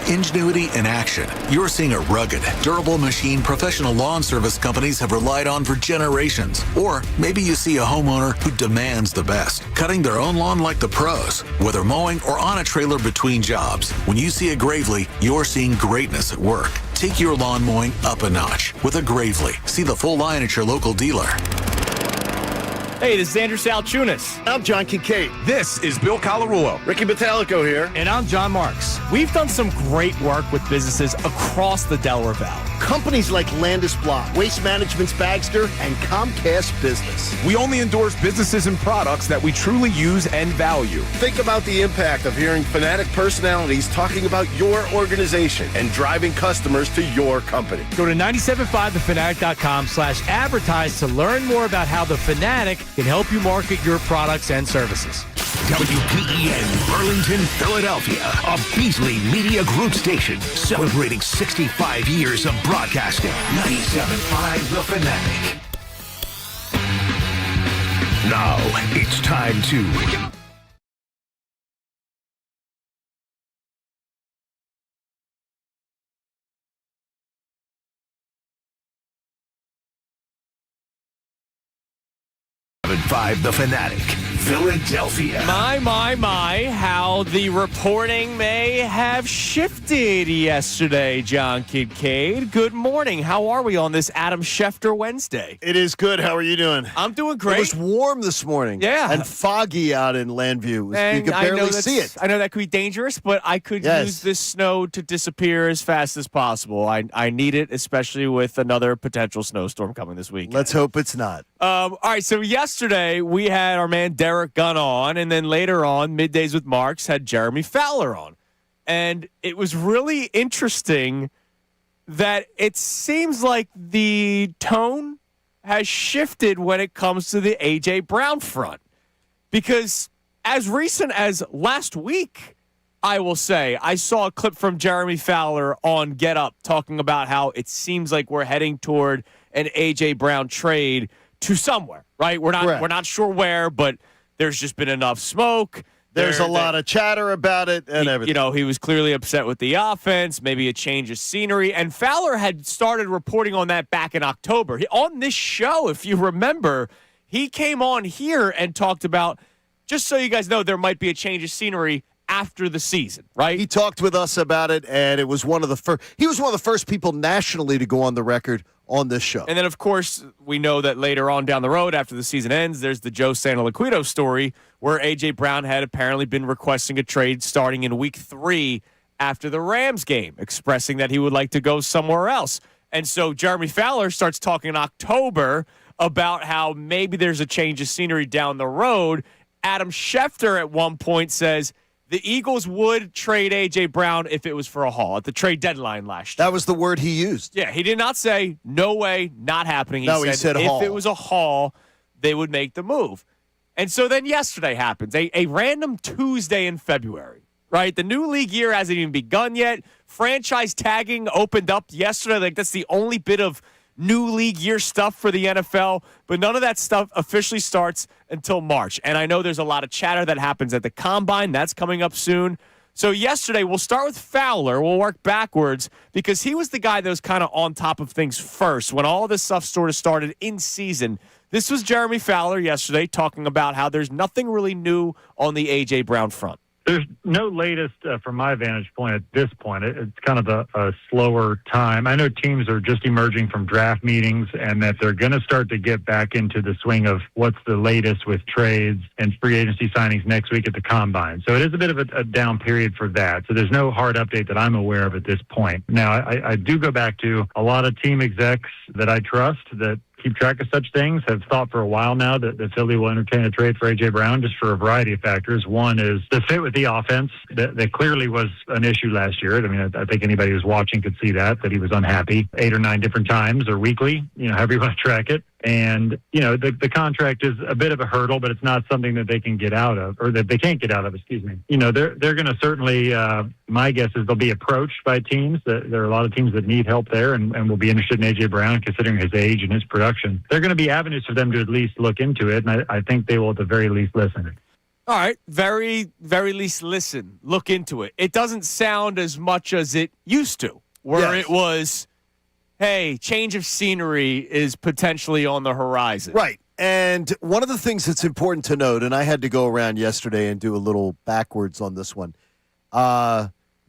Ingenuity in action. You're seeing a rugged, durable machine professional lawn service companies have relied on for generations. Or maybe you see a homeowner who demands the best, cutting their own lawn like the pros, whether mowing or on a trailer between jobs. When you see a Gravely, you're seeing greatness at work. Take your lawn mowing up a notch with a Gravely. See the full line at your local dealer. Hey, this is Andrew Salciunas. I'm John Kincade. This is Bill Colarulo. Ricky Metallico here. And I'm John Marks. We've done some great work with businesses across the Delaware Valley. Companies like Landis Block, Waste Management's Bagster, and Comcast Business. We only endorse businesses and products that we truly use and value. Think about the impact of hearing Fanatic personalities talking about your organization and driving customers to your company. Go to 975thefanatic.com/advertise to learn more about how the Fanatic can help you market your products and services. WPEN Burlington, Philadelphia, a Beasley Media Group station celebrating 65 years of broadcasting. 97.5 The Fanatic. Now it's time to... Five The Fanatic, Philadelphia. My, how the reporting may have shifted yesterday, John Kincade. Good morning. How are we on this Adam Schefter Wednesday? It is good. How are you doing? I'm doing great. It was warm this morning. Yeah. And foggy out in Landview. And you could barely see it. I know that could be dangerous, but I could use this snow to disappear as fast as possible. I need it, especially with another potential snowstorm coming this week. Let's hope it's not. All right, so yesterday we had our man Derek Gunn on, and then later on, Middays with Marks had Jeremy Fowler on. And it was really interesting that it seems like the tone has shifted when it comes to the A.J. Brown front. Because as recent as last week, I will say, I saw a clip from Jeremy Fowler on Get Up talking about how it seems like we're heading toward an A.J. Brown trade to somewhere, right? We're not sure where, but there's just been enough smoke. There's a lot of chatter about it and everything. You know, he was clearly upset with the offense, maybe a change of scenery. And Fowler had started reporting on that back in October. On this show, if you remember, he came on here and talked about, just so you guys know, there might be a change of scenery after the season, right? He talked with us about it, and it was one of the first. He was one of the first people nationally to go on the record on this show. And then, of course, we know that later on down the road, after the season ends, there's the Joe Santoliquito story where A.J. Brown had apparently been requesting a trade starting in week 3 after the Rams game, expressing that he would like to go somewhere else. And so Jeremy Fowler starts talking in October about how maybe there's a change of scenery down the road. Adam Schefter at one point says the Eagles would trade A.J. Brown if it was for a haul at the trade deadline last year. That was the word he used. Yeah, he did not say, no way, not happening. He said if haul. it was a haul, they would make the move. And so then yesterday happens, a random Tuesday in February, right? The new league year hasn't even begun yet. Franchise tagging opened up yesterday. Like, that's the only bit of new league year stuff for the NFL, but none of that stuff officially starts until March. And I know there's a lot of chatter that happens at the Combine. That's coming up soon. So yesterday, we'll start with Fowler. We'll work backwards because he was the guy that was kind of on top of things first when all this stuff sort of started in season. This was Jeremy Fowler yesterday talking about how there's nothing really new on the A.J. Brown front. There's no latest from my vantage point at this point. It's kind of a slower time. I know teams are just emerging from draft meetings and that they're going to start to get back into the swing of what's the latest with trades and free agency signings next week at the Combine. So it is a bit of a down period for that. So there's no hard update that I'm aware of at this point. Now, I do go back to a lot of team execs that I trust that keep track of such things, have thought for a while now that the Philly will entertain a trade for A.J. Brown just for a variety of factors. One is the fit with the offense. That clearly was an issue last year. I mean, I think anybody who's watching could see that he was unhappy 8 or 9 different times or weekly, however you want to track it. And, the contract is a bit of a hurdle, but it's not something that they can get out of, or that they can't get out of, excuse me. They're going to certainly, my guess is they'll be approached by teams. There are a lot of teams that need help there and will be interested in A.J. Brown, considering his age and his production. There are going to be avenues for them to at least look into it, and I think they will at the very least listen. All right. Very, very least listen. Look into it. It doesn't sound as much as it used to, where Yes. it was, hey, change of scenery is potentially on the horizon. Right. And one of the things that's important to note, and I had to go around yesterday and do a little backwards on this one,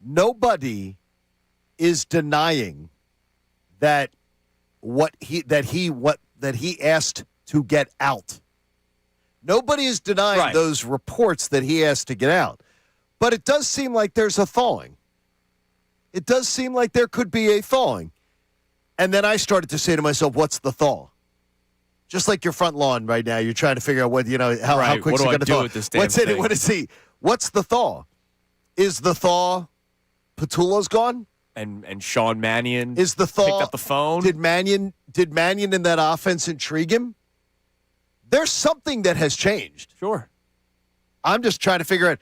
nobody is denying that he asked to get out. Nobody is denying those reports that he asked to get out. But it does seem like there's a thawing. It does seem like there could be a thawing. And then I started to say to myself, what's the thaw? Just like your front lawn right now, you're trying to figure out how quick it's going to thaw. With this damn What's in it? thing? What is he? What's the thaw? Is the thaw Patullo's gone? And Sean Mannion Is the thaw picked up the phone? Did Mannion in that offense intrigue him? There's something that has changed. Sure. I'm just trying to figure out.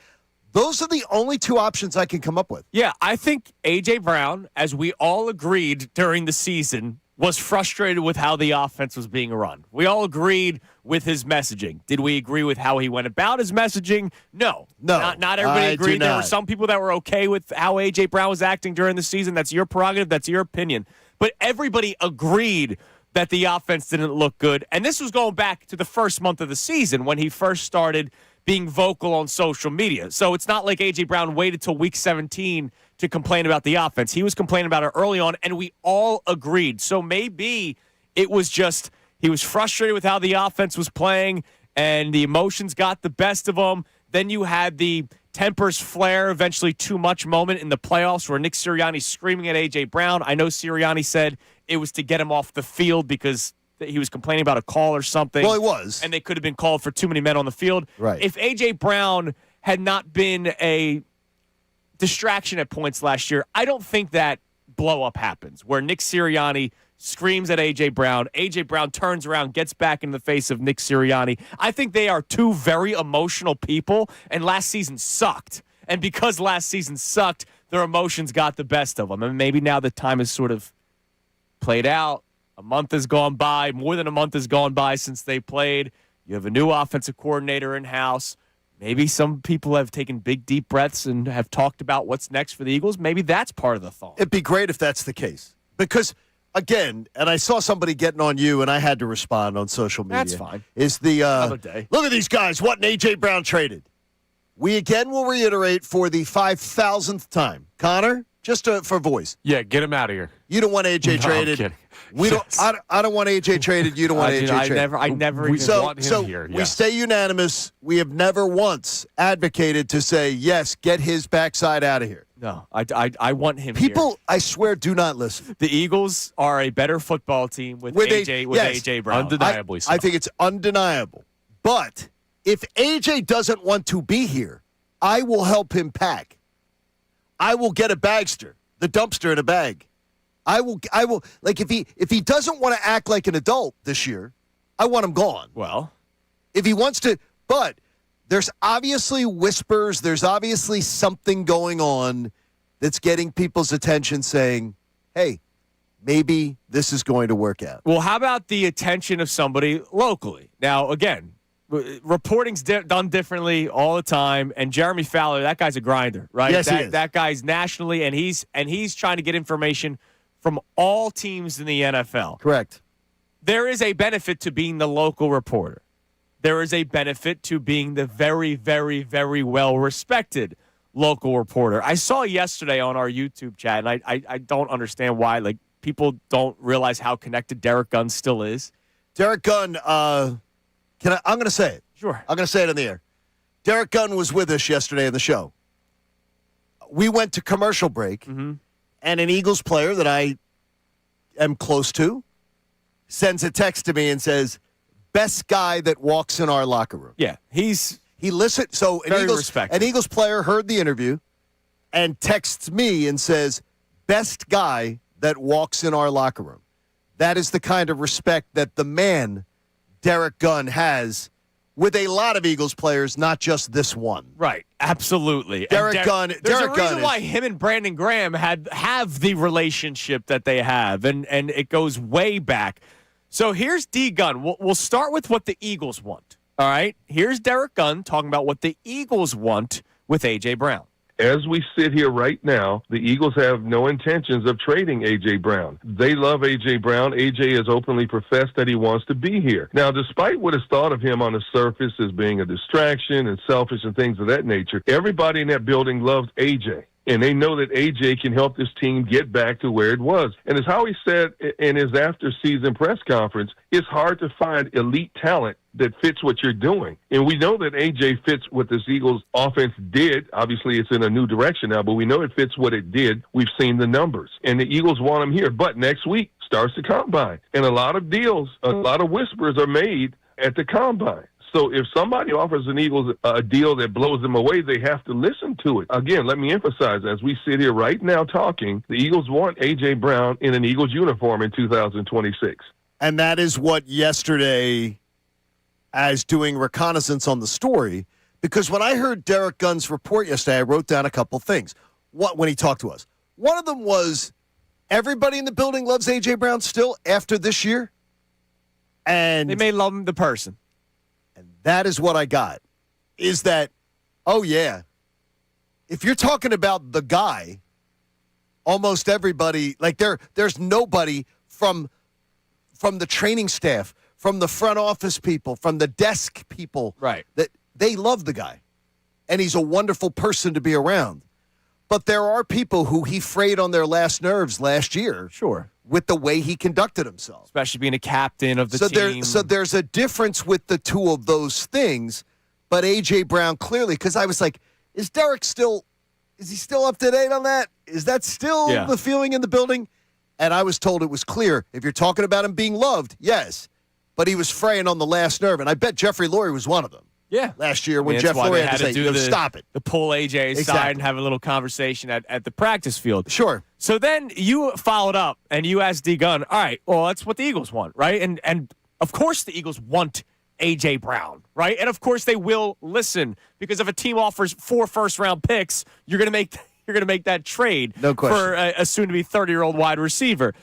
Those are the only two options I can come up with. Yeah, I think A.J. Brown, as we all agreed during the season, was frustrated with how the offense was being run. We all agreed with his messaging. Did we agree with how he went about his messaging? No. Not everybody agreed. There were some people that were okay with how A.J. Brown was acting during the season. That's your prerogative. That's your opinion. But everybody agreed that the offense didn't look good. And this was going back to the first month of the season when he first started being vocal on social media. So it's not like A.J. Brown waited till week 17 to complain about the offense. He was complaining about it early on, and we all agreed. So maybe it was just he was frustrated with how the offense was playing, and the emotions got the best of him. Then you had the tempers flare, eventually too much moment in the playoffs where Nick Sirianni screaming at A.J. Brown. I know Sirianni said it was to get him off the field because he was complaining about a call or something. Well, he was. And they could have been called for too many men on the field. Right. If A.J. Brown had not been a distraction at points last year, I don't think that blow-up happens where Nick Sirianni screams at A.J. Brown. A.J. Brown turns around, gets back in the face of Nick Sirianni. I think they are two very emotional people, and last season sucked. And because last season sucked, their emotions got the best of them. And maybe now the time is sort of played out. A month has gone by. More than a month has gone by since they played. You have a new offensive coordinator in-house. Maybe some people have taken big, deep breaths and have talked about what's next for the Eagles. Maybe that's part of the thought. It'd be great if that's the case. Because, again, and I saw somebody getting on you, and I had to respond on social media. That's fine. Is the Another day. Look at these guys wanting A.J. Brown traded. We again will reiterate for the 5,000th time. Connor, just for voice. Yeah, get him out of here. You don't want AJ No, I'm traded. kidding. We don't. I don't want AJ traded. You don't want AJ traded. I never even want him So here. we Yes. stay unanimous. We have never once advocated to say yes. Get his backside out of here. No, I want him People, here. I swear, do not listen. The Eagles are a better football team with AJ Brown. Undeniably so. I think it's undeniable. But if AJ doesn't want to be here, I will help him pack. I will get a bagster, the dumpster in a bag. I will like if he doesn't want to act like an adult this year, I want him gone. Well, If he wants to, but there's obviously whispers, there's obviously something going on that's getting people's attention saying, "Hey, maybe this is going to work out." well, how about the attention of somebody locally? Now, again, reporting's done differently all the time, and Jeremy Fowler, that guy's a grinder, right? Yes, he is. That guy's nationally, and he's trying to get information from all teams in the NFL. Correct. There is a benefit to being the local reporter. There is a benefit to being the very, very, very well-respected local reporter. I saw yesterday on our YouTube chat, and I don't understand why, like, people don't realize how connected Derek Gunn still is. Derek Gunn, I'm going to say it. Sure. I'm going to say it in the air. Derek Gunn was with us yesterday in the show. We went to commercial break, and an Eagles player that I am close to sends a text to me and says, "Best guy that walks in our locker room." Yeah, he listened. So very respected. an Eagles player heard the interview and texts me and says, "Best guy that walks in our locker room." That is the kind of respect that the man, Derek Gunn, has with a lot of Eagles players, not just this one. Right, absolutely. Derek Gunn. There's Derek a Gunn reason why him and Brandon Graham have the relationship that they have, and it goes way back. So here's D. Gunn. We'll start with what the Eagles want. All right. Here's Derek Gunn talking about what the Eagles want with A.J. Brown. As we sit here right now, the Eagles have no intentions of trading A.J. Brown. They love A.J. Brown. A.J. has openly professed that he wants to be here. Now, despite what is thought of him on the surface as being a distraction and selfish and things of that nature, everybody in that building loves A.J. And they know that A.J. can help this team get back to where it was. And as Howie said in his after-season press conference, it's hard to find elite talent that fits what you're doing. And we know that A.J. fits what this Eagles offense did. Obviously, it's in a new direction now, but we know it fits what it did. We've seen the numbers. And the Eagles want him here. But next week starts the Combine. And a lot of deals, a lot of whispers are made at the Combine. So if somebody offers an Eagles a deal that blows them away, they have to listen to it. Again, let me emphasize, as we sit here right now talking, the Eagles want A.J. Brown in an Eagles uniform in 2026. And that is what yesterday, as doing reconnaissance on the story, because when I heard Derek Gunn's report yesterday, I wrote down a couple things when he talked to us. One of them was everybody in the building loves A.J. Brown still after this year. And they may love him, the person. And that is what I got, is that, oh, yeah, if you're talking about the guy, almost everybody, like there's nobody from the training staff, from the front office people, from the desk people, right, that they love the guy. And he's a wonderful person to be around. But there are people who he frayed on their last nerves last year. Sure. With the way he conducted himself. Especially being a captain of the team. So there's a difference with the two of those things. But A.J. Brown clearly, because I was like, is he still up to date on that? Is that still the feeling in the building? And I was told it was clear. If you're talking about him being loved, yes. But he was fraying on the last nerve. And I bet Jeffrey Lurie was one of them. Yeah. Last year when Jeff Lurie had to say, stop it. To pull AJ aside and have a little conversation at the practice field. Sure. So then you followed up and you asked D. Gunn, all right, well, that's what the Eagles want, right? And of course the Eagles want A.J. Brown, right? And of course they will listen, because if a team offers 4 first-round picks, you're going to make that trade for a soon-to-be 30-year-old wide receiver.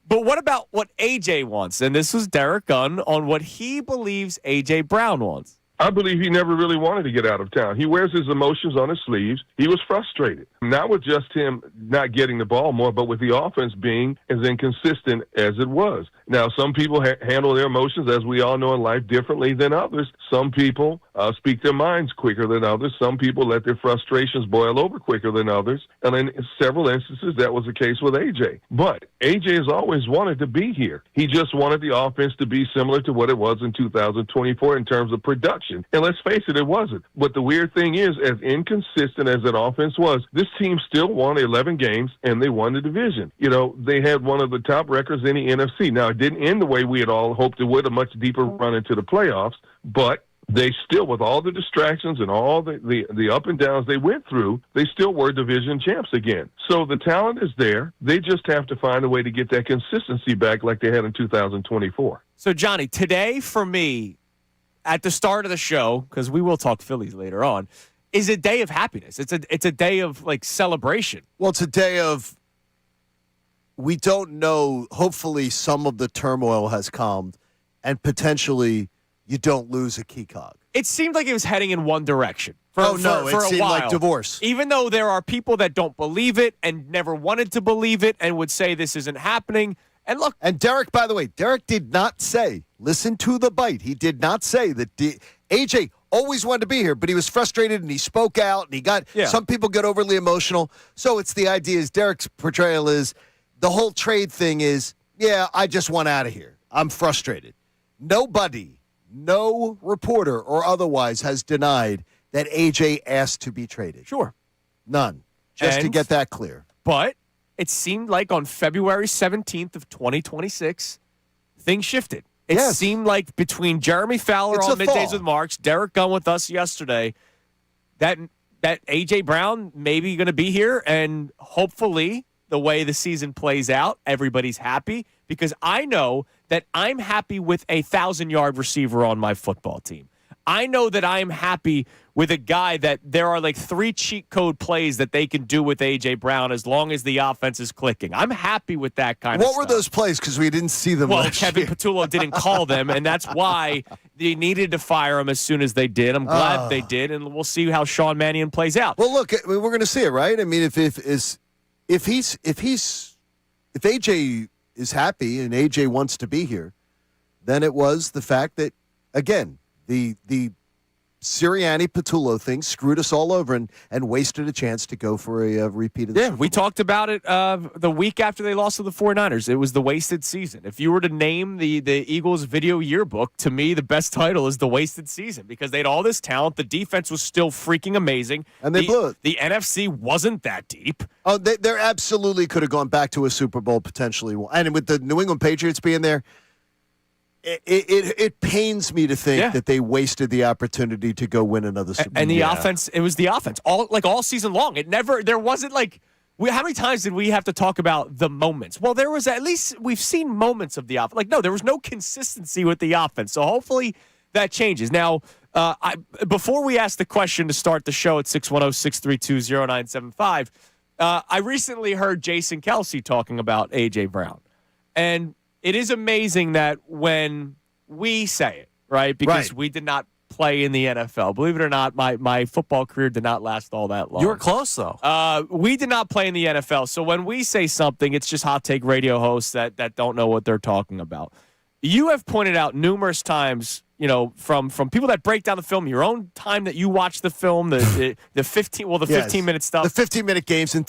But what about what A.J. wants? And this was Derek Gunn on what he believes A.J. Brown wants. I believe he never really wanted to get out of town. He wears his emotions on his sleeves. He was frustrated, not with just him not getting the ball more, but with the offense being as inconsistent as it was. Now, some people handle their emotions, as we all know in life, differently than others. Some people speak their minds quicker than others. Some people let their frustrations boil over quicker than others. And in several instances, that was the case with A.J. But A.J. has always wanted to be here. He just wanted the offense to be similar to what it was in 2024 in terms of production. And let's face it, it wasn't. But the weird thing is, as inconsistent as that offense was, this team still won 11 games, and they won the division. You know, they had one of the top records in the NFC. Now, it didn't end the way we had all hoped it would, a much deeper run into the playoffs, but they still, with all the distractions and all the up and downs they went through, they still were division champs again. So the talent is there. They just have to find a way to get that consistency back like they had in 2024. So, Johnny, today for me, at the start of the show, because we will talk Phillies later on, is a day of happiness. It's a day of, like, celebration. Well, it's a day of, we don't know, hopefully some of the turmoil has calmed, and potentially you don't lose a key cog. It seemed like it was heading in one direction for it a seemed while. like divorce. Even though there are people that don't believe it and never wanted to believe it and would say this isn't happening. And look. And Derek, by the way, Derek did not say, listen to the bite. He did not say that AJ always wanted to be here, but he was frustrated and he spoke out and he got, some people get overly emotional. So it's the idea is Derek's portrayal is the whole trade thing is, I just want out of here. I'm frustrated. Nobody, no reporter or otherwise has denied that AJ asked to be traded. Sure. None. Just to get that clear. But it seemed like on February 17th of 2026, things shifted. It seemed like between Jeremy Fowler on Middays with Marks, Derek Gunn with us yesterday, that A.J. Brown may be going to be here, and hopefully the way the season plays out, everybody's happy, because I know that I'm happy with a 1,000-yard receiver on my football team. I know that I am happy with a guy that there are like 3 cheat code plays that they can do with A.J. Brown as long as the offense is clicking. I'm happy with that kind of stuff. What were those plays? Because we didn't see them last Kevin year. Patullo didn't call them, and that's why they needed to fire him as soon as they did. I'm glad they did, and we'll see how Sean Mannion plays out. Well, look, we're going to see it, right? I mean, if AJ is happy and AJ wants to be here, then it was the fact that, again, the Sirianni-Patullo thing screwed us all over and wasted a chance to go for a repeat of the Super Bowl. We talked about it the week after they lost to the 49ers. It was the wasted season. If you were to name the Eagles video yearbook, to me, the best title is the wasted season because they had all this talent. The defense was still freaking amazing. And they blew it. The NFC wasn't that deep. Oh, they absolutely could have gone back to a Super Bowl potentially. And with the New England Patriots being there, It pains me to think that they wasted the opportunity to go win another Super Bowl. And the offense, it was the offense all season long. There wasn't how many times did we have to talk about the moments? Well, there was at least we've seen moments of the offense. No, there was no consistency with the offense. So hopefully that changes. Now, before we ask the question to start the show at 610-632-0975, I recently heard Jason Kelce talking about A.J. Brown. And it is amazing that when we say it, right, because we did not play in the NFL. Believe it or not, my football career did not last all that long. You were close, though. We did not play in the NFL. So when we say something, it's just hot take radio hosts that don't know what they're talking about. You have pointed out numerous times, from people that break down the film, your own time that you watch the film, the 15-minute stuff. The 15-minute games and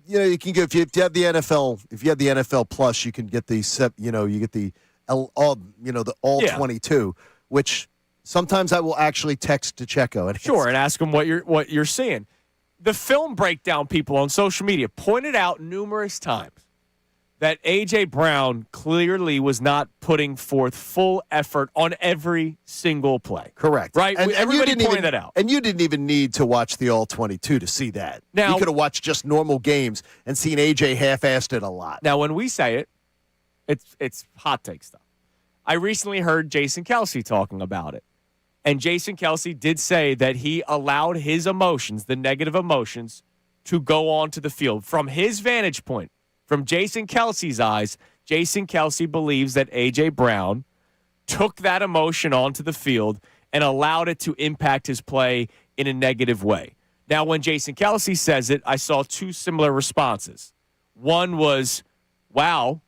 you can go if you have the NFL Plus, you can get the all 22, which sometimes I will actually text to Checo and ask him what you're seeing. The film breakdown people on social media pointed out numerous times that A.J. Brown clearly was not putting forth full effort on every single play. Correct. Right? And everybody pointed that out. And you didn't even need to watch the All-22 to see that. Now, you could have watched just normal games and seen A.J. half-assed it a lot. Now, when we say it, it's hot take stuff. I recently heard Jason Kelce talking about it. And Jason Kelce did say that he allowed his emotions, the negative emotions, to go onto the field. From his vantage point, from Jason Kelce's eyes, Jason Kelce believes that A.J. Brown took that emotion onto the field and allowed it to impact his play in a negative way. Now, when Jason Kelce says it, I saw 2 similar responses. One was, wow,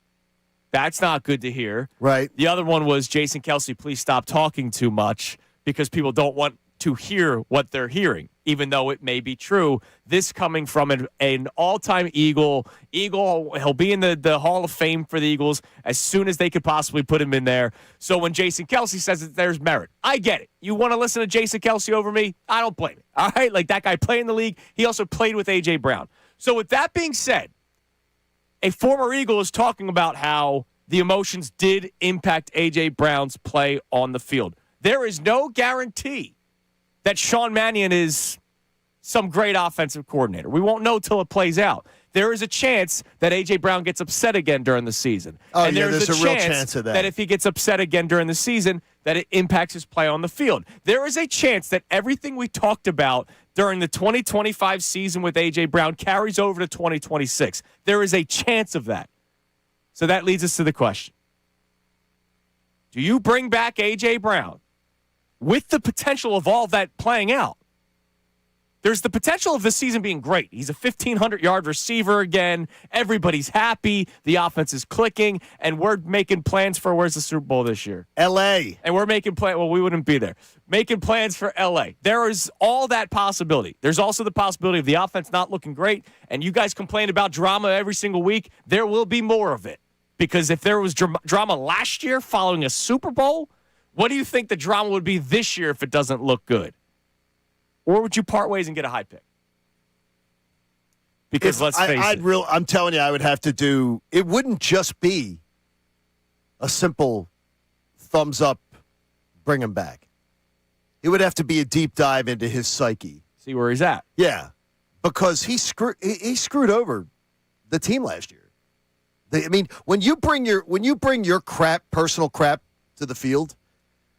that's not good to hear. Right. The other one was, Jason Kelce, please stop talking too much because people don't want to hear what they're hearing, even though it may be true. This coming from an all-time Eagle. He'll be in the Hall of Fame for the Eagles as soon as they could possibly put him in there. So when Jason Kelce says that there's merit, I get it. You want to listen to Jason Kelce over me? I don't blame it. All right? Like, that guy played in the league. He also played with A.J. Brown. So with that being said, a former Eagle is talking about how the emotions did impact A.J. Brown's play on the field. There is no guarantee that Sean Mannion is some great offensive coordinator. We won't know till it plays out. There is a chance that A.J. Brown gets upset again during the season. And there's a real chance of that. That if he gets upset again during the season, that it impacts his play on the field. There is a chance that everything we talked about during the 2025 season with A.J. Brown carries over to 2026. There is a chance of that. So that leads us to the question. Do you bring back A.J. Brown with the potential of all that playing out? There's the potential of this season being great. He's a 1,500-yard receiver again. Everybody's happy. The offense is clicking. And we're making plans for where's the Super Bowl this year? L.A. And we're making plans. Well, we wouldn't be there. Making plans for L.A. There is all that possibility. There's also the possibility of the offense not looking great. And you guys complain about drama every single week. There will be more of it. Because if there was drama last year following a Super Bowl, what do you think the drama would be this year if it doesn't look good? Or would you part ways and get a high pick? Because let's face it. I'm telling you, I would have to do – it wouldn't just be a simple thumbs up, bring him back. It would have to be a deep dive into his psyche. See where he's at. Yeah, because he screwed over the team last year. I mean, when you bring your personal crap to the field,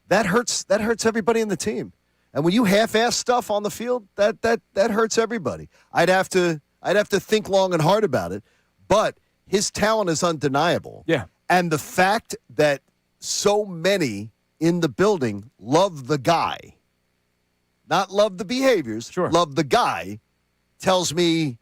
that hurts everybody in the team. And when you half-ass stuff on the field, that hurts everybody. I'd have to think long and hard about it, but his talent is undeniable. Yeah. And the fact that so many in the building love the guy, not love the behaviors, sure, love the guy, tells me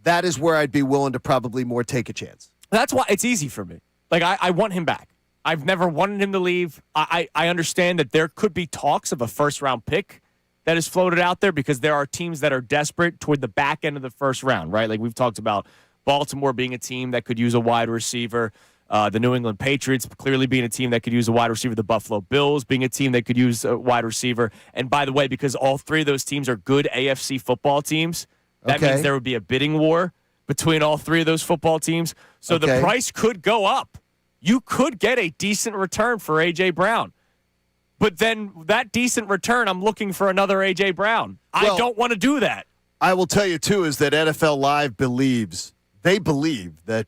that is where I'd be willing to probably more take a chance. That's why it's easy for me. Like, I want him back. I've never wanted him to leave. I understand that there could be talks of a first-round pick that is floated out there because there are teams that are desperate toward the back end of the first round, right? Like we've talked about Baltimore being a team that could use a wide receiver, the New England Patriots clearly being a team that could use a wide receiver, the Buffalo Bills being a team that could use a wide receiver. And by the way, because all three of those teams are good AFC football teams, that means there would be a bidding war between all three of those football teams. So the price could go up. You could get a decent return for A.J. Brown. But then that decent return, I'm looking for another A.J. Brown. Well, I don't want to do that. I will tell you, too, is that NFL Live believes that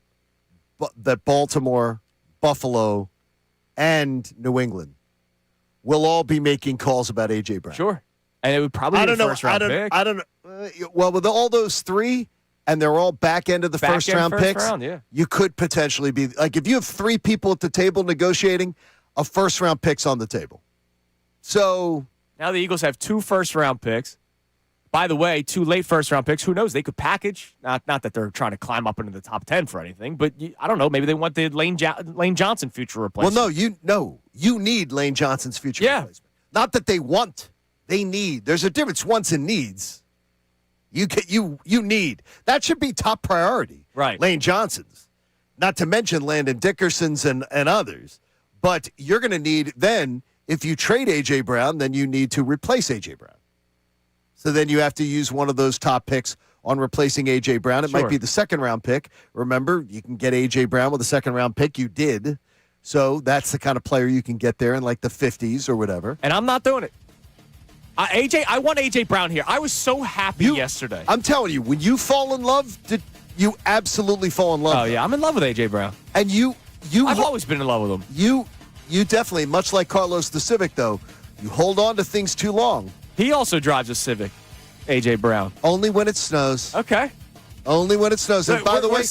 Baltimore, Buffalo, and New England will all be making calls about A.J. Brown. Sure. And it would probably be a first-round pick. I don't know. Well, with all those three, and they're all back end of the first-round picks, you could potentially be – like if you have three people at the table negotiating, a first-round pick's on the table. So now the Eagles have 2 first-round picks. By the way, 2 late first-round picks. Who knows? They could package. Not that they're trying to climb up into the top 10 for anything, but I don't know. Maybe they want the Lane Johnson future replacement. Well, you need Lane Johnson's future replacement. Not that they want. They need. There's a difference. Wants and needs. You need. That should be top priority. Right. Lane Johnson's. Not to mention Landon Dickerson's and others. But you're going to need then. If you trade A.J. Brown, then you need to replace A.J. Brown. So then you have to use one of those top picks on replacing A.J. Brown. It might be the second-round pick. Remember, you can get A.J. Brown with a second-round pick. You did. So that's the kind of player you can get there in like the 50s or whatever. And I'm not doing it. I want A.J. Brown here. I was so happy yesterday. I'm telling you, when you fall in love, you absolutely fall in love. Oh, yeah. I'm in love with A.J. Brown. And I've always been in love with him. You definitely, much like Carlos the Civic, though, you hold on to things too long. He also drives a Civic, A.J. Brown. Only when it snows. Okay. Only when it snows. And by the way,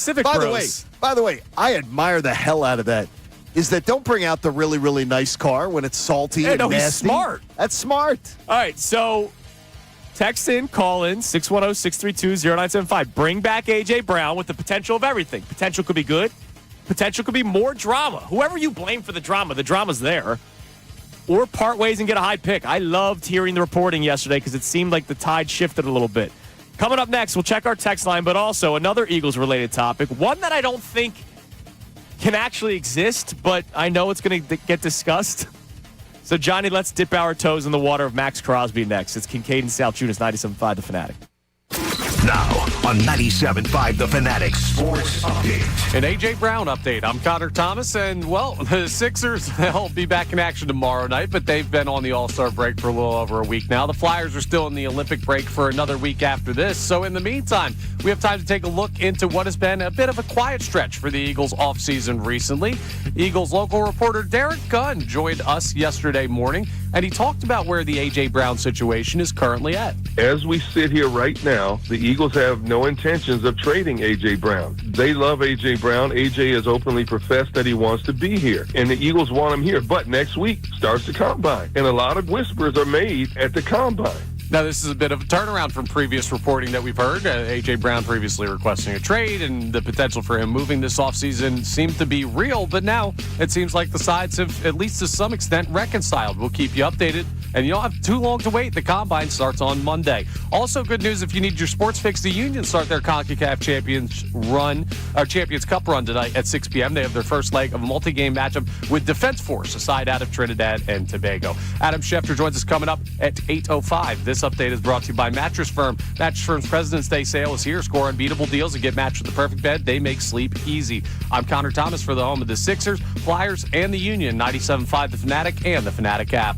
I admire the hell out of that. Is that don't bring out the really, really nice car when it's salty and nasty. He's smart. That's smart. All right, so text in, call in, 610-632-0975. Bring back A.J. Brown with the potential of everything. Potential could be good. Potential could be more drama. Whoever you blame for the drama's there. Or part ways and get a high pick. I loved hearing the reporting yesterday because it seemed like the tide shifted a little bit. Coming up next, we'll check our text line, but also another Eagles-related topic. One that I don't think can actually exist, but I know it's going to get discussed. So, Johnny, let's dip our toes in the water of Max Crosby next. It's Kincade and Salciunas, 97.5 The Fanatic. Now on 97.5 The Fanatic Sports Update. An A.J. Brown update. I'm Connor Thomas, and, well, the Sixers, they'll be back in action tomorrow night, but they've been on the All-Star break for a little over a week now. The Flyers are still in the Olympic break for another week after this, so in the meantime, we have time to take a look into what has been a bit of a quiet stretch for the Eagles offseason recently. Eagles local reporter Derek Gunn joined us yesterday morning, and he talked about where the A.J. Brown situation is currently at. As we sit here right now, the Eagles have no intentions of trading A.J. Brown. They love A.J. Brown. A.J. has openly professed that he wants to be here, and the Eagles want him here. But next week starts the Combine, and a lot of whispers are made at the Combine. Now, this is a bit of a turnaround from previous reporting that we've heard. A.J. Brown previously requesting a trade, and the potential for him moving this offseason seemed to be real. But now it seems like the sides have, at least to some extent, reconciled. We'll keep you updated, and you don't have too long to wait. The Combine starts on Monday. Also, good news if you need your sports fix, the Union start their CONCACAF Champions Cup run tonight at 6 p.m. They have their first leg of a multi-game matchup with Defense Force, a side out of Trinidad and Tobago. Adam Schefter joins us coming up at 8:05. This update is brought to you by Mattress Firm. Mattress Firm's President's Day sale is here. Score unbeatable deals and get matched with the perfect bed. They make sleep easy. I'm Connor Thomas for the home of the Sixers, Flyers, and the Union. 97.5 The Fanatic and the Fanatic app.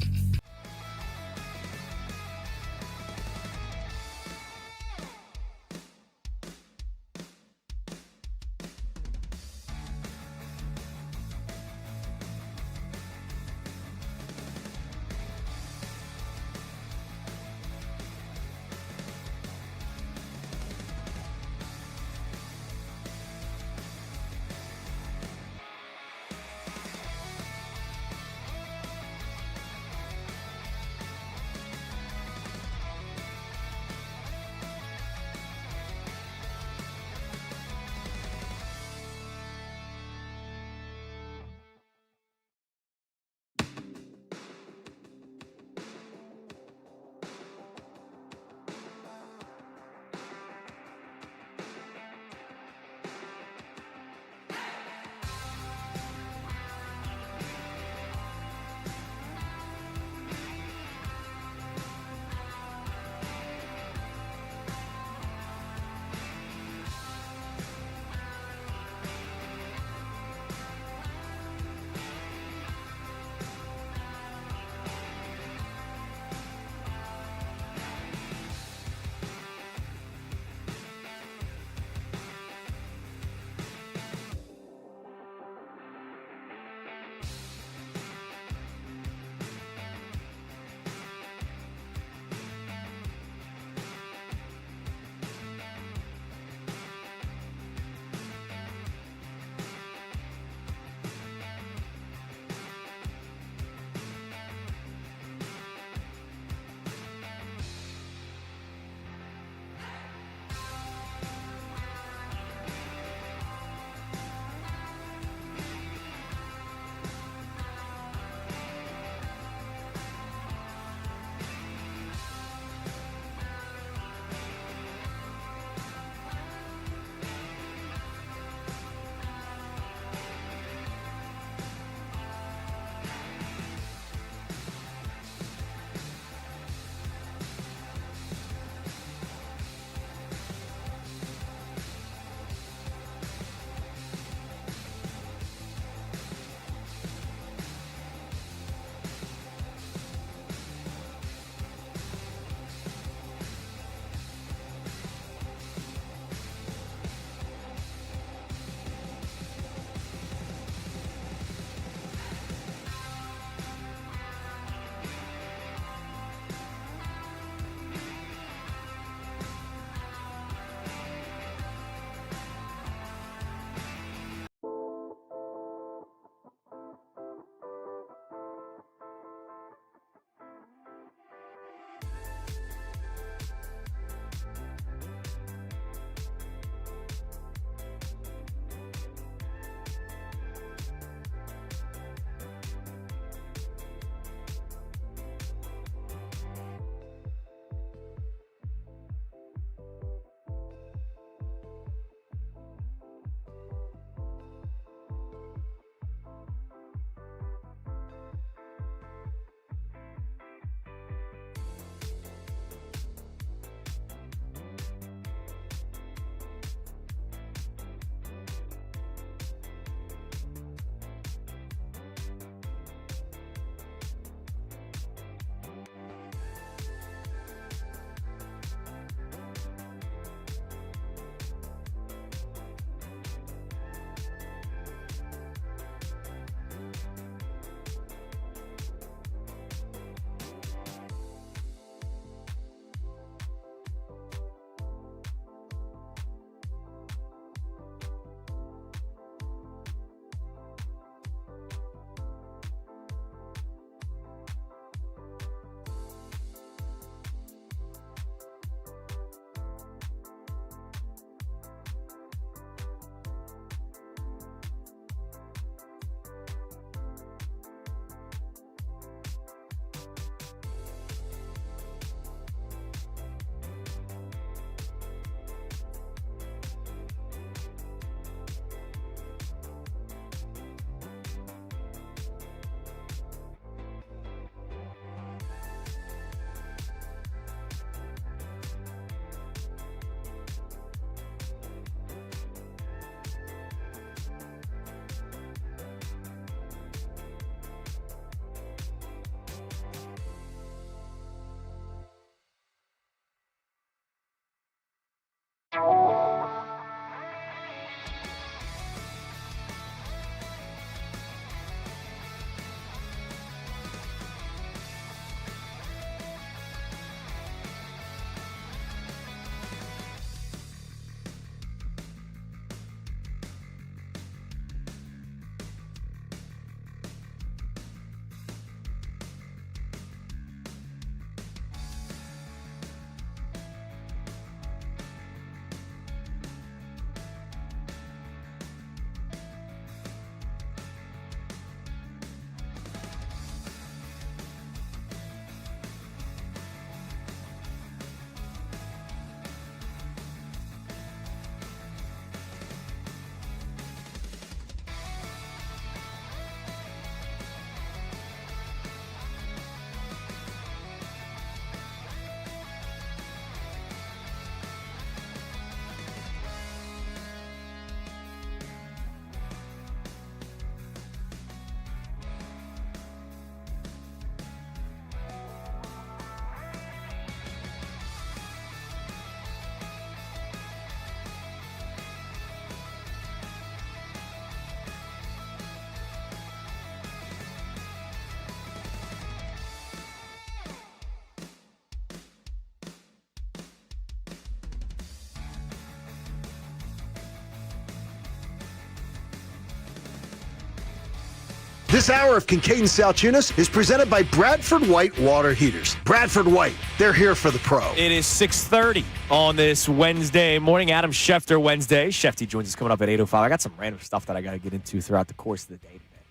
This hour of Kincade Salciunas is presented by Bradford White Water Heaters. Bradford White, they're here for the pro. It is 6:30 on this Wednesday morning. Adam Schefter Wednesday. Shefty joins us coming up at 8:05. I got some random stuff that I got to get into throughout the course of the day today.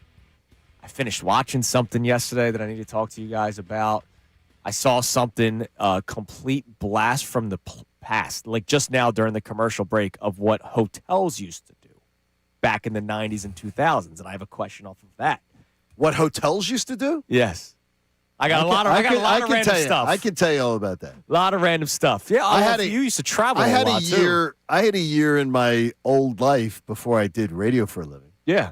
I finished watching something yesterday that I need to talk to you guys about. I saw something, complete blast from the past, like just now during the commercial break of what hotels used to do back in the 90s and 2000s, and I have a question off of that. What hotels used to do? Yes. I got a lot of random stuff. I can tell you all about that. A lot of random stuff. Yeah, you used to travel a lot, too. I had a year in my old life before I did radio for a living. Yeah.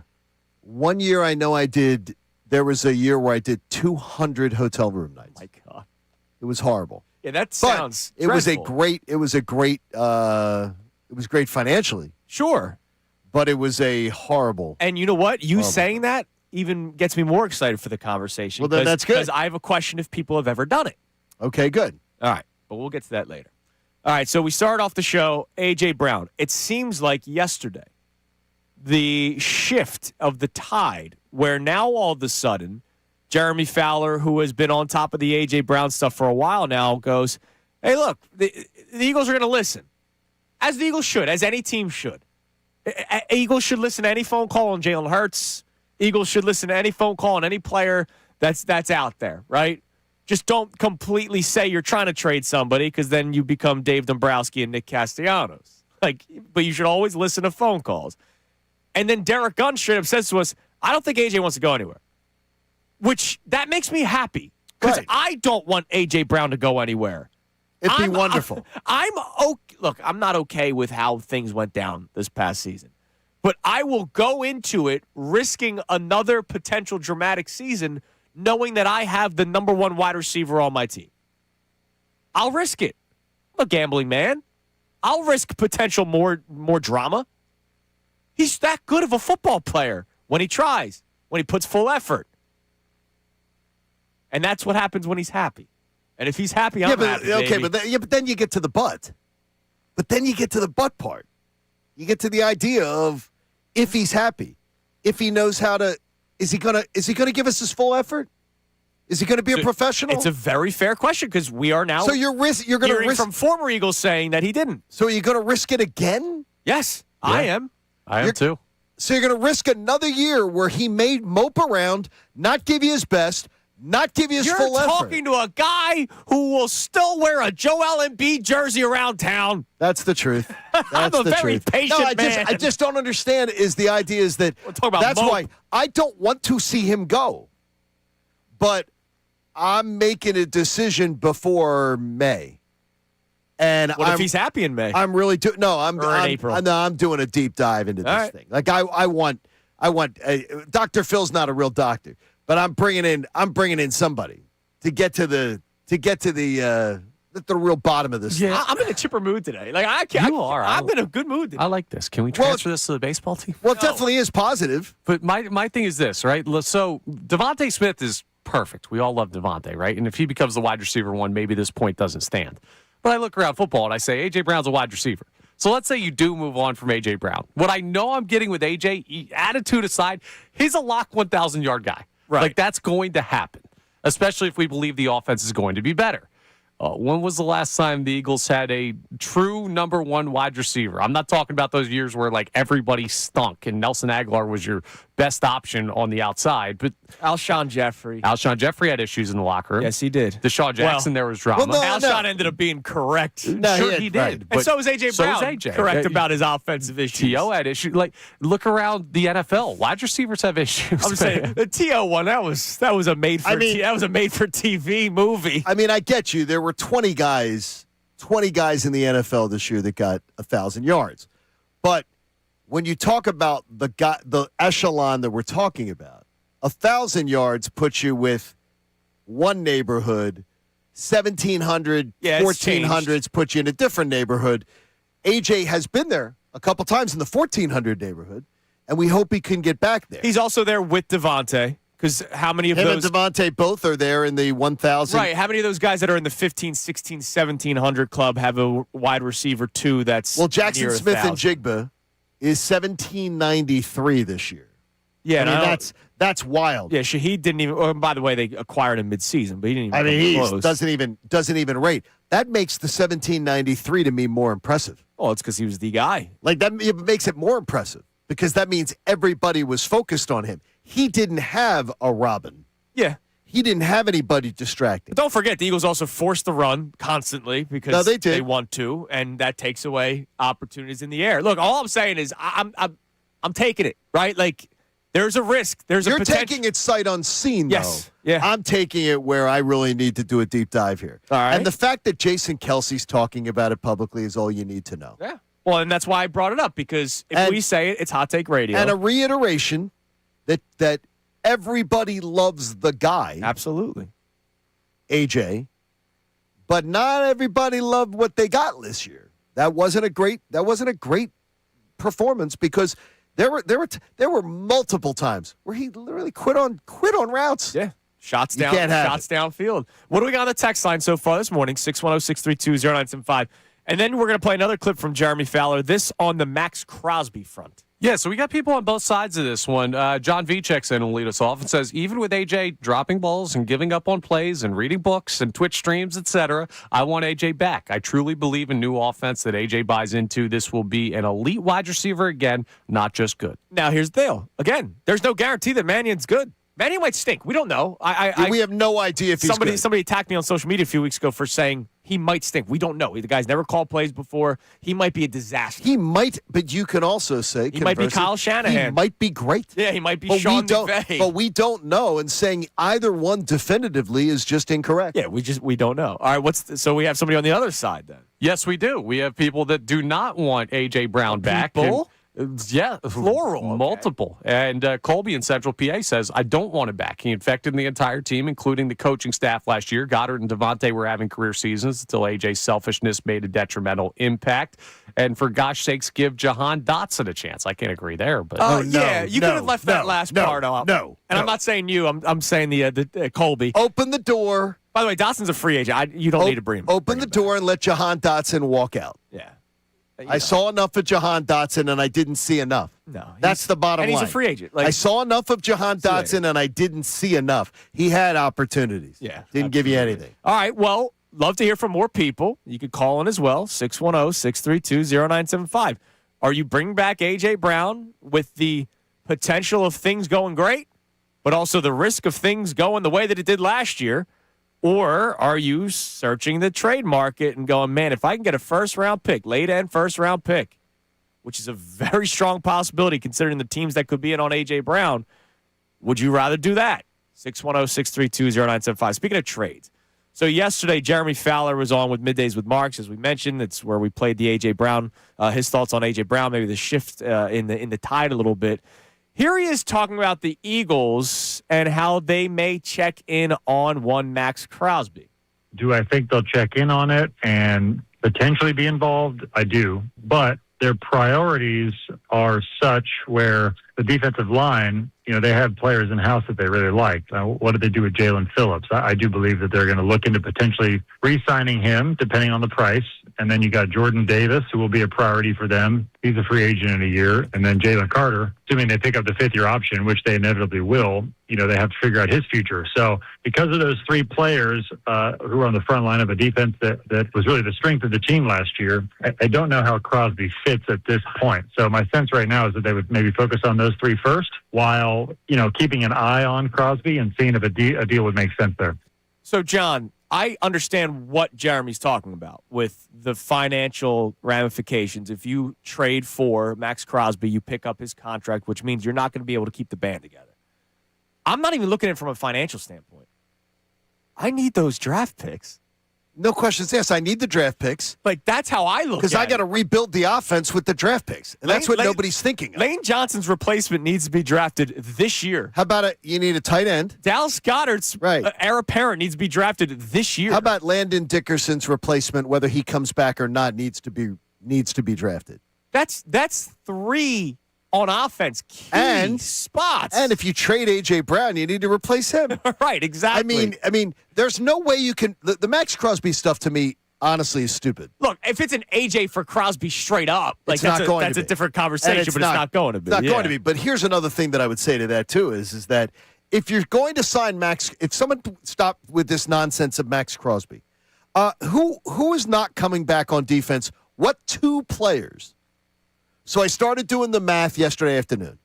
1 year I know I did, there was a year where I did 200 hotel room nights. Oh, my God. It was horrible. Yeah, that sounds dreadful. It was great financially. Sure. But it was a horrible. And you know what? You saying that even gets me more excited for the conversation. Well, then that's good. Because I have a question if people have ever done it. Okay, good. All right. But we'll get to that later. All right. So we start off the show, A.J. Brown. It seems like yesterday, the shift of the tide, where now all of a sudden, Jeremy Fowler, who has been on top of the A.J. Brown stuff for a while now, goes, hey, look, the Eagles are going to listen. As the Eagles should, as any team should. Eagles should listen to any phone call on Jalen Hurts. Eagles should listen to any phone call on any player that's out there, right? Just don't completely say you're trying to trade somebody, because then you become Dave Dombrowski and Nick Castellanos. But you should always listen to phone calls. And then Derek Gunn straight up says to us, I don't think AJ wants to go anywhere. Which, that makes me happy. Because I don't want AJ Brown to go anywhere. It'd be wonderful. Look, I'm not okay with how things went down this past season. But I will go into it risking another potential dramatic season knowing that I have the number one wide receiver on my team. I'll risk it. I'm a gambling man. I'll risk potential more drama. He's that good of a football player when he tries, when he puts full effort. And that's what happens when he's happy. And if he's happy, I'm happy. Okay, but then you get to the but. But then you get to the but part. You get to the idea of if he's happy, if he knows how to, is he gonna give us his full effort? Is he going to be a professional? It's a very fair question, because we are now. So you're going to risk from former Eagles saying that he didn't. So are you going to risk it again? Yes, yeah. I am. I am too. So you're going to risk another year where he may mope around, not give you his best, not give you his full effort. You're talking to a guy who will still wear a Joel Embiid jersey around town. That's the truth. I'm a very patient man. I just don't understand the idea is that that's why I don't want to see him go. But I'm making a decision before May. And what if he's happy in May? I'm really doing April. I'm doing a deep dive into this thing. Like I want Dr. Phil's not a real doctor. But I'm bringing in somebody to get to the real bottom of this. Yeah, I'm in a chipper mood today. Like I'm in a good mood today. I like this. Can we transfer this to the baseball team? Well, it definitely is positive. But my thing is this, right? So Devontae Smith is perfect. We all love Devontae, right? And if he becomes the wide receiver one, maybe this point doesn't stand. But I look around football and I say A.J. Brown's a wide receiver. So let's say you do move on from A.J. Brown. What I know I'm getting with A.J., attitude aside, he's a lock 1,000-yard guy. Right. Like, that's going to happen, especially if we believe the offense is going to be better. When was the last time the Eagles had a true number one wide receiver? I'm not talking about those years where, like, everybody stunk and Nelson Aguilar was your best option on the outside. But Alshon Jeffrey had issues in the locker room. Yes, he did. Deshaun Jackson, there was drama. Alshon ended up being correct. No, sure, he did. Right. And so was A.J. Brown. Correct about his offensive issues. T.O. had issues. Like, look around the NFL. Wide receivers have issues. I'm saying the T.O. one, that was a made for TV movie. I mean, I get you. There were 20 guys in the NFL this year that got 1,000 yards. But when you talk about the echelon that we're talking about, 1,000 yards puts you with one neighborhood, 1,700, 1,400s put you in a different neighborhood. AJ has been there a couple times in the 1,400 neighborhood, and we hope he can get back there. He's also there with Devontae. Because how many of Him those... and Devontae both are there in the 1,000. Right. How many of those guys that are in the 15, 16, 1,700 club have a wide receiver, too, that's Well, Jackson near Smith 1,000? and Jigba is 1,793 this year. Yeah, I mean, and that's wild. Yeah, Shaheed didn't even. Oh, by the way, they acquired him midseason, but he didn't even. I mean, he close. doesn't even rate. That makes the 1793 to me more impressive. Well, it's because he was the guy. Like that it makes it more impressive because that means everybody was focused on him. He didn't have a Robin. Yeah. He didn't have anybody distracting. But don't forget, the Eagles also forced the run constantly because they want to, and that takes away opportunities in the air. Look, all I'm saying is I'm taking it, right? Like, there's a risk. You're taking it sight unseen, yes. though. Yeah. I'm taking it where I really need to do a deep dive here. All right. And the fact that Jason Kelsey's talking about it publicly is all you need to know. Yeah. Well, and that's why I brought it up, because if we say it, it's Hot Take Radio. And a reiteration that everybody loves the guy. Absolutely. AJ. But not everybody loved what they got this year. That wasn't a great performance because there were multiple times where he literally quit on routes. Yeah. Shots downfield. What do we got on the text line so far this morning? 610-632-0975. And then we're going to play another clip from Jeremy Fowler, this on the Max Crosby front. Yeah, so we got people on both sides of this one. John V checks in and lead us off and says, even with AJ dropping balls and giving up on plays and reading books and Twitch streams, etc., I want AJ back. I truly believe in new offense that AJ buys into. This will be an elite wide receiver again, not just good. Now, here's the deal. Again, there's no guarantee that Mannion's good. Mannion might stink. We don't know. We have no idea if he's good. Somebody attacked me on social media a few weeks ago for saying he might stink. We don't know. The guy's never called plays before. He might be a disaster. He might, but you can also say he might be Kyle Shanahan. He might be great. Yeah, he might be Sean McVay. But we don't know, and saying either one definitively is just incorrect. Yeah, we don't know. All right, so we have somebody on the other side then. Yes, we do. We have people that do not want A.J. Brown back. Yeah, plural, multiple. Okay. And Colby in Central PA says, I don't want him back. He infected the entire team, including the coaching staff last year. Goddard and Devontae were having career seasons until AJ's selfishness made a detrimental impact. And for gosh sakes, give Jahan Dotson a chance. I can't agree there, but you could have left that last part off. I'm not saying you. I'm saying the Colby. Open the door. By the way, Dotson's a free agent. You don't need to bring him. Open the door and let Jahan Dotson walk out. Yeah. I saw enough of Jahan Dotson, and I didn't see enough. No. That's the bottom line. And he's a free agent. I saw enough of Jahan Dotson, and I didn't see enough. He had opportunities. Yeah. Didn't give you anything. All right. Well, love to hear from more people. You could call in as well, 610-632-0975. Are you bringing back A.J. Brown with the potential of things going great, but also the risk of things going the way that it did last year? Or are you searching the trade market and going, man, if I can get a first-round pick, late-end first-round pick, which is a very strong possibility considering the teams that could be in on A.J. Brown, would you rather do that? 610-632-0975. Speaking of trades, so yesterday Jeremy Fowler was on with Middays with Marks, as we mentioned. It's where we played the A.J. Brown, his thoughts on A.J. Brown, maybe the shift in the tide a little bit. Here he is talking about the Eagles and how they may check in on one Max Crosby. Do I think they'll check in on it and potentially be involved? I do. But their priorities are such where the defensive line, they have players in-house that they really like. What do they do with Jalen Phillips? I do believe that they're going to look into potentially re-signing him, depending on the price. And then you got Jordan Davis, who will be a priority for them. He's a free agent in a year. And then Jalen Carter, assuming they pick up the fifth-year option, which they inevitably will, they have to figure out his future. So because of those three players who are on the front line of a defense that was really the strength of the team last year, I don't know how Crosby fits at this point. So my sense right now is that they would maybe focus on those three first while, keeping an eye on Crosby and seeing if a deal would make sense there. So, John, I understand what Jeremy's talking about with the financial ramifications. If you trade for Max Crosby, you pick up his contract, which means you're not going to be able to keep the band together. I'm not even looking at it from a financial standpoint. I need those draft picks. No questions asked. I need the draft picks. Like, that's how I look at it. Because I got to rebuild the offense with the draft picks. And that's what nobody's thinking of. Lane Johnson's replacement needs to be drafted this year. How about you need a tight end? Dallas Goedert's heir apparent needs to be drafted this year. How about Landon Dickerson's replacement, whether he comes back or not, needs to be drafted? That's three on offense, key spots. And if you trade A.J. Brown, you need to replace him. Right, exactly. I mean, there's no way you can. The Max Crosby stuff to me honestly is stupid. Look, if it's an AJ for Crosby straight up, like It's not going to that's a be. different And conversation, but it's not going to be. It's not Yeah. going to be. But here's another thing that I would say to that too is that if you're going to sign Max, if someone stopped with this nonsense of Max Crosby, who is not coming back on defense? What 2 players? So I started doing the math yesterday afternoon.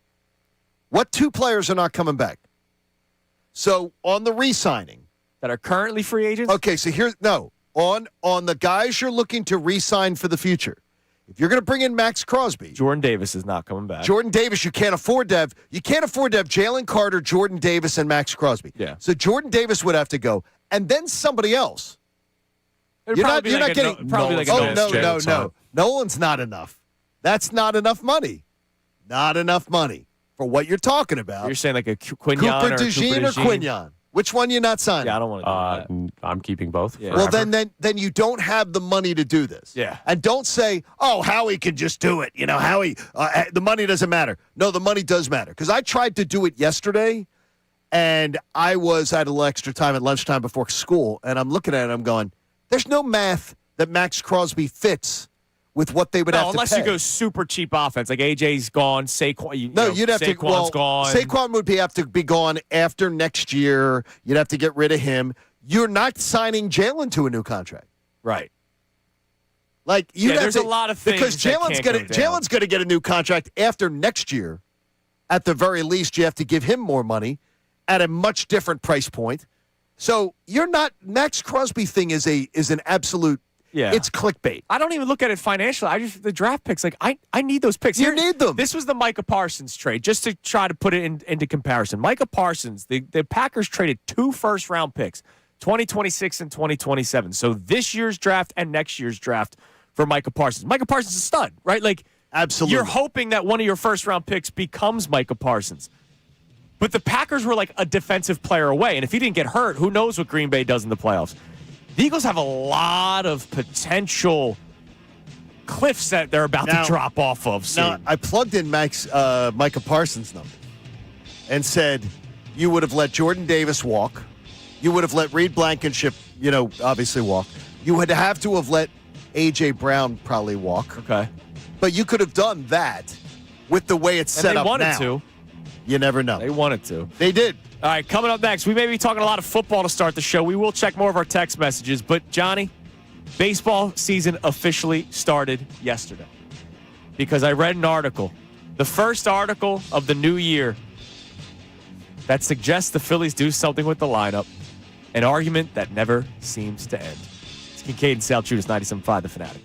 What 2 players are not coming back? So on the re-signing that are currently free agents. Okay, so on the guys you're looking to re-sign for the future. If you're going to bring in Max Crosby, Jordan Davis is not coming back. Jordan Davis, you can't afford to have Jalen Carter, Jordan Davis, and Max Crosby. Yeah. So Jordan Davis would have to go, and then somebody else. It'd You're probably not be getting. probably like a no, Nolan's no. Nolan's not enough. That's not enough money. Not enough money for what you're talking about. You're saying like a Quignon Cooper or DeJean or Quignon? Which one you not signing? Yeah, I don't want to do that. I'm keeping both. Yeah. Well, then you don't have the money to do this. Yeah. And don't say, oh, Howie can just do it. You know, Howie, the money doesn't matter. No, the money does matter. Because I tried to do it yesterday, and I had a little extra time at lunchtime before school, and I'm looking at it and I'm going, there's no math that Max Crosby fits with what they would have to pay. Unless you go super cheap offense, like AJ's gone, Saquon. You'd have to. Saquon's gone. Saquon would have to be gone after next year. You'd have to get rid of him. You're not signing Jalen to a new contract, right? Like there's a lot of things because that Jalen's can't go down. going to get a new contract after next year. At the very least, you have to give him more money at a much different price point. So you're not Max Crosby thing is an absolute. Yeah. It's clickbait. I don't even look at it financially. The draft picks. Like I need those picks. You need them. This was the Micah Parsons trade, just to try to put it into comparison. Micah Parsons, the Packers traded 2 first-round picks, 2026 and 2027. So this year's draft and next year's draft for Micah Parsons. Micah Parsons is a stud, right? Like absolutely. You're hoping that one of your first-round picks becomes Micah Parsons. But the Packers were like a defensive player away, and if he didn't get hurt, who knows what Green Bay does in the playoffs? The Eagles have a lot of potential cliffs that they're about to drop off of soon. Now, I plugged in Micah Parsons' number and said you would have let Jordan Davis walk. You would have let Reed Blankenship, obviously walk. You would have to have let A.J. Brown probably walk. Okay. But you could have done that with the way it's set up now. They wanted to. You never know. They wanted to. They did. All right, coming up next, we may be talking a lot of football to start the show. We will check more of our text messages. But, Johnny, baseball season officially started yesterday because I read an article, the first article of the new year, that suggests the Phillies do something with the lineup, an argument that never seems to end. It's Kincade Salciunas, 97.5 The Fanatic.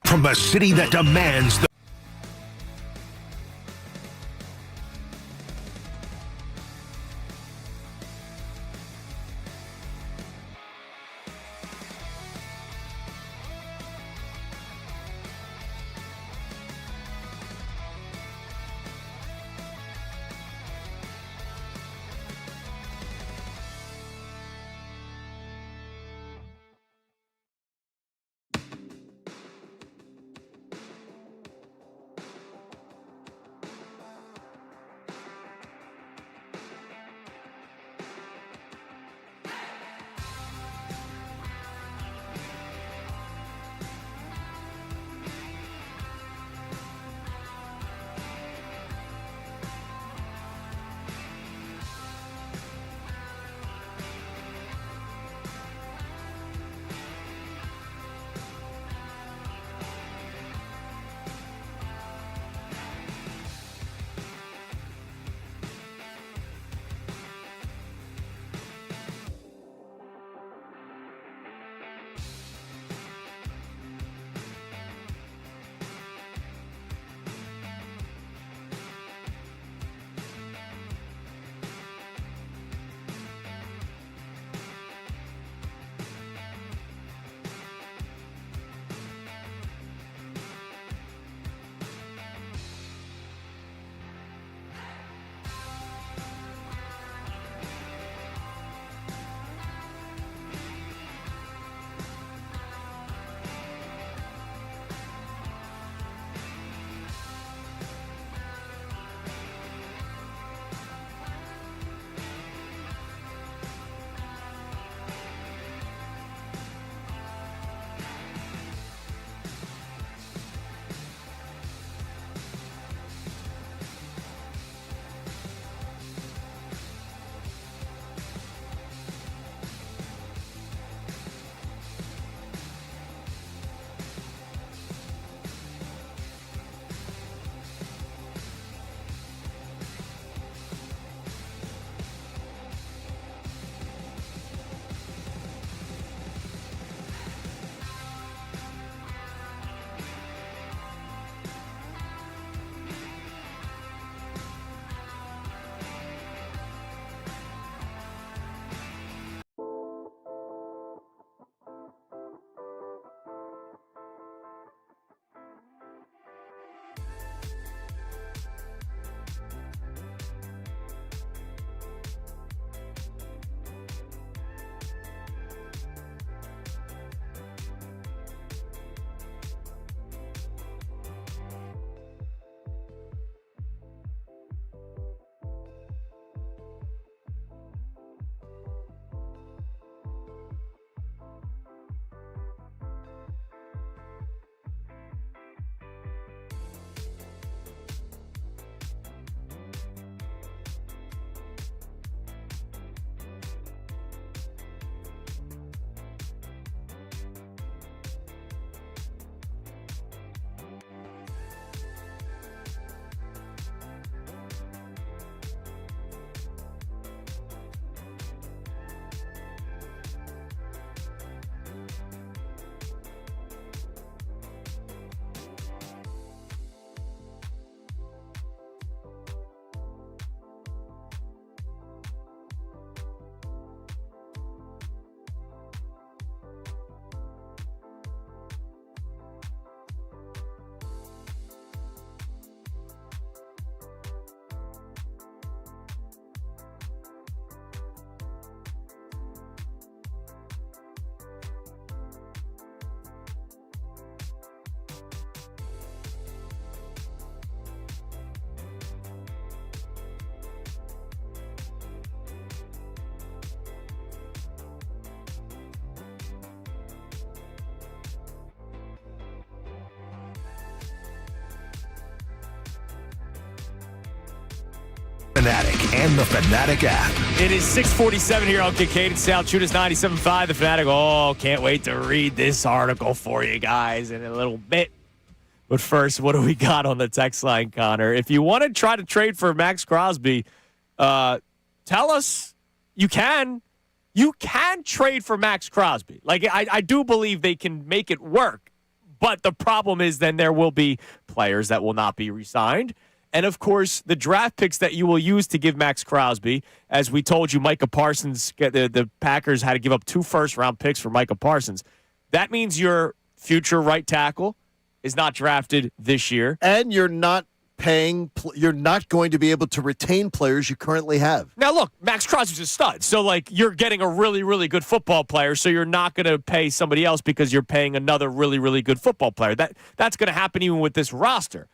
From the city that demands the Fanatic and the Fanatic app. It is 6:47 here on Kincade Salciunas 97.5. The Fanatic. Oh, can't wait to read this article for you guys in a little bit. But first, what do we got on the text line, Connor? If you want to try to trade for Max Crosby, tell us you can. You can trade for Max Crosby. Like, I do believe they can make it work. But the problem is then there will be players that will not be re-signed. And, of course, the draft picks that you will use to give Max Crosby, as we told you, Micah Parsons, the Packers had to give up 2 first-round picks for Micah Parsons. That means your future right tackle is not drafted this year. And you're not you're not going to be able to retain players you currently have. Now, look, Max Crosby's a stud. So, like, you're getting a really, really good football player, so you're not going to pay somebody else because you're paying another really, really good football player. That's going to happen even with this roster.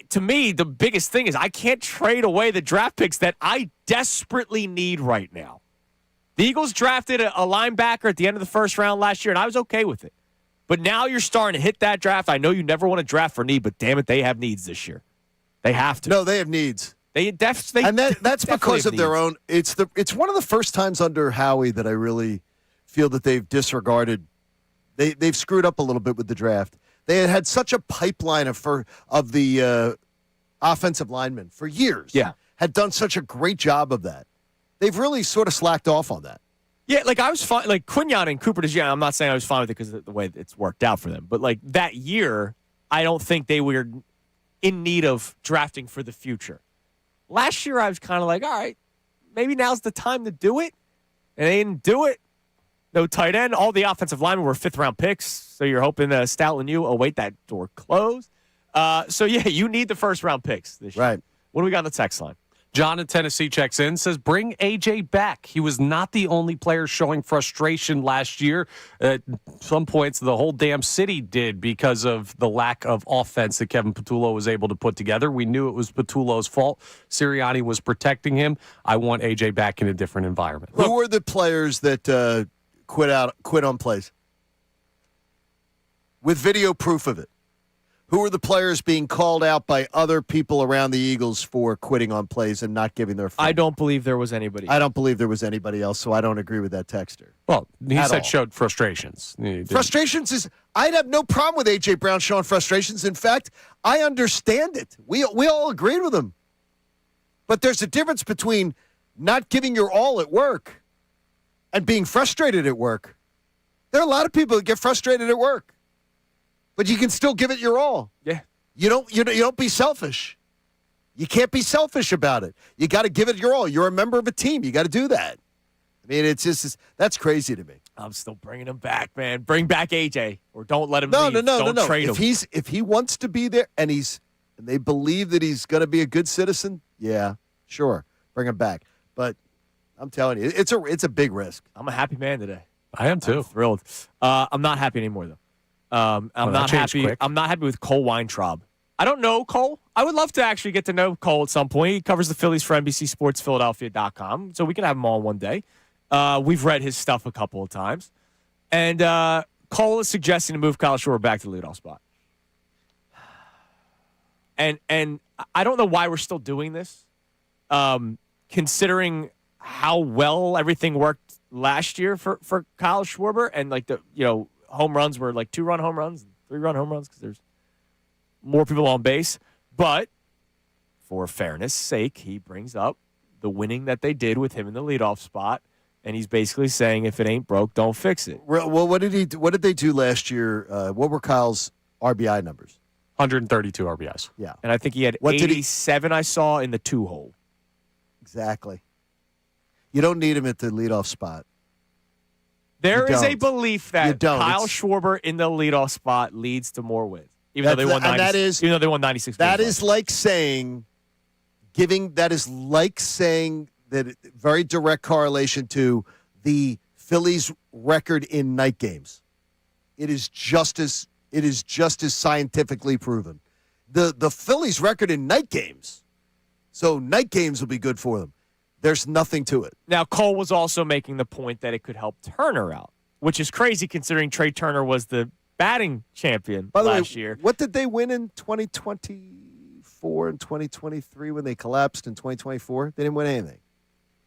To me, the biggest thing is I can't trade away the draft picks that I desperately need right now. The Eagles drafted a linebacker at the end of the first round last year, and I was okay with it. But now you're starting to hit that draft. I know you never want to draft for need, but damn it, they have needs this year. They have to. No, they have needs. That's because of their own. It's one of the first times under Howie that I really feel that they've disregarded. They've screwed up a little bit with the draft. They had such a pipeline of the offensive linemen for years. Yeah, had done such a great job of that. They've really sort of slacked off on that. Yeah, like I was fine. Like Quinyon and Cooper DeJean, I'm not saying I was fine with it because of the way it's worked out for them. But like that year, I don't think they were in need of drafting for the future. Last year, I was kind of like, all right, maybe now's the time to do it. And they didn't do it. No tight end. All the offensive linemen were 5th-round picks. So you're hoping Stoutland and you, wait, that door closed. So, yeah, you need the first-round picks this year. Right. What do we got on the text line? John in Tennessee checks in, says, bring A.J. back. He was not the only player showing frustration last year. At some points, the whole damn city did because of the lack of offense that Kevin Patullo was able to put together. We knew it was Patullo's fault. Sirianni was protecting him. I want A.J. back in a different environment. Who are the players that quit on plays? With video proof of it. Who are the players being called out by other people around the Eagles for quitting on plays and not giving their phone? I don't believe there was anybody. I don't believe there was anybody else, so I don't agree with that texter. Well, he said showed frustrations. Frustrations is – I'd have no problem with A.J. Brown showing frustrations. In fact, I understand it. We all agreed with him. But there's a difference between not giving your all at work and being frustrated at work. There are a lot of people that get frustrated at work. But you can still give it your all. Yeah. You don't be selfish. You can't be selfish about it. You got to give it your all. You're a member of a team. You got to do that. I mean, that's crazy to me. I'm still bringing him back, man. Bring back AJ, or don't let him leave. No. Don't trade him. If he wants to be there and they believe that he's going to be a good citizen, yeah, sure, bring him back. But I'm telling you, it's a big risk. I'm a happy man today. I am too. I'm thrilled. I'm not happy anymore though. I'm not happy. Quick. I'm not happy with Cole Weintraub. I don't know Cole. I would love to actually get to know Cole at some point. He covers the Phillies for NBCSportsPhiladelphia.com, so we can have him on one day. We've read his stuff a couple of times. And Cole is suggesting to move Kyle Schwarber back to the leadoff spot. And I don't know why we're still doing this, considering how well everything worked last year for Kyle Schwarber, and like home runs were like 2-run home runs, 3-run home runs because there's more people on base. But for fairness' sake, he brings up the winning that they did with him in the leadoff spot, and he's basically saying if it ain't broke, don't fix it. Well, what did they do last year? What were Kyle's RBI numbers? 132 RBIs. Yeah. And I think he had 87 I saw in the 2-hole. Exactly. You don't need him at the leadoff spot. There is a belief that Kyle Schwarber in the leadoff spot leads to more wins, even though they won 96. That is like saying that very direct correlation to the Phillies' record in night games. It is just as scientifically proven. The Phillies' record in night games. So night games will be good for them. There's nothing to it. Now, Cole was also making the point that it could help Turner out, which is crazy considering Trey Turner was the batting champion last year. What did they win in 2024? 2024 and 2023 when they collapsed in 2024? They didn't win anything.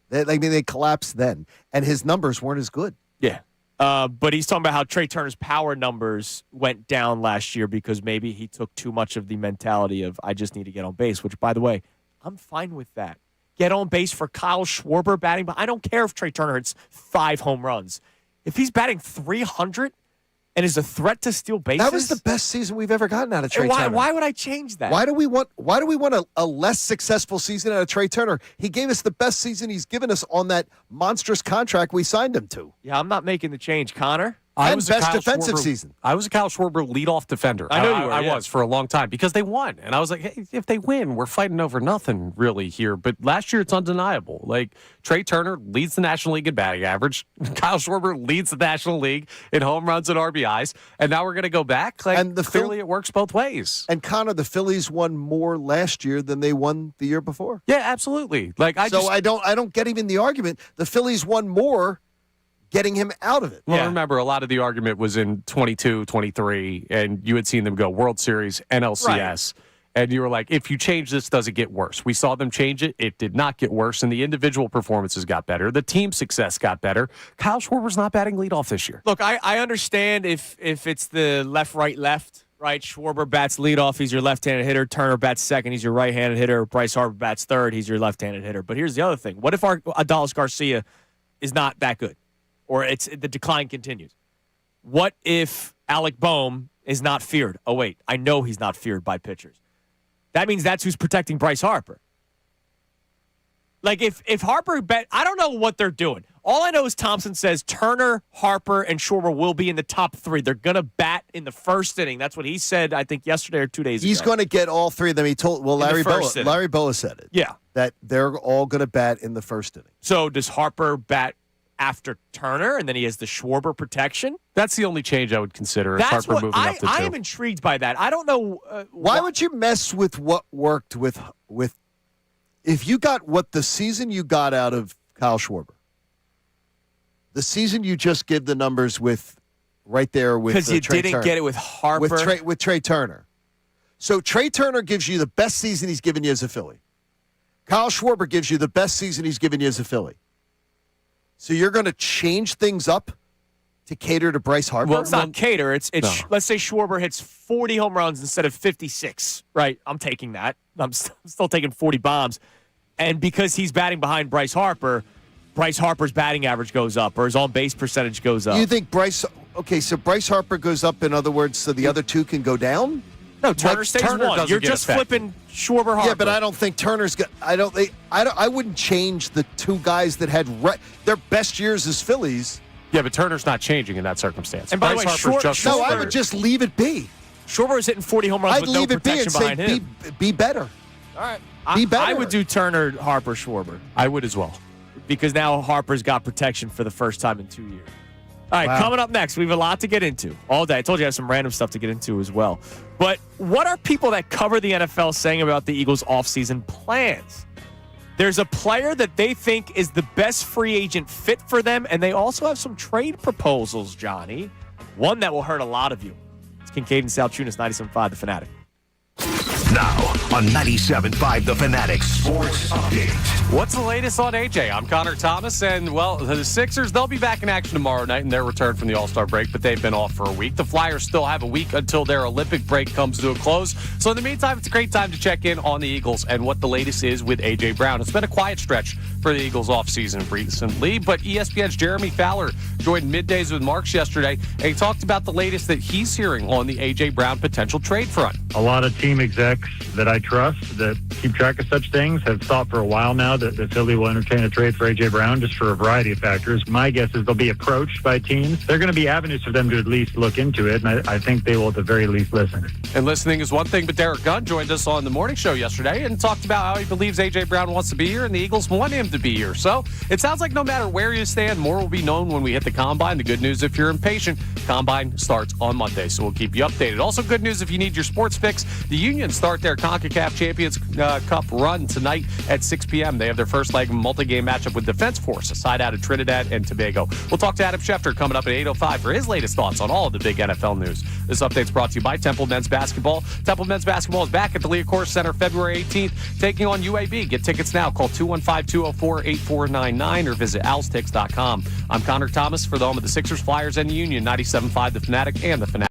They collapsed then, and his numbers weren't as good. Yeah. But he's talking about how Trey Turner's power numbers went down last year because maybe he took too much of the mentality of, I just need to get on base, which, by the way, I'm fine with that. Get on base for Kyle Schwarber batting, but I don't care if Trey Turner hits 5 home runs. If he's batting 300 and is a threat to steal bases. That was the best season we've ever gotten out of Trey Turner. Why would I change that? Why do we want a less successful season out of Trey Turner? He gave us the best season he's given us on that monstrous contract we signed him to. Yeah, I'm not making the change, Connor. I was best defensive season. I was a Kyle Schwarber leadoff defender. I know you were. I was for a long time because they won. And I was like, hey, if they win, we're fighting over nothing really here. But last year, it's undeniable. Like, Trey Turner leads the National League in batting average. Kyle Schwarber leads the National League in home runs and RBIs. And now we're going to go back. Like, and clearly it works both ways. And Connor, the Phillies won more last year than they won the year before. Yeah, absolutely. I don't get even the argument. The Phillies won more getting him out of it. Well, remember, a lot of the argument was in 22, 23, and you had seen them go World Series, NLCS, and you were like, if you change this, does it get worse? We saw them change it. It did not get worse, and the individual performances got better. The team success got better. Kyle Schwarber's not batting leadoff this year. Look, I understand if it's the left, right? Schwarber bats leadoff, he's your left-handed hitter. Turner bats second, he's your right-handed hitter. Bryce Harper bats third, he's your left-handed hitter. But here's the other thing. What if Adolis Garcia is not that good? Or the decline continues. What if Alec Boehm is not feared? Oh, wait, I know he's not feared by pitchers. That means that's who's protecting Bryce Harper. Like, if Harper I don't know what they're doing. All I know is Thompson says Turner, Harper, and Schwarber will be in the top 3. They're going to bat in the first inning. That's what he said, I think, yesterday or 2 days ago. He's going to get all 3 of them. He told, Larry Boa said it. Yeah. That they're all going to bat in the first inning. So does Harper bat after Turner, and then he has the Schwarber protection? That's the only change I would consider. That's Harper what moving up to 2. I am intrigued by that. I don't know. Why would you mess with what worked with if you got what the season you got out of Kyle Schwarber, the season you just give the numbers with right there with because you Trey didn't Turner, get it with Harper with Trey Turner. So Trey Turner gives you the best season he's given you as a Philly. Kyle Schwarber gives you the best season he's given you as a Philly. So you're going to change things up to cater to Bryce Harper? Well, it's not cater. It's no. Let's say Schwarber hits 40 home runs instead of 56. Right? I'm taking that. I'm still taking 40 bombs. And because he's batting behind Bryce Harper's batting average goes up or his on-base percentage goes up. You think Bryce Harper goes up, in other words, so the other two can go down? No, Turner stays one. You're just flipping Schwarber Harper. Yeah, but I don't think Turner's got. I wouldn't change the 2 guys that had their best years as Phillies. Yeah, but Turner's not changing in that circumstance. And by the way, I would just leave it be. Schwarber is hitting 40 home runs with no protection behind him. Be better. All right. Be better. I would do Turner, Harper, Schwarber. I would as well. Because now Harper's got protection for the first time in 2 years. All right, Coming up next, we have a lot to get into all day. I told you I have some random stuff to get into as well. But what are people that cover the NFL saying about the Eagles' offseason plans? There's a player that they think is the best free agent fit for them, and they also have some trade proposals, Johnny. One that will hurt a lot of you. It's Kincade Salciunas, 97.5 The Fanatic. Now on 97.5 The Fanatic Sports Update. What's the latest on AJ? I'm Connor Thomas, and, well, the Sixers, they'll be back in action tomorrow night in their return from the All-Star break, but they've been off for a week. The Flyers still have a week until their Olympic break comes to a close. So in the meantime, it's a great time to check in on the Eagles and what the latest is with AJ Brown. It's been a quiet stretch for the Eagles offseason recently, but ESPN's Jeremy Fowler joined Middays with Marks yesterday, and he talked about the latest that he's hearing on the AJ Brown potential trade front. A lot of team execs that I trust that keep track of such things have thought for a while now that Philly will entertain a trade for A.J. Brown just for a variety of factors. My guess is they'll be approached by teams. There are going to be avenues for them to at least look into it, and I think they will at the very least listen. And listening is one thing, but Derek Gunn joined us on the morning show yesterday and talked about how he believes A.J. Brown wants to be here and the Eagles want him to be here. So it sounds like no matter where you stand, more will be known when we hit the Combine. The good news, if you're impatient, Combine starts on Monday, so we'll keep you updated. Also good news if you need your sports fix. The Unions start their CONCACAF CONCACAF Champions Cup run tonight at 6 p.m. They have their first leg multi-game matchup with Defense Force, a side out of Trinidad and Tobago. We'll talk to Adam Schefter coming up at 8:05 for his latest thoughts on all of the big NFL news. This update's brought to you by Temple Men's Basketball. Temple Men's Basketball is back at the Leocourse Center February 18th, taking on UAB. Get tickets now. Call 215-204-8499 or visit owlstix.com. I'm Connor Thomas for the home of the Sixers, Flyers, and the Union, 97.5 The Fanatic and the Fanatic.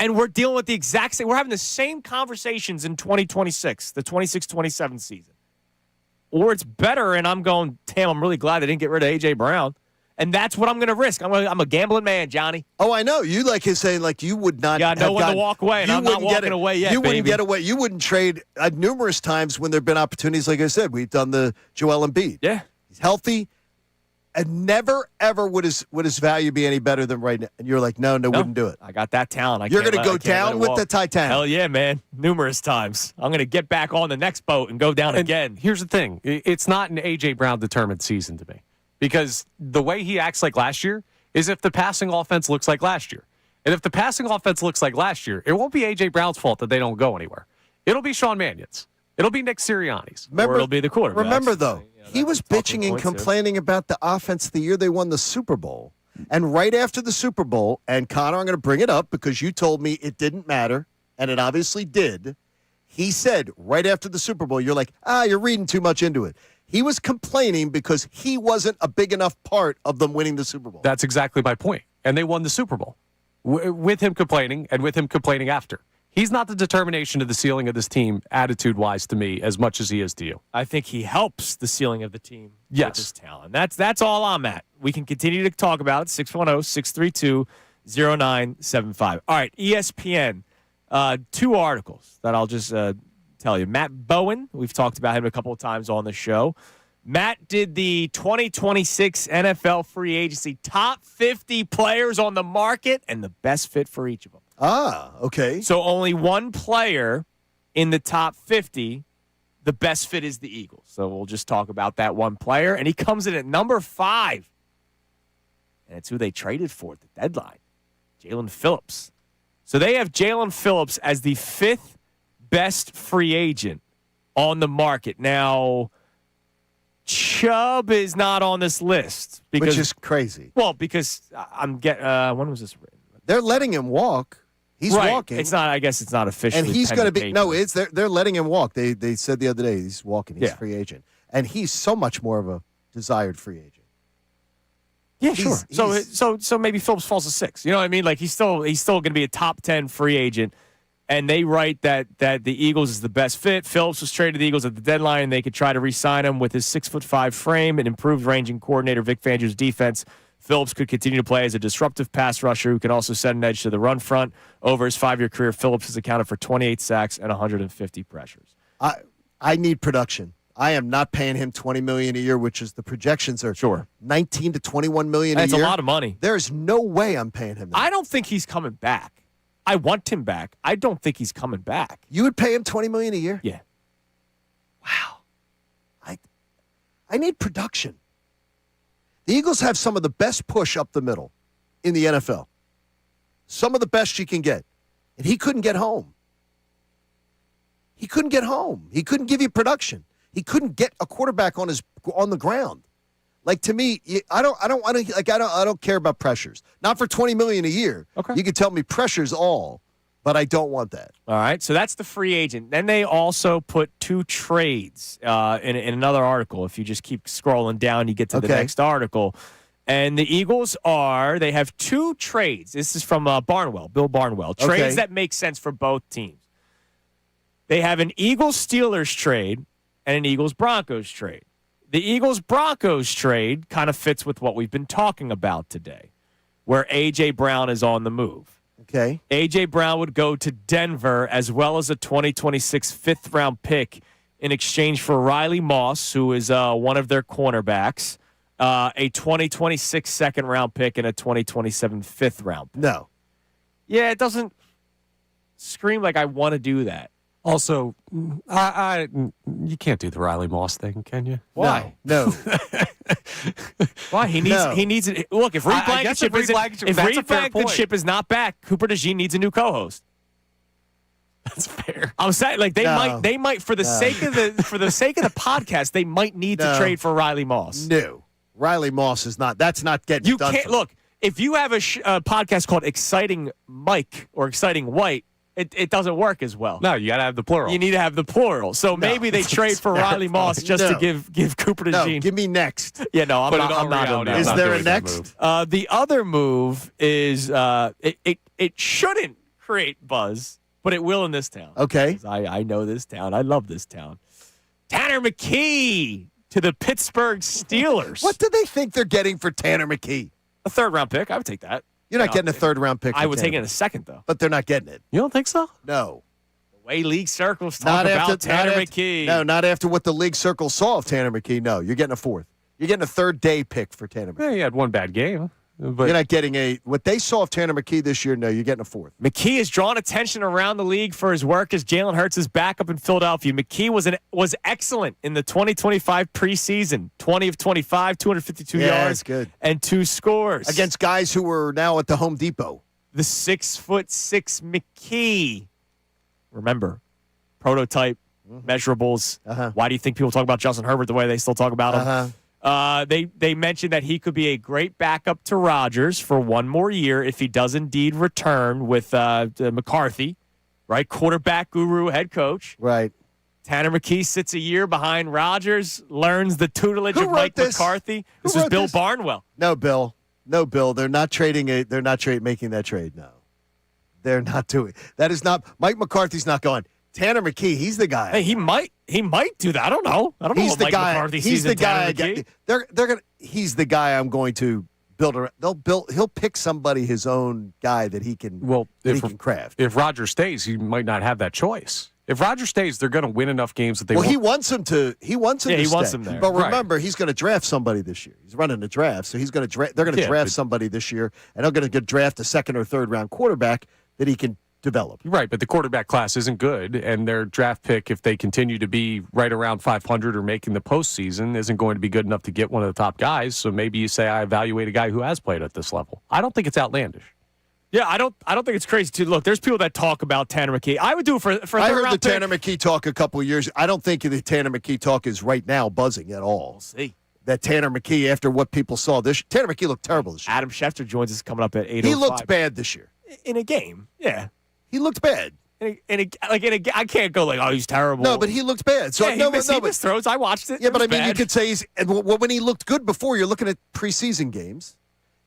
And we're dealing with the exact same. We're having the same conversations in 2026, the 26-27 season. Or it's better, and I'm going, damn, I'm really glad they didn't get rid of A.J. Brown. And that's what I'm going to risk. I'm a gambling man, Johnny. Oh, I know. You like his saying, like, you would not. Yeah, no one to walk away, and I'm not walking away yet, You wouldn't baby. get away. You wouldn't trade numerous times when there have been opportunities. Like I said, we've done the Joel Embiid. Yeah. He's healthy. And never, ever would his value be any better than right now. And you're like, no, wouldn't do it. I got that talent. You're going to go down with the Titanic. Hell yeah, man. Numerous times. I'm going to get back on the next boat and go down again. Here's the thing. It's not an A.J. Brown determined season to me. Because the way he acts like last year is if the passing offense looks like last year. And if the passing offense looks like last year, it won't be A.J. Brown's fault that they don't go anywhere. It'll be Sean Mannion's. It'll be Nick Sirianni's. Or it'll be the quarterback. Remember, though, he was bitching and complaining about the offense the year they won the Super Bowl. And right after the Super Bowl, and Connor, I'm going to bring it up because you told me it didn't matter, and it obviously did. He said right after the Super Bowl, you're like, you're reading too much into it. He was complaining because he wasn't a big enough part of them winning the Super Bowl. That's exactly my point. And they won the Super Bowl with him complaining and with him complaining after. He's not the determination of the ceiling of this team, attitude-wise, to me, as much as he is to you. I think he helps the ceiling of the team yes. with his talent. That's all I'm at. We can continue to talk about it. 610-632-0975. All right, ESPN. 2 articles that I'll just tell you. Matt Bowen, we've talked about him a couple of times on the show. Matt did the 2026 NFL free agency top 50 players on the market and the best fit for each of them. Okay. So only one player in the top 50, the best fit is the Eagles. So we'll just talk about that one player. And he comes in at number 5. And it's who they traded for at the deadline, Jalen Phillips. So they have Jalen Phillips as the 5th best free agent on the market. Now, Chubb is not on this list. Which is crazy. Well, because when was this written? They're letting him walk. He's walking. It's not. I guess it's not officially. And he's going to be. paper. No, they're letting him walk. They said the other day he's walking. He's a free agent, and he's so much more of a desired free agent. Yeah, sure. So maybe Phillips falls to 6. You know what I mean? Like he's still going to be a top 10 free agent, and they write that the Eagles is the best fit. Phillips was traded to the Eagles at the deadline, and they could try to re-sign him with his 6'5" frame and improved ranging coordinator Vic Fangio's defense. Phillips could continue to play as a disruptive pass rusher who can also set an edge to the run front. Over his 5-year career, Phillips has accounted for 28 sacks and 150 pressures. I need production. I am not paying him $20 million a year, which is the projections are sure $19 to $21 million a year. That's a lot of money. There's no way I'm paying him that. I don't think he's coming back. I want him back. I don't think he's coming back. You would pay him $20 million a year? Yeah. Wow. I need production. The Eagles have some of the best push up the middle in the NFL. Some of the best you can get. And he couldn't get home. He couldn't get home. He couldn't give you production. He couldn't get a quarterback on the ground. Like, to me, I don't care about pressures. Not for $20 million a year. Okay. You can tell me pressures all, but I don't want that. All right. So that's the free agent. Then they also put 2 trades in another article. If you just keep scrolling down, you get to the next article. And the Eagles they have 2 trades. This is from Bill Barnwell. Trades that make sense for both teams. They have an Eagles-Steelers trade and an Eagles-Broncos trade. The Eagles-Broncos trade kind of fits with what we've been talking about today, where A.J. Brown is on the move. Okay. A.J. Brown would go to Denver as well as a 2026 fifth-round pick in exchange for Riley Moss, who is one of their cornerbacks, a 2026 second-round pick, and a 2027 fifth-round pick. No. Yeah, it doesn't scream like I want to do that. Also, you can't do the Riley Moss thing, can you? Why? No. Why? He needs it. Look, if Reed Blankenship is not back, Cooper DeJean needs a new co-host. That's fair. I'm saying, like they might for the sake of the podcast, they might need to trade for Riley Moss. No. Riley Moss is not. That's not getting you done. You can't look. If you have a podcast called Exciting Mike or Exciting White, it doesn't work as well. No, you got to have the plural. You need to have the plural. So maybe they trade for Riley Moss just to give Cooper DeJean. No, give me next. Yeah, no, I'm not on that. Is there a next? The other move is it shouldn't create buzz, but it will in this town. Okay. 'Cause I know this town. I love this town. Tanner McKee to the Pittsburgh Steelers. What do they think they're getting for Tanner McKee? A third-round pick. I would take that. You're not getting a third-round pick. I would take it Tanner in a second, though. But they're not getting it. You don't think so? No. The way league circles talk about Tanner McKee. No, not after what the league circle saw of Tanner McKee. No, you're getting a fourth. You're getting a third-day pick for Tanner McKee. Yeah, he had one bad game. But You're not getting what they saw of Tanner McKee this year. No, you're getting a fourth. McKee has drawn attention around the league for his work as Jalen Hurts is back up in Philadelphia. McKee was excellent in the 2025 preseason. 20 of 25, 252 Yeah, yards, that's good. and 2 scores. Against guys who were now at the Home Depot. The 6'6" McKee. Remember, prototype, measurables. Why do you think people talk about Justin Herbert the way they still talk about him? They mentioned that he could be a great backup to Rodgers for one more year if he does indeed return with McCarthy, right? Quarterback guru, head coach. Right. Tanner McKee sits a year behind Rodgers, learns the tutelage Who of wrote Mike this? McCarthy. Who This is wrote Bill this? Barnwell. No, Bill. They're not trading it. They're not making that trade. No, they're not doing. That is not. Mike McCarthy's not going. Tanner McKee, he's the guy. Hey, he might do that. I don't know. I don't know He's what the Mike guy. McCarthy He's sees the in Tanner guy. McKee. They're gonna. He's the guy I'm going to build around. He'll pick somebody his own guy that he can. That he can craft. If Rodgers stays, he might not have that choice. If Rodgers stays, they're going to win enough games that they. Well, he wants him to. He wants him. Yeah, to he stay. wants him there. But remember, he's going to draft somebody this year. He's running a draft, so he's going to. They're going to draft somebody this year, and they're going to draft a second or third round quarterback that he can develop. Right, but the quarterback class isn't good, and their draft pick, if they continue to be right around 500 or making the postseason, isn't going to be good enough to get one of the top guys. So maybe you say, I evaluate a guy who has played at this level. I don't think it's outlandish. Yeah, I don't think it's crazy to look. There's people that talk about Tanner McKee. I would do it for I heard the round pick. Tanner McKee talk a couple of years. I don't think the Tanner McKee talk is right now buzzing at all. We'll see. That Tanner McKee, after what people saw this, Tanner McKee looked terrible this year. Adam Schefter joins us coming up at 8:05. He looked bad this year. In a game. Yeah. He looked bad. I can't go like, oh, he's terrible. No, but he looked bad. So yeah, he missed throws. I watched it. Yeah, It but was I mean, you bad. could say when he looked good before, you're looking at preseason games.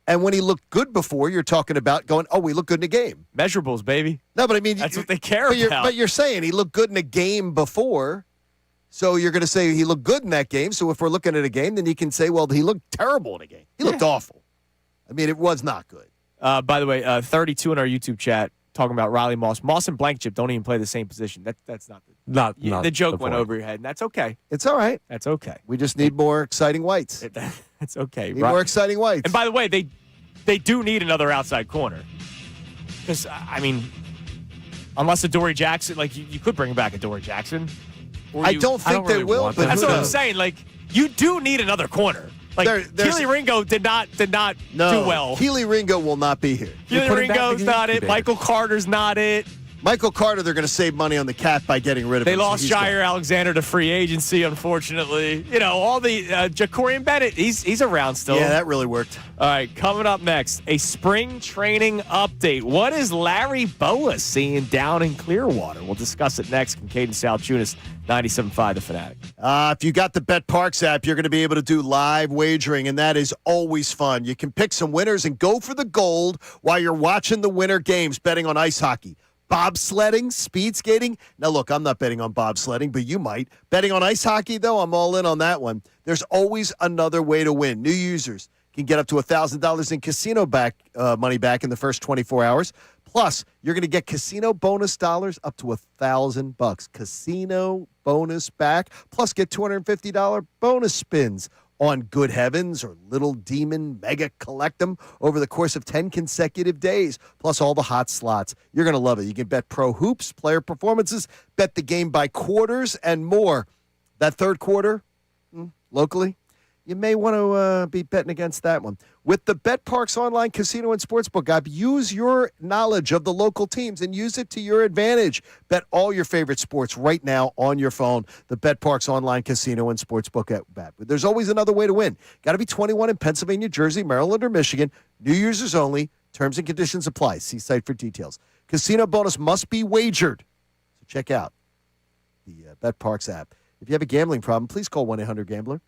And when he looked good before, you're talking about going, oh, we look good in a game. Measurables, baby. No, but I mean, That's what they care but about. But you're saying he looked good in a game before. So you're going to say he looked good in that game. So if we're looking at a game, then you can say, well, he looked terrible in a game. He looked awful. I mean, it was not good. By the way, 32 in our YouTube chat talking about Riley Moss. Moss and Blank Chip don't even play the same position. That's not the joke went over your head, and that's okay. It's all right. That's okay. We just need more exciting whites. That's okay. Need more exciting whites. And by the way, they do need another outside corner. Because, I mean, unless a Dory Jackson, like, you could bring back a Dory Jackson. I don't think they will. But that's who what I'm knows? saying. Like, you do need another corner. Like, Keely Ringo did not do well. Keely Ringo will not be here. Keely Ringo's not it. Michael Carter's not it. Michael Carter, they're going to save money on the cap by getting rid of him. They lost so he's Jair Alexander to free agency, unfortunately. You know, all the Jacorian Bennett, he's around still. Yeah, that really worked. All right, coming up next, a spring training update. What is Larry Boa seeing down in Clearwater? We'll discuss it next. Kincade Salciunas, 97.5 The Fanatic. If you got the BetParks app, you're going to be able to do live wagering, and that is always fun. You can pick some winners and go for the gold while you're watching the winter games, betting on ice hockey, bobsledding, speed skating. Now, look, I'm not betting on bobsledding, but you might. Betting on ice hockey, though, I'm all in on that one. There's always another way to win. New users can get up to $1,000 in casino money back in the first 24 hours. Plus, you're going to get casino bonus dollars up to $1,000. Casino bonus back. Plus, get $250 bonus spins on Good Heavens or Little Demon Mega Collectum over the course of 10 consecutive days, plus all the hot slots. You're going to love it. You can bet pro hoops, player performances, bet the game by quarters, and more. That third quarter, locally, you may want to be betting against that one. With the BetParks online casino and sportsbook app, use your knowledge of the local teams and use it to your advantage. Bet all your favorite sports right now on your phone. The BetParks online casino and sportsbook app. But there's always another way to win. Got to be 21 in Pennsylvania, Jersey, Maryland, or Michigan. New users only. Terms and conditions apply. See site for details. Casino bonus must be wagered. So check out the BetParks app. If you have a gambling problem, please call 1-800-GAMBLER.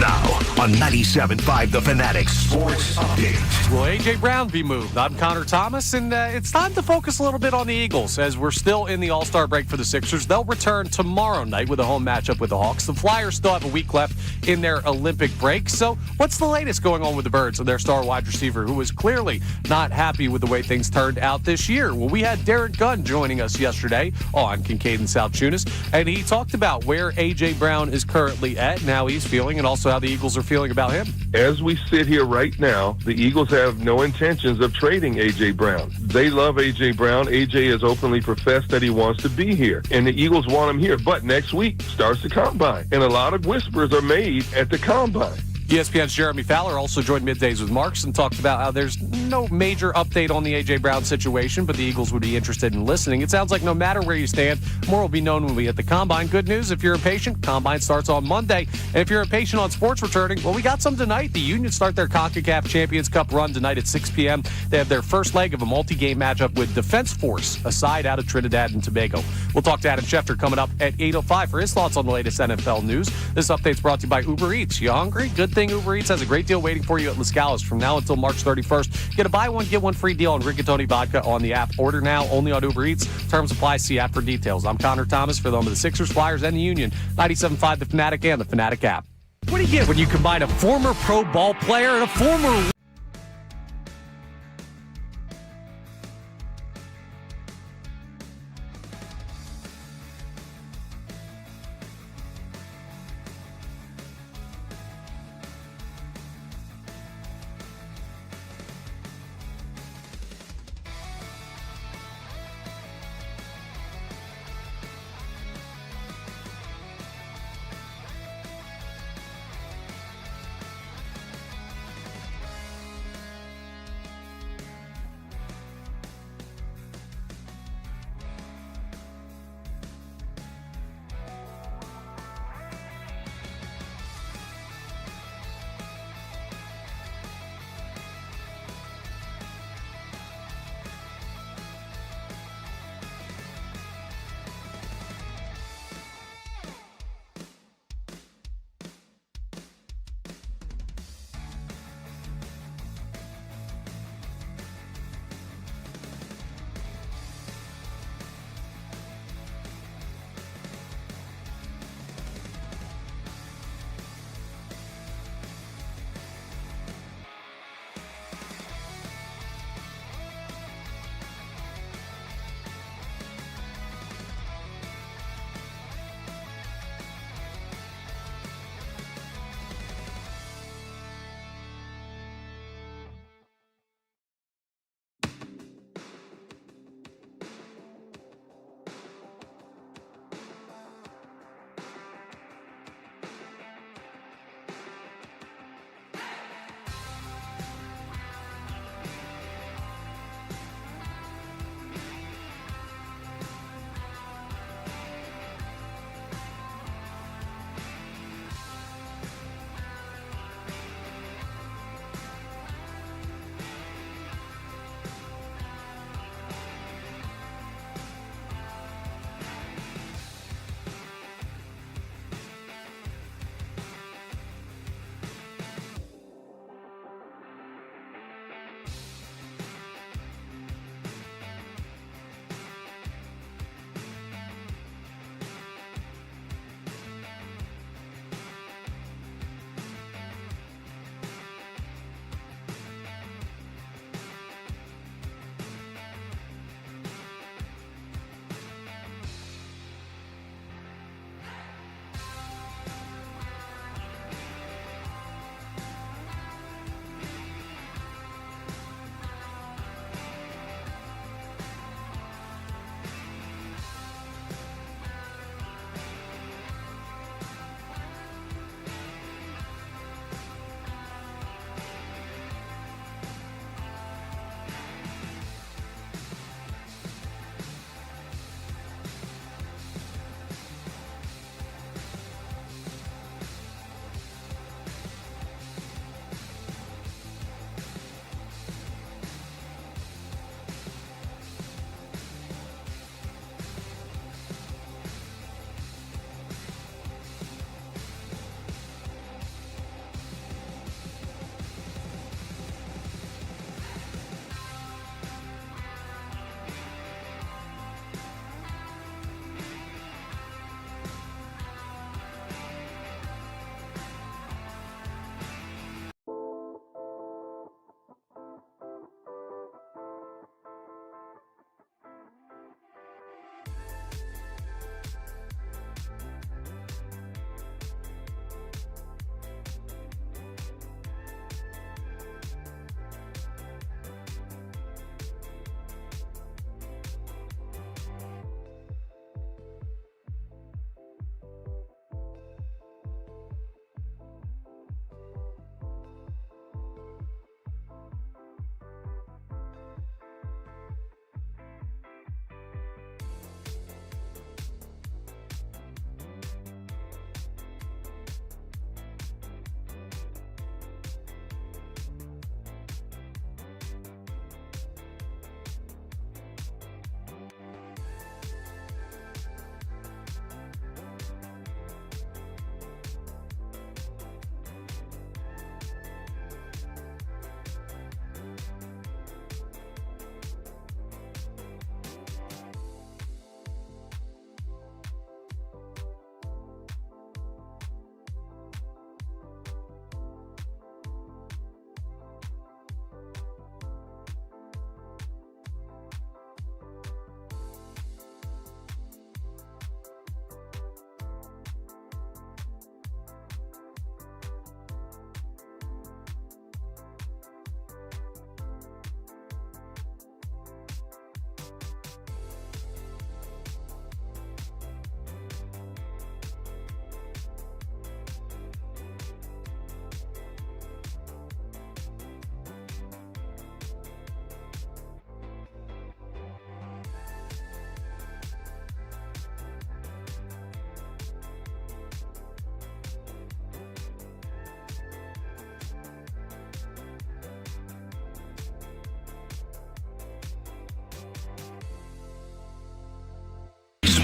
Now, on 97.5 The Fanatic Sports Update. Will A.J. Brown be moved? I'm Connor Thomas, and it's time to focus a little bit on the Eagles as we're still in the All-Star break for the Sixers. They'll return tomorrow night with a home matchup with the Hawks. The Flyers still have a week left in their Olympic break. So what's the latest going on with the Birds and their star wide receiver who was clearly not happy with the way things turned out this year? Well, we had Derek Gunn joining us yesterday on Kincade Salciunas, and he talked about where A.J. Brown is currently at and how he's feeling, and also how the Eagles are feeling about him. As we sit here right now, the Eagles have no intentions of trading A.J. Brown. They love A.J. Brown. A.J. has openly professed that he wants to be here, and the Eagles want him here. But next week starts the Combine, and a lot of whispers are made at the Combine. ESPN's Jeremy Fowler also joined Middays with Marks and talked about how there's no major update on the A.J. Brown situation, but the Eagles would be interested in listening. It sounds like no matter where you stand, more will be known when we hit the Combine. Good news, if you're impatient, Combine starts on Monday. And if you're impatient on sports returning, well, we got some tonight. The Union start their CONCACAF Champions Cup run tonight at 6 p.m. They have their first leg of a multi-game matchup with Defense Force, a side out of Trinidad and Tobago. We'll talk to Adam Schefter coming up at 8:05 for his thoughts on the latest NFL news. This update's brought to you by Uber Eats. You hungry? Good thing Uber Eats has a great deal waiting for you at Lascala's from now until March 31st. Get a buy one, get one free deal on Rigatoni vodka on the app. Order now only on Uber Eats. Terms apply. See app for details. I'm Connor Thomas for the home of the Sixers, Flyers, and the Union. 97.5 The Fanatic and the Fanatic app. What do you get when you combine a former pro ball player and a former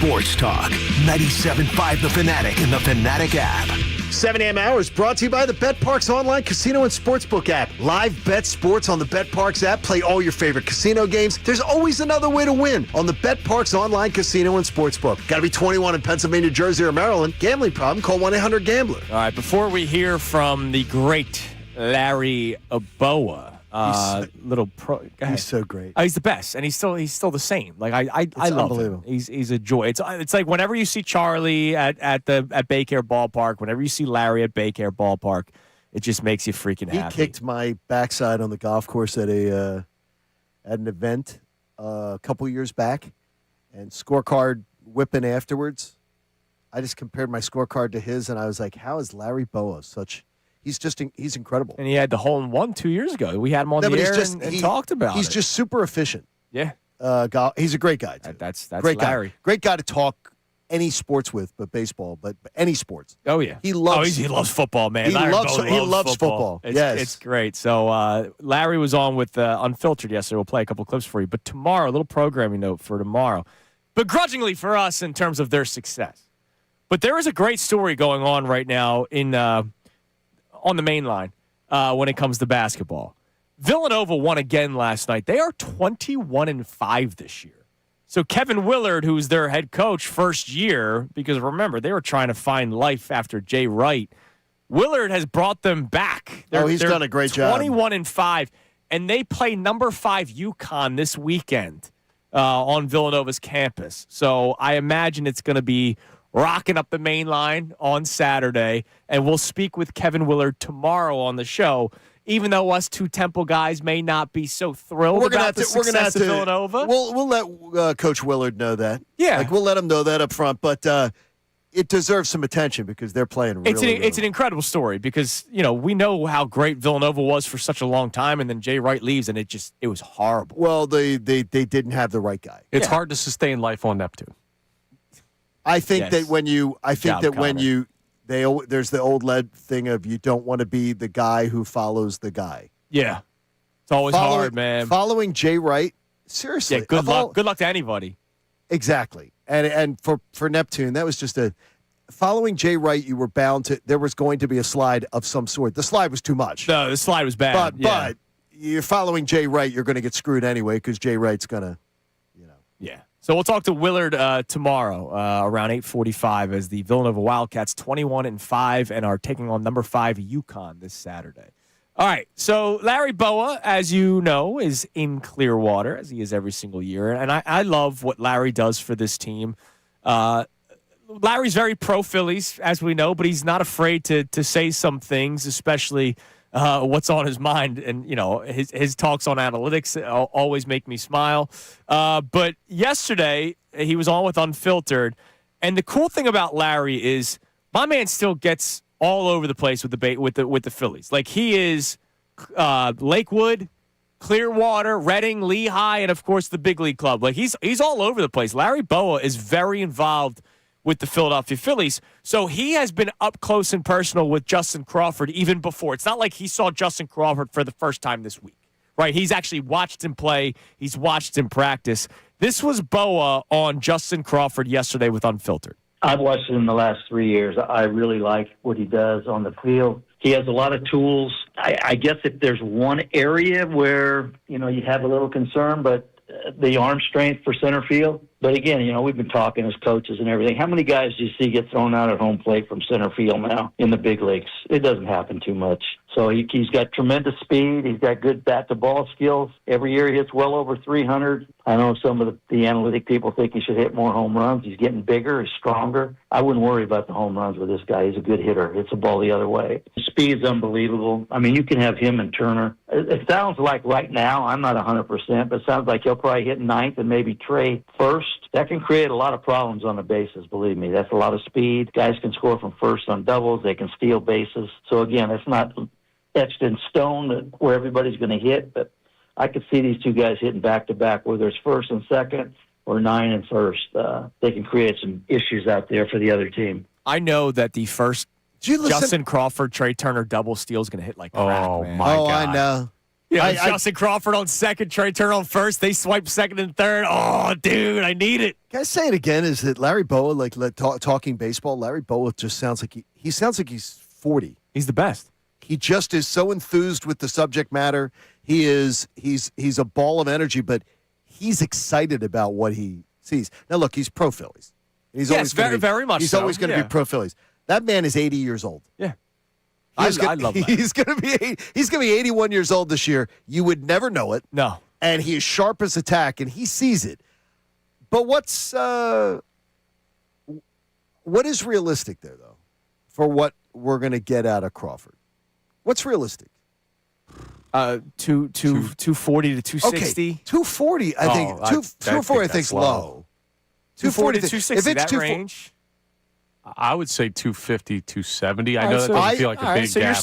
sports talk. 97.5 The Fanatic and the Fanatic app. 7 a.m. hours brought to you by the BetParks online casino and sportsbook app. Live bet sports on the BetParks app. Play all your favorite casino games. There's always another way to win on the BetParks online casino and sportsbook. Got to be 21 in Pennsylvania, Jersey, or Maryland. Gambling problem? Call 1-800-GAMBLER. All right, before we hear from the great Larry Bowa, he's so great. He's the best, and he's still the same. Like I love him. He's a joy. It's like whenever you see Charlie at Baycare Ballpark, whenever you see Larry at Baycare Ballpark, it just makes you freaking happy. He kicked my backside on the golf course at an event a couple years back, and scorecard whipping afterwards. I just compared my scorecard to his, and I was like, "How is Larry Bowa such?" He's incredible. And he had the hole-in-one 2 years ago. We had him on the air and talked about it. He's just super efficient. Yeah. He's a great guy, too. That's great Larry. Guy. Great guy to talk any sports with, but baseball, but any sports. Oh, yeah. He loves football, man. He loves football. It's great. So Larry was on with Unfiltered yesterday. We'll play a couple clips for you. But tomorrow, a little programming note for tomorrow. Begrudgingly for us in terms of their success. But there is a great story going on right now on the main line when it comes to basketball. Villanova won again last night. They are 21-5 this year. So Kevin Willard, who's their head coach first year, because remember, they were trying to find life after Jay Wright. Willard has brought them back. He's done a great job. 21-5, and they play number 5 UConn this weekend on Villanova's campus. So I imagine it's going to be rocking up the main line on Saturday, and we'll speak with Kevin Willard tomorrow on the show, even though us two Temple guys may not be so thrilled about the success of Villanova. We'll let Coach Willard know that. Yeah. We'll let him know that up front, but it deserves some attention because they're playing really It's an incredible story because, we know how great Villanova was for such a long time, and then Jay Wright leaves, and it was horrible. Well, they didn't have the right guy. It's hard to sustain life on Neptune. I think that there's the old lead thing of you don't want to be the guy who follows the guy. Yeah. It's always hard, man. Following Jay Wright, seriously. Yeah, good luck. Good luck to anybody. Exactly. And for Neptune, that was just following Jay Wright, you were bound to, there was going to be a slide of some sort. The slide was too much. No, the slide was bad. But you're following Jay Wright, you're going to get screwed anyway because Jay Wright's going to, Yeah. So we'll talk to Willard tomorrow around 8:45 as the Villanova Wildcats 21-5 and are taking on number 5 UConn this Saturday. All right. So Larry Bowa, as you know, is in Clearwater as he is every single year, and I love what Larry does for this team. Larry's very pro Phillies, as we know, but he's not afraid to say some things, especially what's on his mind. And, his talks on analytics always make me smile. But yesterday, he was on with Unfiltered. And the cool thing about Larry is my man still gets all over the place with the Phillies. Like, he is Lakewood, Clearwater, Reading, Lehigh, and, of course, the big league club. Like, he's all over the place. Larry Bowa is very involved with the Philadelphia Phillies. So he has been up close and personal with Justin Crawford even before. It's not like he saw Justin Crawford for the first time this week, right? He's actually watched him play. He's watched him practice. This was Bowa on Justin Crawford yesterday with Unfiltered. I've watched him in the last 3 years. I really like what he does on the field. He has a lot of tools. I guess if there's one area where, you have a little concern, but the arm strength for center field. But again, we've been talking as coaches and everything. How many guys do you see get thrown out at home plate from center field now in the big leagues? It doesn't happen too much. So he's got tremendous speed. He's got good bat-to-ball skills. Every year he hits well over 300. I know some of the analytic people think he should hit more home runs. He's getting bigger. He's stronger. I wouldn't worry about the home runs with this guy. He's a good hitter. Hits the ball the other way. His speed's unbelievable. I mean, you can have him and Turner. It sounds like right now, I'm not 100%, but it sounds like he'll probably hit ninth and maybe Trey first. That can create a lot of problems on the bases, believe me. That's a lot of speed. Guys can score from first on doubles. They can steal bases. So, again, it's not etched in stone where everybody's going to hit, but I could see these two guys hitting back-to-back, whether it's first and second or 9 and first. They can create some issues out there for the other team. I know that the first Justin Crawford, Trey Turner double steal is going to hit like crap, man. I know. Yeah, Justin Crawford on second, Trey Turner on first. They swipe second and third. Oh, dude, I need it. Can I say it again? Is that Larry Bowa, talking baseball, Larry Bowa just sounds like he sounds like he's 40. He's the best. He just is so enthused with the subject matter. He's a ball of energy, but he's excited about what he sees. Now, look, he's pro Phillies. He's always very much. He's always going to be pro Phillies. That man is 80 years old. Yeah. I love that. He's going to be 81 years old this year. You would never know it. No. And he is sharp as a tack, and he sees it. But what is realistic there, though, for what we're going to get out of Crawford? What's realistic? 240 to 260. Okay, 240, I think. 240, I think, is low. 240 to 260, that range. I would say 250, 270. I know that doesn't feel like a big so gap. You're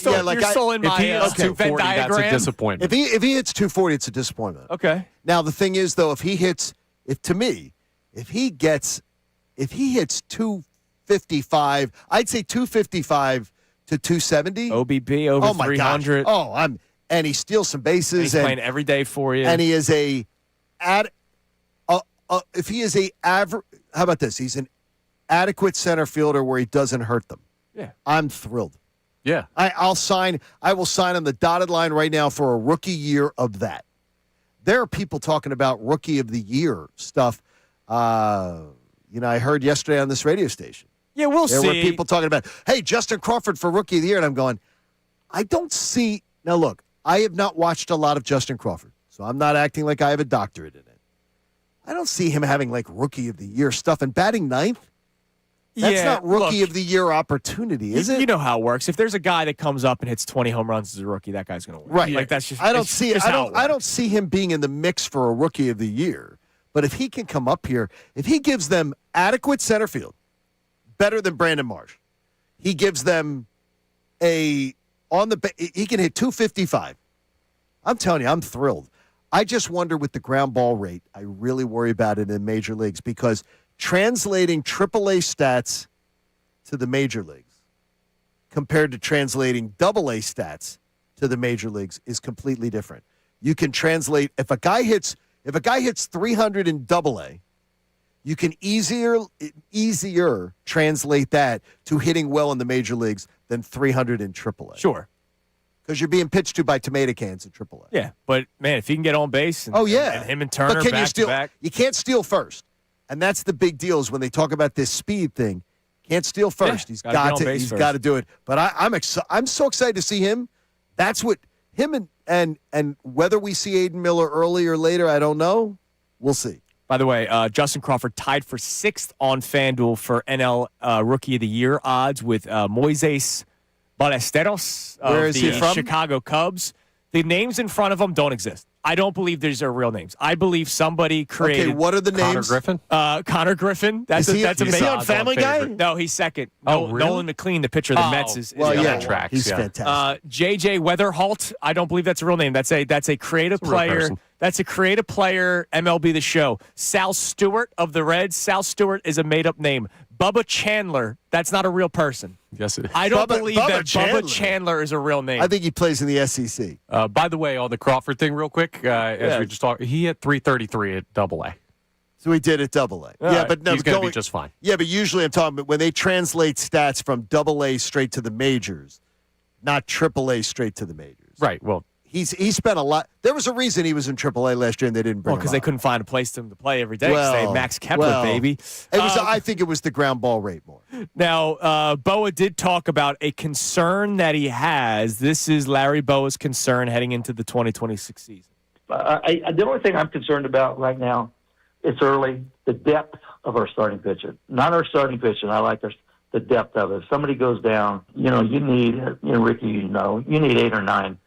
still in my Venn diagram. That's a disappointment. If he hits 240, it's a disappointment. Okay. Now the thing is, though, if he hits 255, I'd say 255 to 270. OBP over 300. Oh, and he steals some bases. And he's playing every day for you. And he is if he is how about this? He's an adequate center fielder where he doesn't hurt them. Yeah. I'm thrilled. Yeah. I will sign on the dotted line right now for a rookie year of that. There are people talking about rookie of the year stuff. I heard yesterday on this radio station. Yeah, we'll see. There were people talking about, hey, Justin Crawford for rookie of the year. And I'm going, I don't see. Now, look, I have not watched a lot of Justin Crawford, so I'm not acting like I have a doctorate in it. I don't see him having like rookie of the year stuff and batting ninth. That's not rookie of the year opportunity, is it? You know how it works. If there's a guy that comes up and hits 20 home runs as a rookie, that guy's going to win. Right. Like that's just. I don't see him being in the mix for a rookie of the year. But if he can come up here, if he gives them adequate center field, better than Brandon Marsh, he gives them he can hit 255. I'm telling you, I'm thrilled. I just wonder with the ground ball rate, I really worry about it in major leagues because translating AAA stats to the major leagues compared to translating AA stats to the major leagues is completely different. You can translate if a guy hits 300 in AA, you can easier translate that to hitting well in the major leagues than 300 in AAA. Sure. Because you're being pitched to by tomato cans at AAA. Yeah, but man, if he can get on base and him and Turner back to back. You can't steal first. And that's the big deal is when they talk about this speed thing. Can't steal first. He's got to do it. But I'm so excited to see him. That's what him and whether we see Aiden Miller early or later, I don't know. We'll see. By the way, Justin Crawford tied for 6th on FanDuel for NL Rookie of the Year odds with Moises Ballesteros of the Chicago Cubs. The names in front of them don't exist. I don't believe these are real names. I believe somebody created. Okay, what are the names? Connor Griffin? Connor Griffin. That's amazing. Is he on Family Guy? No, he's second. Oh, really? Nolan McLean, the pitcher of the Mets, is on track. He's fantastic. JJ Weatherholt. I don't believe that's a real name. That's a creative player. That's a creative player. MLB The Show. Sal Stewart of the Reds. Sal Stewart is a made-up name. Bubba Chandler. That's not a real person. Yes, it is. I don't believe that Bubba Chandler is a real name. I think he plays in the SEC. By the way, on the Crawford thing, real quick, as we just talked, he hit 333 at AA. So he did at AA. But no, he's going to be just fine. Yeah, but usually I'm talking about when they translate stats from AA straight to the majors, not AAA straight to the majors. Right. Well, he spent a lot. There was a reason he was in AAA last year and they didn't bring him because they couldn't find a place for him to play every day. They had Max Kepler, baby. It was. I think it was the ground ball rate more. Now, Boa did talk about a concern that he has. This is Larry Boa's concern heading into the 2026 season. The only thing I'm concerned about right now, it's early, the depth of our starting pitcher. Not our starting pitcher. I like the depth of it. If somebody goes down, you need, Ricky, you need 8 or 9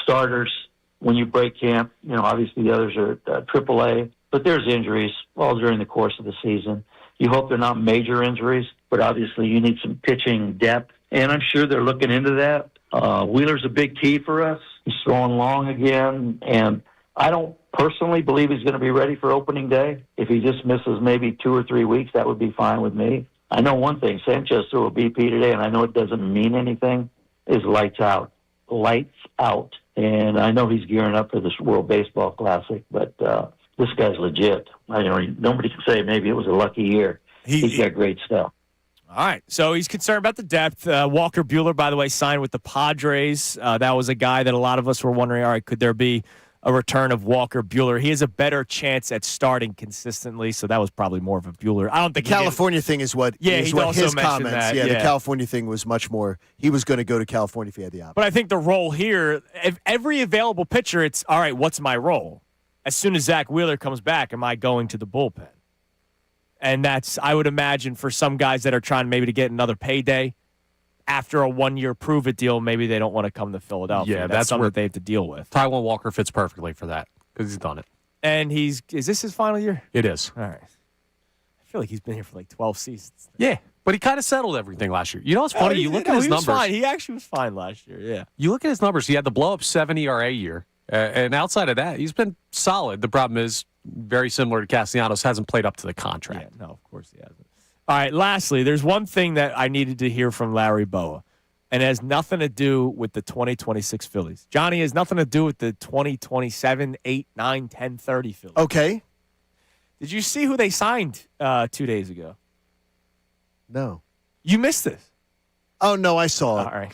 starters when you break camp. Obviously the others are AAA, but there's injuries all during the course of the season. You hope they're not major injuries, but obviously you need some pitching depth, and I'm sure they're looking into that. Wheeler's a big key for us. He's throwing long again, and I don't personally believe he's going to be ready for opening day. If he just misses maybe 2 or 3 weeks, that would be fine with me. I know one thing, Sanchez threw a BP today, and I know it doesn't mean anything, is lights out. Lights out. And I know he's gearing up for this World Baseball Classic, but this guy's legit. Nobody can say maybe it was a lucky year. He's got great stuff. All right, so he's concerned about the depth. Walker Buehler, by the way, signed with the Padres. That was a guy that a lot of us were wondering, all right, could there be a return of Walker Buehler? He has a better chance at starting consistently, so that was probably more of a Buehler. I don't think the California thing is what his comments. That, the California thing was much more. He was going to go to California if he had the option. But I think the role here, if every available pitcher, it's all right. What's my role? As soon as Zach Wheeler comes back, am I going to the bullpen? And that's, I would imagine, for some guys that are trying maybe to get another payday after a 1-year prove-it deal, maybe they don't want to come to Philadelphia. Yeah, that's something that they have to deal with. Taijuan Walker fits perfectly for that because he's done it. And is this his final year? It is. All right. I feel like he's been here for like 12 seasons. Yeah, but he kind of settled everything last year. You know what's funny? You look at his numbers. Fine. He actually was fine last year, yeah. You look at his numbers. He had the blow-up 7 ERA year. And outside of that, he's been solid. The problem is, very similar to Castellanos, hasn't played up to the contract. Yeah, no, of course he hasn't. All right, lastly, there's one thing that I needed to hear from Larry Boa, and it has nothing to do with the 2026 Phillies. Johnny, has nothing to do with the 2027, 8, 9, 10, 30 Phillies. Okay. Did you see who they signed 2 days ago? No. You missed this. Oh, no, I saw it. All right.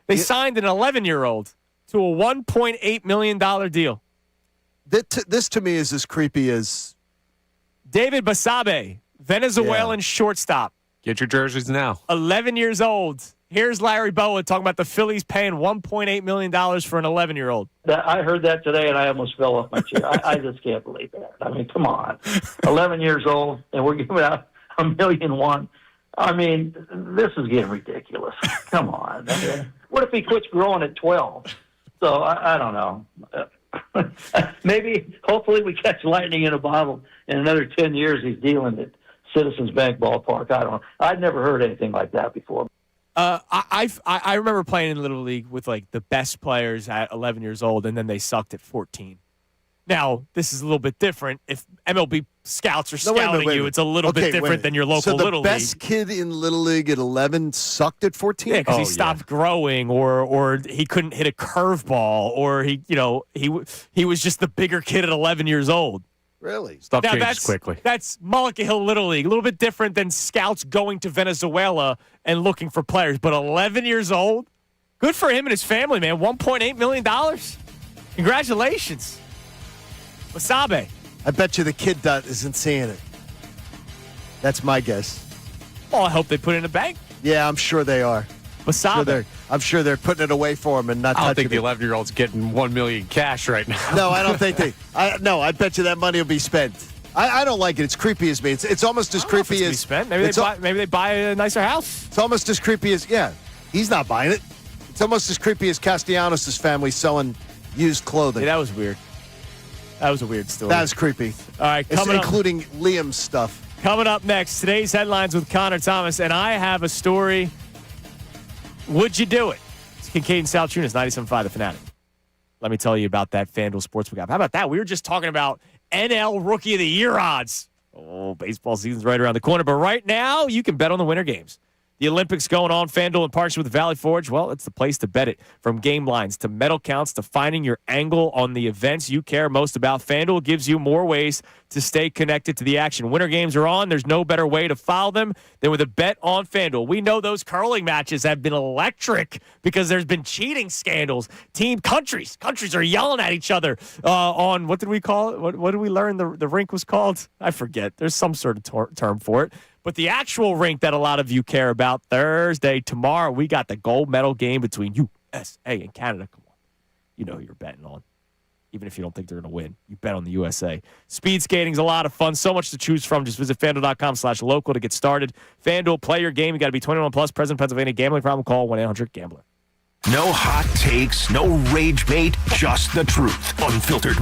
They signed an 11-year-old to a $1.8 million deal. This to me is as creepy as David Basabe, Venezuelan shortstop. Get your jerseys now. 11 years old. Here's Larry Boa talking about the Phillies paying $1.8 million for an 11-year-old. I heard that today, and I almost fell off my chair. I just can't believe that. I mean, come on. 11 years old, and we're giving out $1.1 million. I mean, this is getting ridiculous. Come on. What if he quits growing at 12? So, I don't know. Maybe, hopefully, we catch lightning in a bottle. In another 10 years, he's dealing at Citizens Bank Ballpark. I don't know. I'd never heard anything like that before. I remember playing in Little League with like the best players at 11 years old, and then they sucked at 14. Now, this is a little bit different. If MLB scouts are scouting you, it's a little bit different than your local Little League. So the best kid in Little League at 11 sucked at 14? Yeah, because he stopped growing, or he couldn't hit a curveball, or he was just the bigger kid at 11 years old. Really? Stuff changes quickly. That's Mullica Hill Little League. A little bit different than scouts going to Venezuela and looking for players. But 11 years old, good for him and his family, man. $1.8 million. Congratulations. Wasabe. I bet you the kid isn't seeing it. That's my guess. Well, I hope they put it in the bank. Yeah, I'm sure they are. Wasabe. I'm sure they're putting it away for him and not touching it. I don't think the 11-year-old's getting $1 million cash right now. No, I don't think I bet you that money will be spent. I don't like it. It's creepy as me. It's almost as creepy as spent. Maybe they buy a nicer house. It's almost as creepy as he's not buying it. It's almost as creepy as Castellanos' family selling used clothing. Yeah, that was weird. That was a weird story. That was creepy. All right, including Liam's stuff. Coming up next, today's headlines with Connor Thomas, and I have a story. Would you do it? It's Kincade Salciunas, 97.5 The Fanatic. Let me tell you about that FanDuel Sportsbook app. How about that? We were just talking about NL Rookie of the Year odds. Oh, baseball season's right around the corner, but right now you can bet on the winter games. The Olympics going on, FanDuel in partnership with Valley Forge. Well, it's the place to bet it. From game lines to medal counts to finding your angle on the events you care most about, FanDuel gives you more ways to stay connected to the action. Winter games are on. There's no better way to follow them than with a bet on FanDuel. We know those curling matches have been electric because there's been cheating scandals. Countries are yelling at each other on, what did we call it? What did we learn the rink was called? I forget. There's some sort of term for it. But the actual rink that a lot of you care about, Thursday, tomorrow, we got the gold medal game between USA and Canada. Come on. You know who you're betting on. Even if you don't think they're going to win, you bet on the USA. Speed skating's a lot of fun. So much to choose from. Just visit FanDuel.com/local to get started. FanDuel, play your game. You got to be 21 plus. Present Pennsylvania. Gambling problem? Call 1-800-GAMBLER. No hot takes, no rage bait, just the truth. Unfiltered.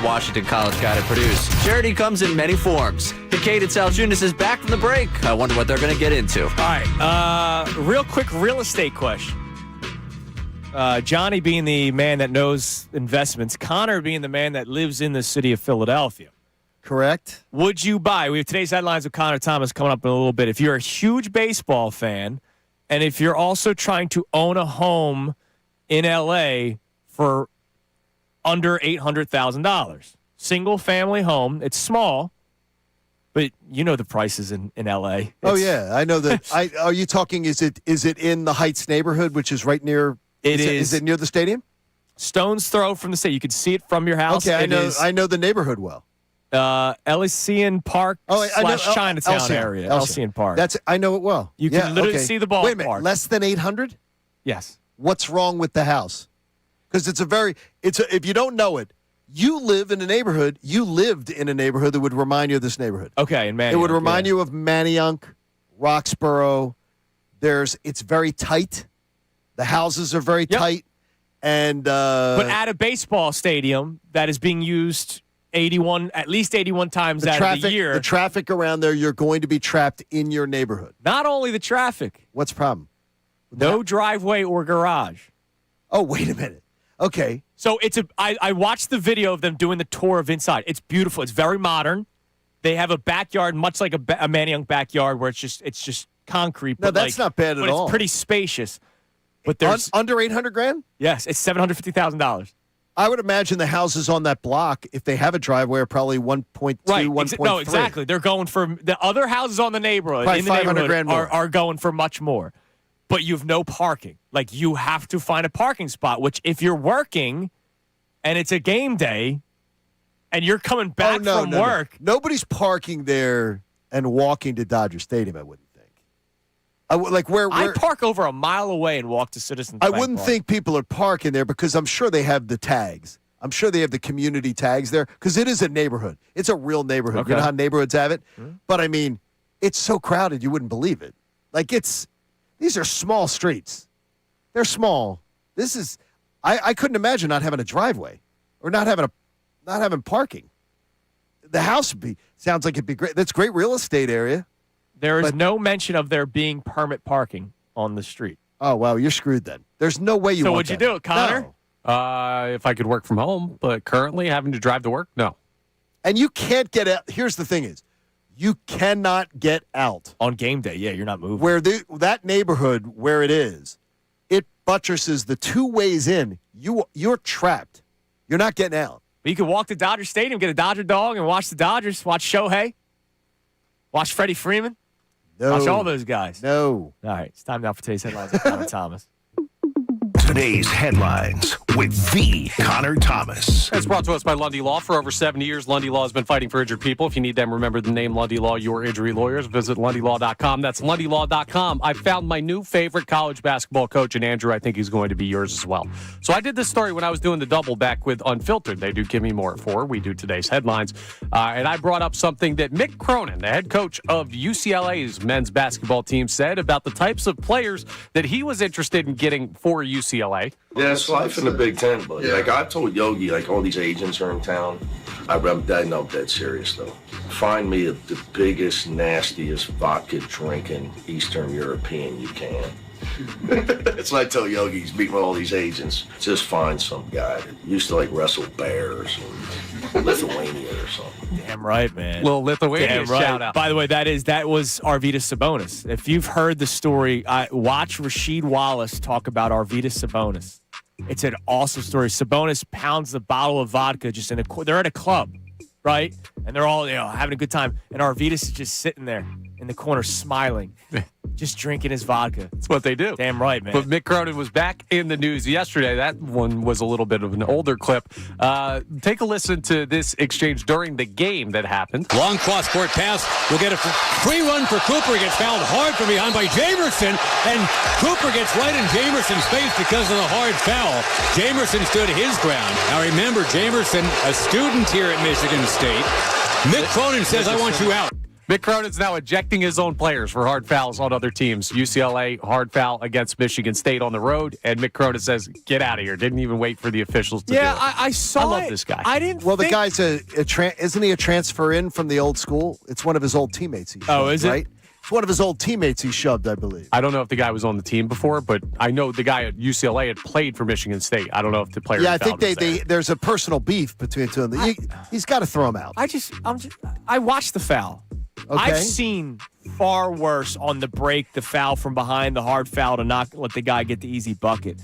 Washington College guy to produce. Charity comes in many forms. Kincade Salciunas is back from the break. I wonder what they're going to get into. All right, real quick real estate question. Johnny being the man that knows investments, Connor being the man that lives in the city of Philadelphia. Correct. Would you buy? We have today's headlines with Connor Thomas coming up in a little bit. If you're a huge baseball fan, and if you're also trying to own a home in L.A. for under $800,000, single family home, it's small, but you know the prices in L.A. Oh yeah, I know that. Are you talking? Is it in the Heights neighborhood, which is right near? Is it near the stadium? Stone's throw from the stadium. You can see it from your house. Okay, I know the neighborhood well. Elysian Park / Chinatown area. Elysian Park. I know it well. You can literally see the ballpark. Wait a minute, less than 800? Yes. What's wrong with the house? Because if you don't know it, you lived in a neighborhood that would remind you of this neighborhood. Okay, in Manayunk. It would remind you of Manayunk, Roxborough. It's very tight. The houses are very tight. And but at a baseball stadium that is being used at least 81 times out of the year. The traffic around there, you're going to be trapped in your neighborhood. Not only the traffic. What's the problem? No driveway or garage. Oh, wait a minute. Okay. So I watched the video of them doing the tour of inside. It's beautiful. It's very modern. They have a backyard, much like a Manayunk backyard, where it's just concrete. No, that's not bad at all. It's pretty spacious. But there's under $800,000? Yes, it's $750,000. I would imagine the houses on that block, if they have a driveway, are probably 1.2, right. 1.3. No, exactly. They're going for the other houses on the neighborhood. Probably in the neighborhood are going for much more. But you have no parking. Like, you have to find a parking spot, which if you're working and it's a game day and you're coming back from work. No. Nobody's parking there and walking to Dodger Stadium, I wouldn't think. I park over a mile away and walk to Citizens Bank. I wouldn't think people are parking there because I'm sure they have the tags. I'm sure they have the community tags there because it is a neighborhood. It's a real neighborhood. Okay. You know how neighborhoods have it? Mm-hmm. But, I mean, it's so crowded you wouldn't believe it. These are small streets. They're small. I couldn't imagine not having a driveway or not having parking. The house sounds like it'd be great. That's a great real estate area. There is no mention of there being permit parking on the street. Oh, wow, you're screwed then. There's no way you So want would you do it, Connor? No. If I could work from home, but currently having to drive to work, no. And you can't get out. Here's the thing is, you cannot get out. On game day, yeah, you're not moving. Where that neighborhood, where it is, it buttresses the two ways in. You're trapped. You're not getting out. But you can walk to Dodger Stadium, get a Dodger dog, and watch the Dodgers, watch Shohei, watch Freddie Freeman. No. Watch all those guys. No. All right, it's time now for today's headlines with Connor Thomas. Today's headlines with the Connor Thomas. It's brought to us by Lundy Law. For over 70 years, Lundy Law has been fighting for injured people. If you need them, remember the name Lundy Law, your injury lawyers. Visit LundyLaw.com. That's LundyLaw.com. I found my new favorite college basketball coach, and Andrew, I think he's going to be yours as well. So I did this story when I was doing the double back with Unfiltered. They do Give Me More at 4. We do today's headlines. And I brought up something that Mick Cronin, the head coach of UCLA's men's basketball team, said about the types of players that he was interested in getting for UCLA. Yeah, it's life in the Big Ten, buddy. Like, I told Yogi, all these agents are in town. I'm dead serious, though. Find me the biggest, nastiest vodka-drinking Eastern European you can. That's what I tell Yogi. He's meeting with all these agents. Just find some guy that used to, wrestle bears in Lithuania or something. Damn right, man. Little Lithuania Damn right. shout out. By the way, that was Arvydas Sabonis. If you've heard the story, watch Rasheed Wallace talk about Arvydas Sabonis. It's an awesome story. Sabonis pounds the bottle of vodka just they're at a club, right? And they're all having a good time. And Arvydas is just sitting there in the corner smiling, just drinking his vodka. That's what they do. Damn right, man. But Mick Cronin was back in the news yesterday. That one was a little bit of an older clip. Take a listen to this exchange during the game that happened. Long cross-court pass. We'll get a free run for Cooper. He gets fouled hard from behind by Jamerson, and Cooper gets right in Jamerson's face because of the hard foul. Jamerson stood his ground. Now remember, Jamerson, a student here at Michigan State. Mick Cronin says, I want you out. Mick Cronin's now ejecting his own players for hard fouls on other teams. UCLA, hard foul against Michigan State on the road, and Mick Cronin says, get out of here. Didn't even wait for the officials to do it. I saw I love this guy. I didn't Well, the guy's isn't he a transfer in from the old school? It's one of his old teammates. He shoved, is it? Right? It's one of his old teammates he shoved, I believe. I don't know if the guy was on the team before, but I know the guy at UCLA had played for Michigan State. I don't know if the player. Yeah, I think there's a personal beef between the two of them. He's got to throw him out. I watched the foul. Okay. I've seen far worse on the break, the foul from behind, the hard foul to not let the guy get the easy bucket.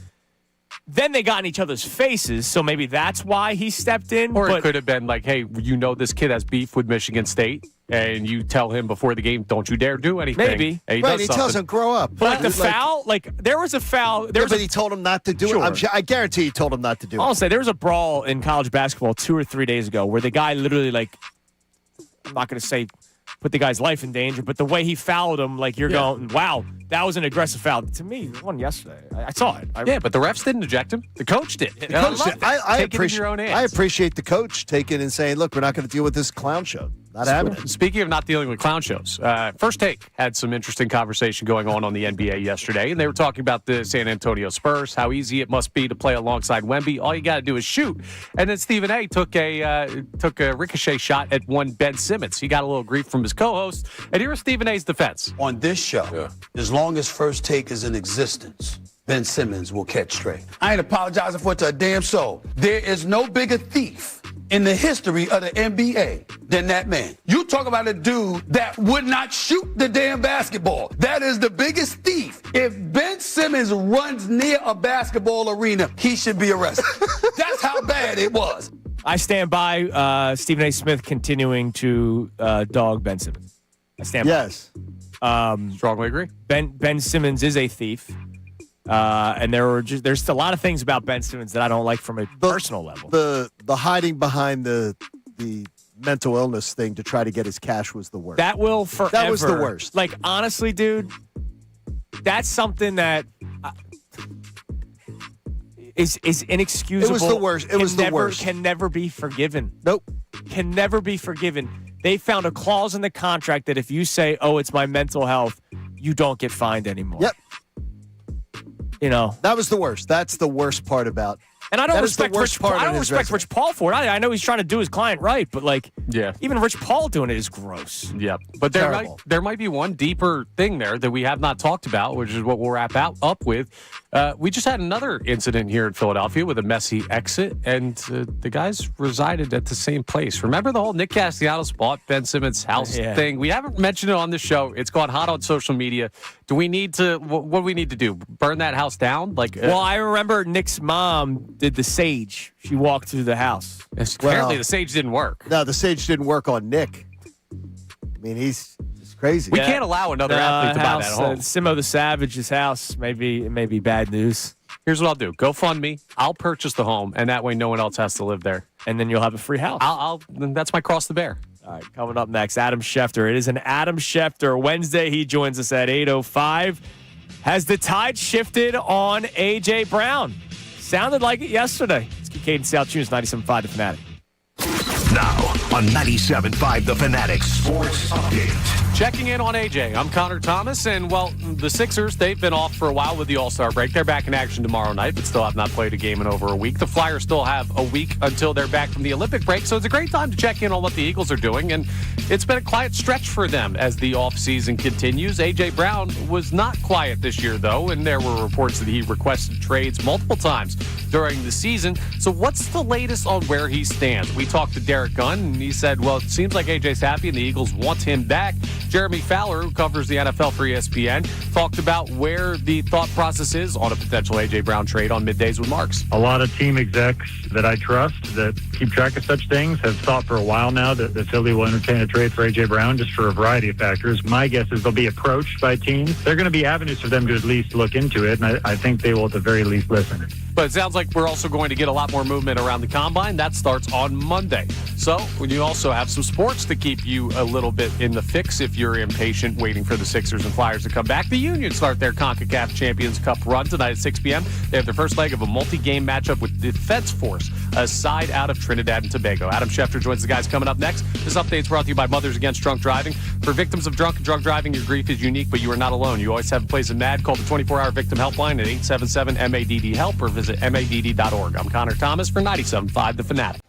Then they got in each other's faces, so maybe that's why he stepped in. Or it could have been like, hey, this kid has beef with Michigan State, and you tell him before the game, don't you dare do anything. Maybe. And He tells him, grow up. But the foul, there was a foul. But he told him not to do it. I guarantee he told him not to do it. I'll say there was a brawl in college basketball 2 or 3 days ago where the guy literally, I'm not going to say put the guy's life in danger, but the way he fouled him, you're going, wow, that was an aggressive foul. To me, the one yesterday, I saw it. But the refs didn't eject him. The coach did. The coach did. I Take it in your own hands. I appreciate the coach taking and saying, look, we're not going to deal with this clown show. Not having it. Speaking of not dealing with clown shows, First Take had some interesting conversation going on the NBA yesterday, and they were talking about the San Antonio Spurs, how easy it must be to play alongside Wemby. All you got to do is shoot. And then Stephen A. took a ricochet shot at one Ben Simmons. He got a little grief from his co-host, and here is Stephen A.'s defense. On this show, as long as First Take is in existence, Ben Simmons will catch straight. I ain't apologizing for it to a damn soul. There is no bigger thief in the history of the NBA than that man. You talk about a dude that would not shoot the damn basketball. That is the biggest thief. If Ben Simmons runs near a basketball arena, he should be arrested. That's how bad it was. I stand by Stephen A. Smith continuing to dog Ben Simmons. I stand by. Yes. Strongly agree. Ben Simmons is a thief. And there's a lot of things about Ben Simmons that I don't like from a personal level. The hiding behind the mental illness thing to try to get his cash was the worst. That will forever. That was the worst. Honestly, dude, that's something that is inexcusable. It was the worst. It was the worst. Can never be forgiven. Nope. Can never be forgiven. They found a clause in the contract that if you say, "Oh, it's my mental health," you don't get fined anymore. Yep. That was the worst. That's the worst part about. And I don't respect Rich Paul. I don't his respect resume. Rich Paul for it. I know he's trying to do his client right, but Yeah. even Rich Paul doing it is gross. Yep. But there might be one deeper thing there that we have not talked about, which is what we'll wrap up with. We just had another incident here in Philadelphia with a messy exit, and the guys resided at the same place. Remember the whole Nick Castellanos bought Ben Simmons' house thing? We haven't mentioned it on the show. It's gone hot on social media. Do we need to? What do we need to do? Burn that house down? Well, I remember Nick's mom did the sage. She walked through the house. Apparently, the sage didn't work. No, the sage didn't work on Nick. I mean, he's crazy. We can't allow another athlete to buy that home. Simo the Savage's house. Maybe bad news. Here's what I'll do. GoFundMe. I'll purchase the home, and that way no one else has to live there. And then you'll have a free house. That's my cross the bear. All right, coming up next, Adam Schefter. It is an Adam Schefter Wednesday. He joins us at 8:05. Has the tide shifted on A.J. Brown? Sounded like it yesterday. It's Kincade Salciunas, 97.5 The Fanatic. Now on 97.5 The Fanatic Sports Update. Checking in on AJ, I'm Connor Thomas, and the Sixers, they've been off for a while with the All-Star break. They're back in action tomorrow night, but still have not played a game in over a week. The Flyers still have a week until they're back from the Olympic break, so it's a great time to check in on what the Eagles are doing, and it's been a quiet stretch for them as the offseason continues. AJ Brown was not quiet this year, though, and there were reports that he requested trades multiple times during the season. So what's the latest on where he stands? We talked to Derek Gunn, and he said, well, it seems like AJ's happy and the Eagles want him back. Jeremy Fowler, who covers the NFL for ESPN, talked about where the thought process is on a potential AJ Brown trade on Middays with Marks. A lot of team execs that I trust that keep track of such things have thought for a while now that the Philly will entertain a trade for AJ Brown just for a variety of factors. My guess is they'll be approached by teams. There are going to be avenues for them to at least look into it, and I think they will at the very least listen. But it sounds like we're also going to get a lot more movement around the Combine. That starts on Monday. So you also have some sports to keep you a little bit in the fix if you're impatient waiting for the Sixers and Flyers to come back. The Union start their CONCACAF Champions Cup run tonight at 6 p.m. They have their first leg of a multi-game matchup with Defense Force, a side out of Trinidad and Tobago. Adam Schefter joins the guys coming up next. This update is brought to you by Mothers Against Drunk Driving. For victims of drunk and drug driving, your grief is unique, but you are not alone. You always have a place in MAD. Call the 24-hour victim helpline at 877-MADD-HELP or visit MADD.org. I'm Connor Thomas for 97.5 The Fanatic.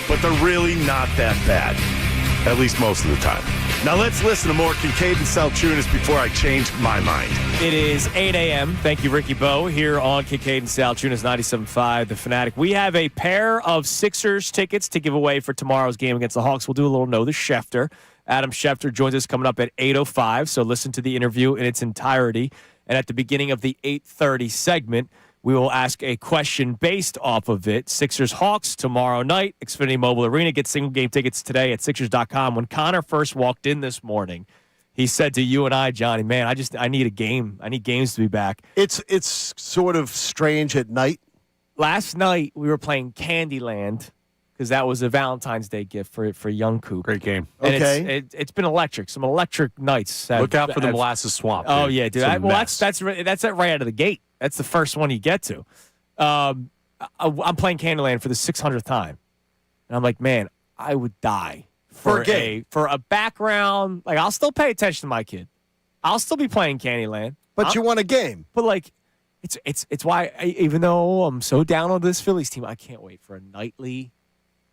But they're really not that bad, at least most of the time. Now let's listen to more Kincade and Salciunas before I change my mind. It is 8 a.m. Thank you, Ricky Bowe, here on Kincade and Salciunas 97.5 The Fanatic. We have a pair of Sixers tickets to give away for tomorrow's game against the Hawks. We'll do a little Know the Schefter. Adam Schefter joins us coming up at 8:05, so listen to the interview in its entirety. And at the beginning of the 8:30 segment, we will ask a question based off of it. Sixers-Hawks tomorrow night, Xfinity Mobile Arena. Get single-game tickets today at Sixers.com. When Connor first walked in this morning, he said to you and I, Johnny, man, I need a game. I need games to be back. It's sort of strange at night. Last night, we were playing Candyland because that was a Valentine's Day gift for young Coop. Great game. And Okay. it's been electric. Some electric nights. Look out for the molasses swamp. Oh, dude. yeah, dude. That's right out of the gate. That's the first one you get to. I'm playing Candyland for the 600th time. And I'm like, man, I would die for a background. Like, I'll still pay attention to my kid. I'll still be playing Candyland. But you want a game. But, like, it's why, even though I'm so down on this Phillies team, I can't wait for a nightly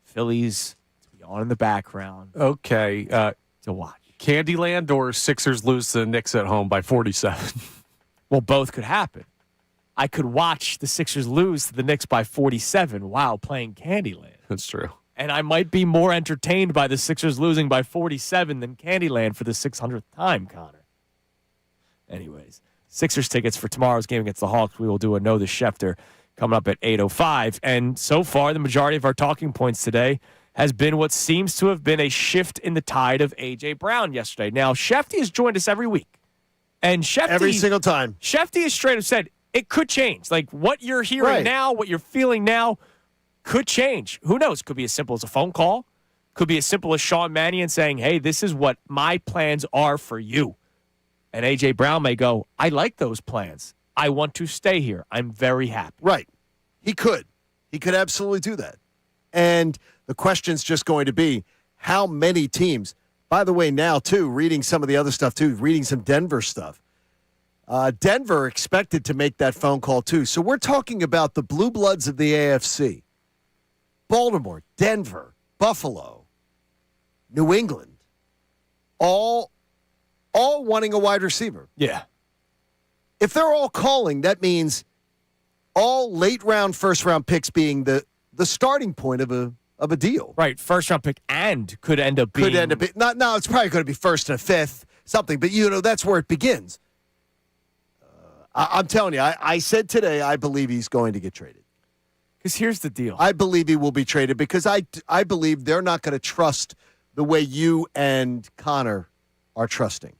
Phillies to be on in the background. Okay. To watch. Candyland or Sixers lose to the Knicks at home by 47? Well, both could happen. I could watch the Sixers lose to the Knicks by 47 while playing Candyland. That's true. And I might be more entertained by the Sixers losing by 47 than Candyland for the 600th time, Connor. Anyways, Sixers tickets for tomorrow's game against the Hawks. We will do a Know the Schefter coming up at 8:05. And so far, the majority of our talking points today has been what seems to have been a shift in the tide of A.J. Brown yesterday. Now, Shefty has joined us every week. And Shefty, every single time. Shefty has straight up said it could change. Like what you're hearing now, what you're feeling now could change. Who knows? Could be as simple as a phone call. Could be as simple as Sean Mannion saying, hey, this is what my plans are for you. And A.J. Brown may go, I like those plans. I want to stay here. I'm very happy. Right. He could. He could absolutely do that. And the question's just going to be how many teams. By the way, now, too, reading some of the other stuff, too, reading some Denver stuff. Denver expected to make that phone call, too. So we're talking about the blue bloods of the AFC. Baltimore, Denver, Buffalo, New England, all wanting a wide receiver. Yeah. If they're all calling, that means all late-round, first-round picks being the starting point of a deal. Right, first-round pick and could end up being. No, it's probably going to be first and a fifth, something. But, that's where it begins. I'm telling you, I said today I believe he's going to get traded. Because here's the deal. I believe he will be traded because I believe they're not going to trust the way you and Connor are trusting.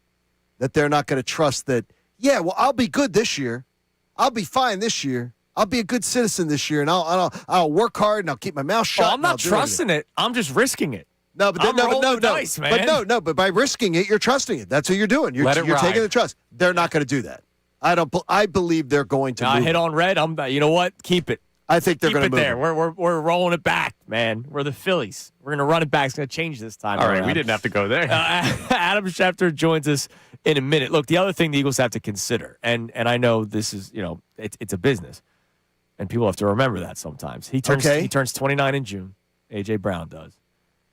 That they're not going to trust that, I'll be good this year. I'll be fine this year. I'll be a good citizen this year, and I'll work hard, and I'll keep my mouth shut. Oh, I'm not trusting it. I'm just risking it. No, but dice, man. But by risking it, you're trusting it. That's what you're doing. You're taking the trust. They're not going to do that. I believe they're going to. I hit on red. You know what? Keep it. I think they're going to move there. We're rolling it back, man. We're the Phillies. We're going to run it back. It's going to change this time. All right, around. we didn't have to go there. Adam Schefter joins us in a minute. Look, the other thing the Eagles have to consider, and I know this is, it's a business, and people have to remember that sometimes. He turns 29 in June. A.J. Brown does.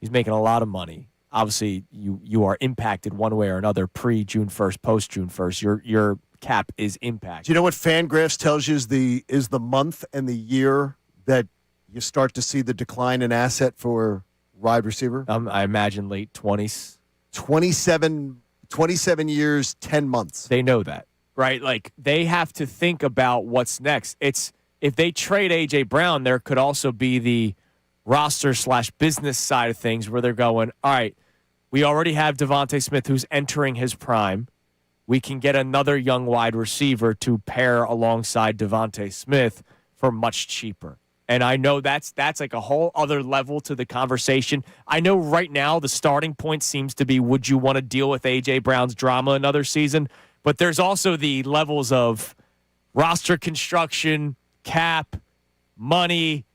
He's making a lot of money. Obviously, you are impacted one way or another pre-June 1st, post-June 1st. Your cap is impacted. Do you know what Fangraphs tells you is the month and the year that you start to see the decline in asset for wide receiver? I imagine late 20s. 27 years, 10 months. They know that, right? Like, they have to think about what's next. If they trade A.J. Brown, there could also be the roster/business side of things where they're going, all right, we already have Devontae Smith who's entering his prime. We can get another young wide receiver to pair alongside Devontae Smith for much cheaper. And I know that's like a whole other level to the conversation. I know right now the starting point seems to be, would you want to deal with A.J. Brown's drama another season? But there's also the levels of roster construction, cap, money.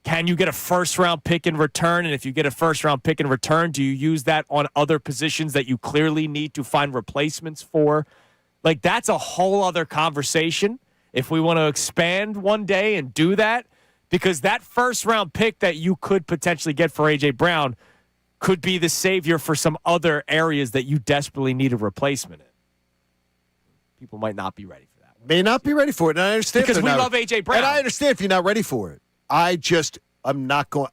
Can you get a first-round pick in return? And if you get a first-round pick in return, do you use that on other positions that you clearly need to find replacements for? Like, that's a whole other conversation if we want to expand one day and do that, because that first-round pick that you could potentially get for A.J. Brown could be the savior for some other areas that you desperately need a replacement in. People might not be ready for that. May not be ready for it, and I understand. Because we love A.J. Brown. And I understand if you're not ready for it. I'm not going.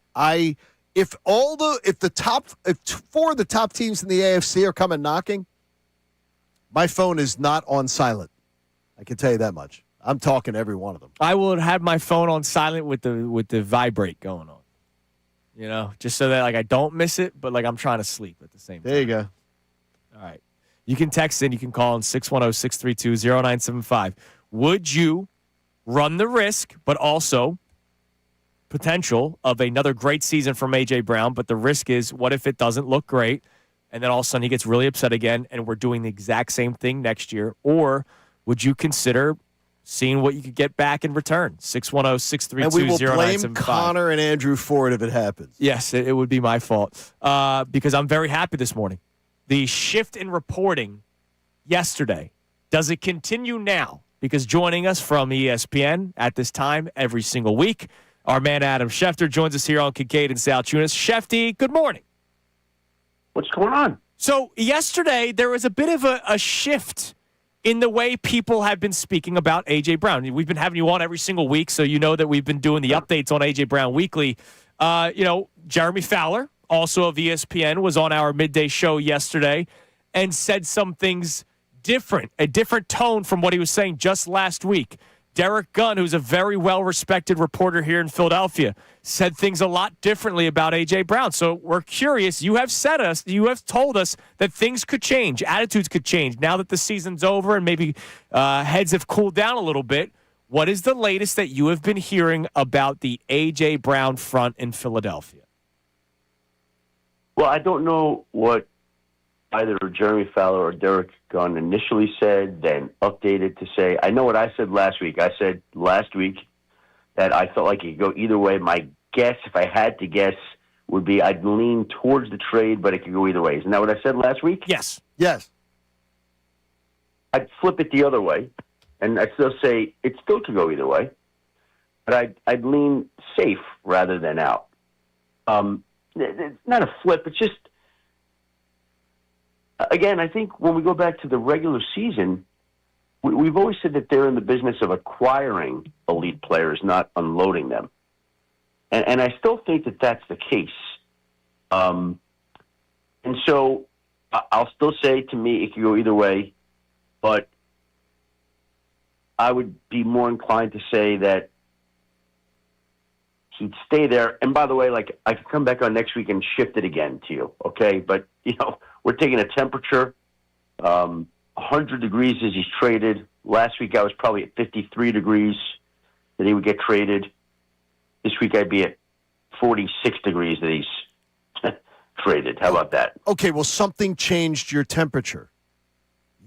If four of the top teams in the AFC are coming knocking, my phone is not on silent. I can tell you that much. I'm talking to every one of them. I will have my phone on silent with the vibrate going on. Just so that I don't miss it, but I'm trying to sleep at the same time. There you go. All right. You can text in. You can call in 610-632-0975. Would you run the risk, but also potential of another great season from A.J. Brown, but the risk is, what if it doesn't look great, and then all of a sudden he gets really upset again, and we're doing the exact same thing next year? Or would you consider seeing what you could get back in return? 610-632-0975. And we will blame Connor and Andrew for it if it happens. Yes, it would be my fault, because I'm very happy this morning. The shift in reporting yesterday, does it continue now? Because joining us from ESPN at this time every single week, our man Adam Schefter joins us here on Kincade and Salciunas. Shefty, good morning. What's going on? So yesterday there was a bit of a shift in the way people have been speaking about A.J. Brown. We've been having you on every single week, so you know that we've been doing the updates on A.J. Brown weekly. Jeremy Fowler, also of ESPN, was on our midday show yesterday and said some things different, a different tone from what he was saying just last week. Derek Gunn, who's a very well-respected reporter here in Philadelphia, said things a lot differently about A.J. Brown. So we're curious. You have told us that things could change, attitudes could change now that the season's over and maybe heads have cooled down a little bit. What is the latest that you have been hearing about the A.J. Brown front in Philadelphia? Well, I don't know what either Jeremy Fowler or Derek Gunn initially said, then updated to say. I know what I said last week. I said last week that I felt like it could go either way. My guess, if I had to guess, would be I'd lean towards the trade, but it could go either way. Isn't that what I said last week? Yes. Yes. I'd flip it the other way, and I'd still say it still could go either way, but I'd lean safe rather than out. It's not a flip. It's just, again, I think when we go back to the regular season, we've always said that they're in the business of acquiring elite players, not unloading them. And I still think that that's the case. And so I'll still say, to me, it could go either way, but I would be more inclined to say that he'd stay there. And by the way, like, I could come back on next week and shift it again to you, okay? But, we're taking a temperature. 100 degrees as he's traded. Last week I was probably at 53 degrees that he would get traded. This week I'd be at 46 degrees that he's traded. How about that? Okay, well, something changed your temperature.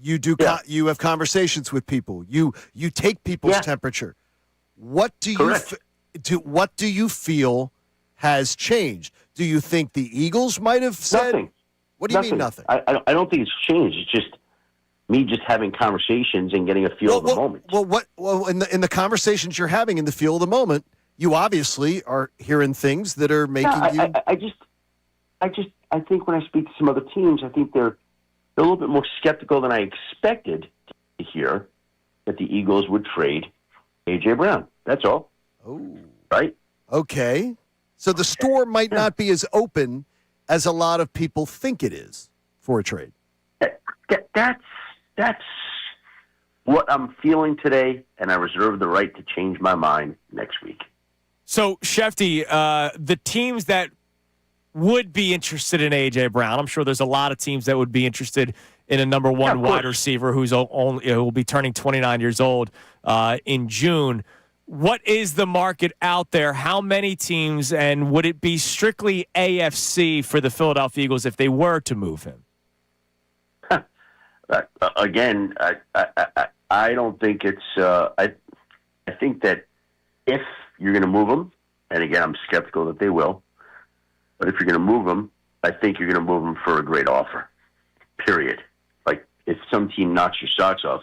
You do. Yeah. You have conversations with people. You take people's temperature. What do Correct. what do you feel has changed? Do you think the Eagles might have said? Nothing. What do you mean nothing? I don't think it's changed. It's just me just having conversations and getting a feel of the moment. Well, in the conversations you're having in the feel of the moment, you obviously are hearing things that are making you. I think when I speak to some other teams, I think they're a little bit more skeptical than I expected to hear that the Eagles would trade A.J. Brown. That's all. Oh. Right? Okay. So the store might not be as open as a lot of people think it is for a trade. That's what I'm feeling today, and I reserve the right to change my mind next week. So, Shefty, the teams that would be interested in A.J. Brown, I'm sure there's a lot of teams that would be interested in a number one wide receiver who will be turning 29 years old in June. What is the market out there? How many teams, and would it be strictly AFC for the Philadelphia Eagles if they were to move him? Again, I don't think it's. I think that if you're going to move him, and again, I'm skeptical that they will, but if you're going to move him, I think you're going to move him for a great offer. Period. Like, if some team knocks your socks off,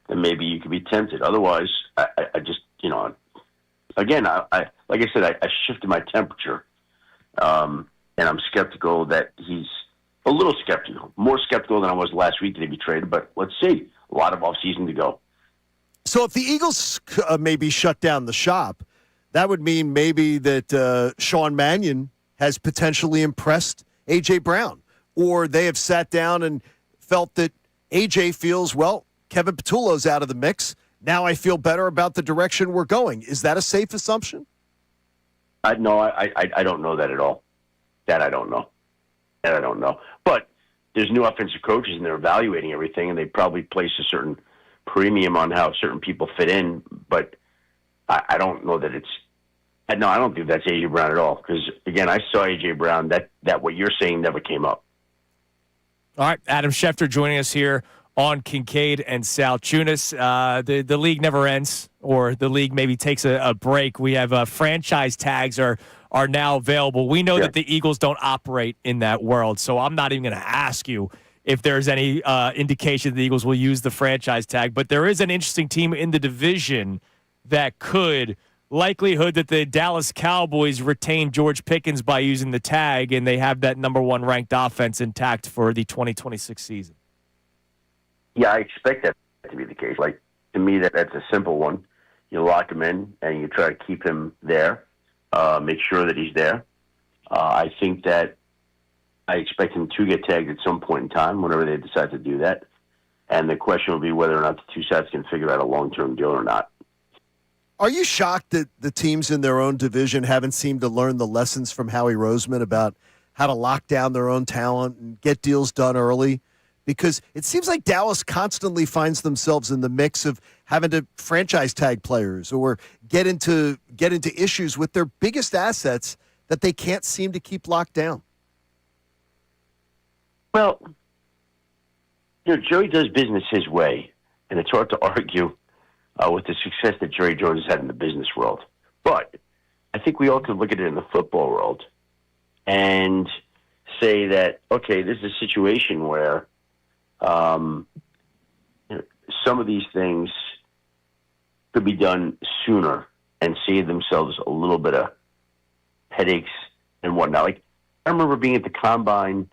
then maybe you could be tempted. Otherwise, I just, again, I like I said, I shifted my temperature, and I'm skeptical that he's a little skeptical, more skeptical than I was last week that he'd be traded. But let's see, a lot of offseason to go. So if the Eagles maybe shut down the shop, that would mean maybe that Sean Mannion has potentially impressed A.J. Brown, or they have sat down and felt that A.J. feels, well, Kevin Patullo's out of the mix. Now I feel better about the direction we're going. Is that a safe assumption? No, I don't know that at all. That I don't know. But there's new offensive coaches, and they're evaluating everything, and they probably place a certain premium on how certain people fit in. But I don't know that it's. No, I don't think that's A.J. Brown at all. Because again, I saw A.J. Brown. That what you're saying never came up. All right, Adam Schefter joining us here on Kincade and Salciunas. The league never ends, or the league maybe takes a break. We have franchise tags are now available. We know that the Eagles don't operate in that world, so I'm not even going to ask you if there's any indication the Eagles will use the franchise tag. But there is an interesting team in the division that could. Likelihood that the Dallas Cowboys retain George Pickens by using the tag, and they have that number one ranked offense intact for the 2026 season. Yeah, I expect that to be the case. Like, to me, that's a simple one. You lock him in, and you try to keep him there, make sure that he's there. I think that I expect him to get tagged at some point in time, whenever they decide to do that. And the question will be whether or not the two sides can figure out a long-term deal or not. Are you shocked that the teams in their own division haven't seemed to learn the lessons from Howie Roseman about how to lock down their own talent and get deals done early? Because it seems like Dallas constantly finds themselves in the mix of having to franchise tag players or get into issues with their biggest assets that they can't seem to keep locked down. Well, Jerry does business his way, and it's hard to argue with the success that Jerry Jones has had in the business world. But I think we all could look at it in the football world and say that, okay, this is a situation where some of these things could be done sooner and save themselves a little bit of headaches and whatnot. Like, I remember being at the Combine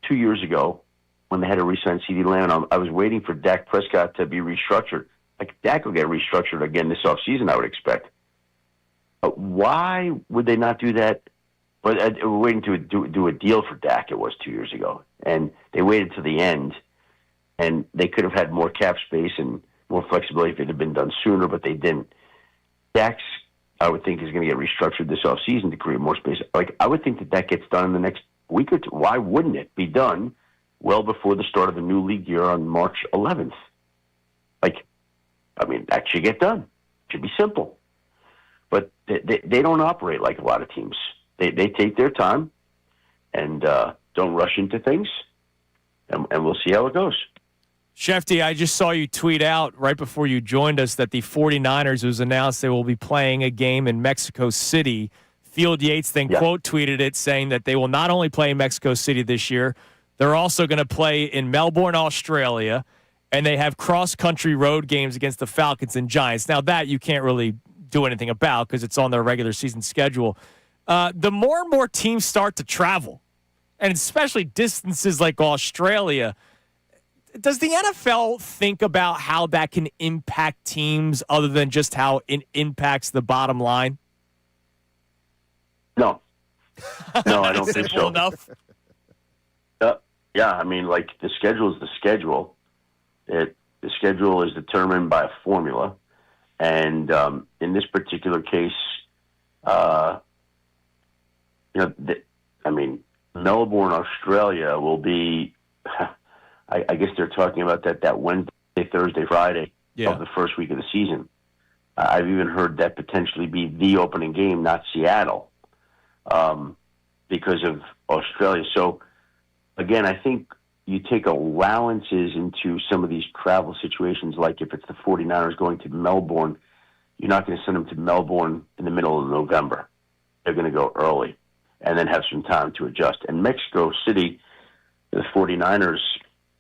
2 years ago when they had to re-sign CeeDee Lamb. I was waiting for Dak Prescott to be restructured. Like, Dak will get restructured again this offseason, I would expect. But why would they not do that? But we're waiting to do a deal for Dak, it was 2 years ago. And they waited to the end, and they could have had more cap space and more flexibility if it had been done sooner, but they didn't. Dak's, I would think, is going to get restructured this offseason to create more space. Like, I would think that gets done in the next week or two. Why wouldn't it be done well before the start of the new league year on March 11th? Like, I mean, that should get done. It should be simple. But they don't operate like a lot of teams. They take their time and don't rush into things, and we'll see how it goes. Shefty, I just saw you tweet out right before you joined us that the 49ers, it was announced they will be playing a game in Mexico City. Field Yates then quote tweeted it saying that they will not only play in Mexico City this year, they're also going to play in Melbourne, Australia, and they have cross-country road games against the Falcons and Giants. Now, that you can't really do anything about because it's on their regular season schedule. The more and more teams start to travel, and especially distances like Australia, does the NFL think about how that can impact teams other than just how it impacts the bottom line? No, I don't think so. Enough? Yeah, I mean, like, the schedule is the schedule. The schedule is determined by a formula. And in this particular case, Melbourne, Australia will be, I guess they're talking about that Wednesday, Thursday, Friday of the first week of the season. I've even heard that potentially be the opening game, not Seattle, because of Australia. So, again, I think you take allowances into some of these travel situations, like if it's the 49ers going to Melbourne, you're not going to send them to Melbourne in the middle of November. They're going to go early and then have some time to adjust. And Mexico City, the 49ers,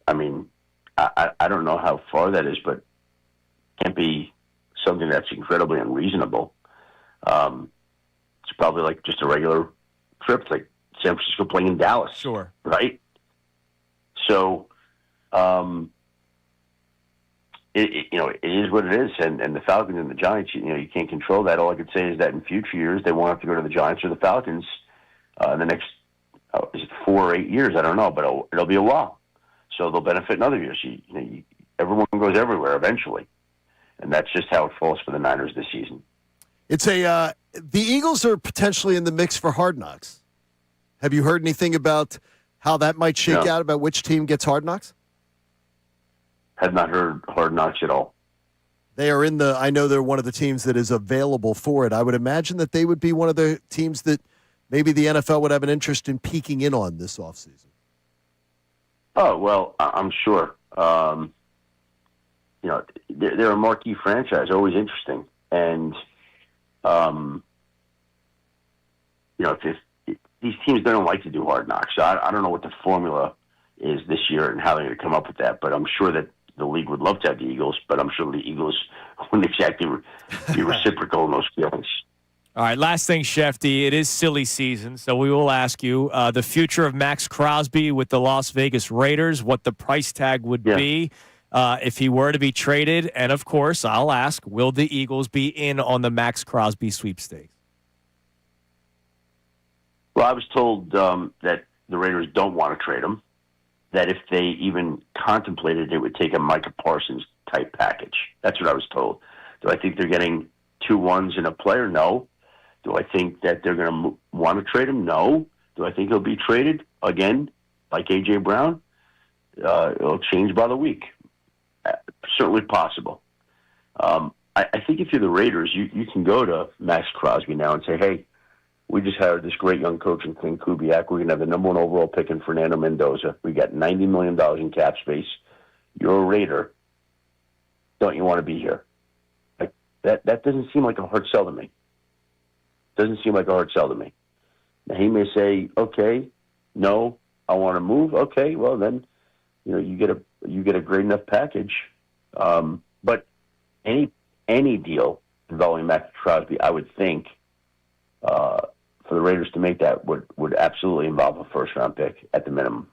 I mean, I don't know how far that is, but it can't be something that's incredibly unreasonable. It's probably like just a regular trip. It's like San Francisco playing in Dallas. Sure. Right? So, it is what it is. And the Falcons and the Giants, you can't control that. All I could say is that in future years, they won't have to go to the Giants or the Falcons in the next, is it 4 or 8 years? I don't know, but it'll be a while. So they'll benefit in other years. Everyone goes everywhere eventually. And that's just how it falls for the Niners this season. It's the Eagles are potentially in the mix for Hard Knocks. Have you heard anything about how that might shake out, about which team gets Hard Knocks? Have not heard Hard Knocks at all. They are I know they're one of the teams that is available for it. I would imagine that they would be one of the teams that maybe the NFL would have an interest in peeking in on this offseason. Oh, well, I'm sure. They're a marquee franchise, always interesting. And, if these teams, they don't like to do Hard Knocks. So I don't know what the formula is this year and how they're going to come up with that, but I'm sure that the league would love to have the Eagles, but I'm sure the Eagles wouldn't exactly be reciprocal in those feelings. All right, last thing, Shefty. It is silly season, so we will ask you the future of Max Crosby with the Las Vegas Raiders, what the price tag would be if he were to be traded. And, of course, I'll ask, will the Eagles be in on the Max Crosby sweepstakes? Well, I was told that the Raiders don't want to trade him, that if they even contemplated it would take a Micah Parsons type package. That's what I was told. Do I think they're getting 2 1s and a player? No. Do I think that they're going to want to trade him? No. Do I think he'll be traded again, like A.J. Brown? It'll change by the week. Certainly possible. I think if you're the Raiders, you can go to Max Crosby now and say, hey, we just hired this great young coach in Clint Kubiak. We're going to have the number 1 overall pick in Fernando Mendoza. We got $90 million in cap space. You're a Raider. Don't you want to be here? Like that doesn't seem like a hard sell to me. Doesn't seem like a hard sell to me. Now, he may say, okay, no, I want to move. Okay, well, then, you get a great enough package. But any deal involving Max Crosby, I would think, for the Raiders to make that would absolutely involve a first-round pick at the minimum.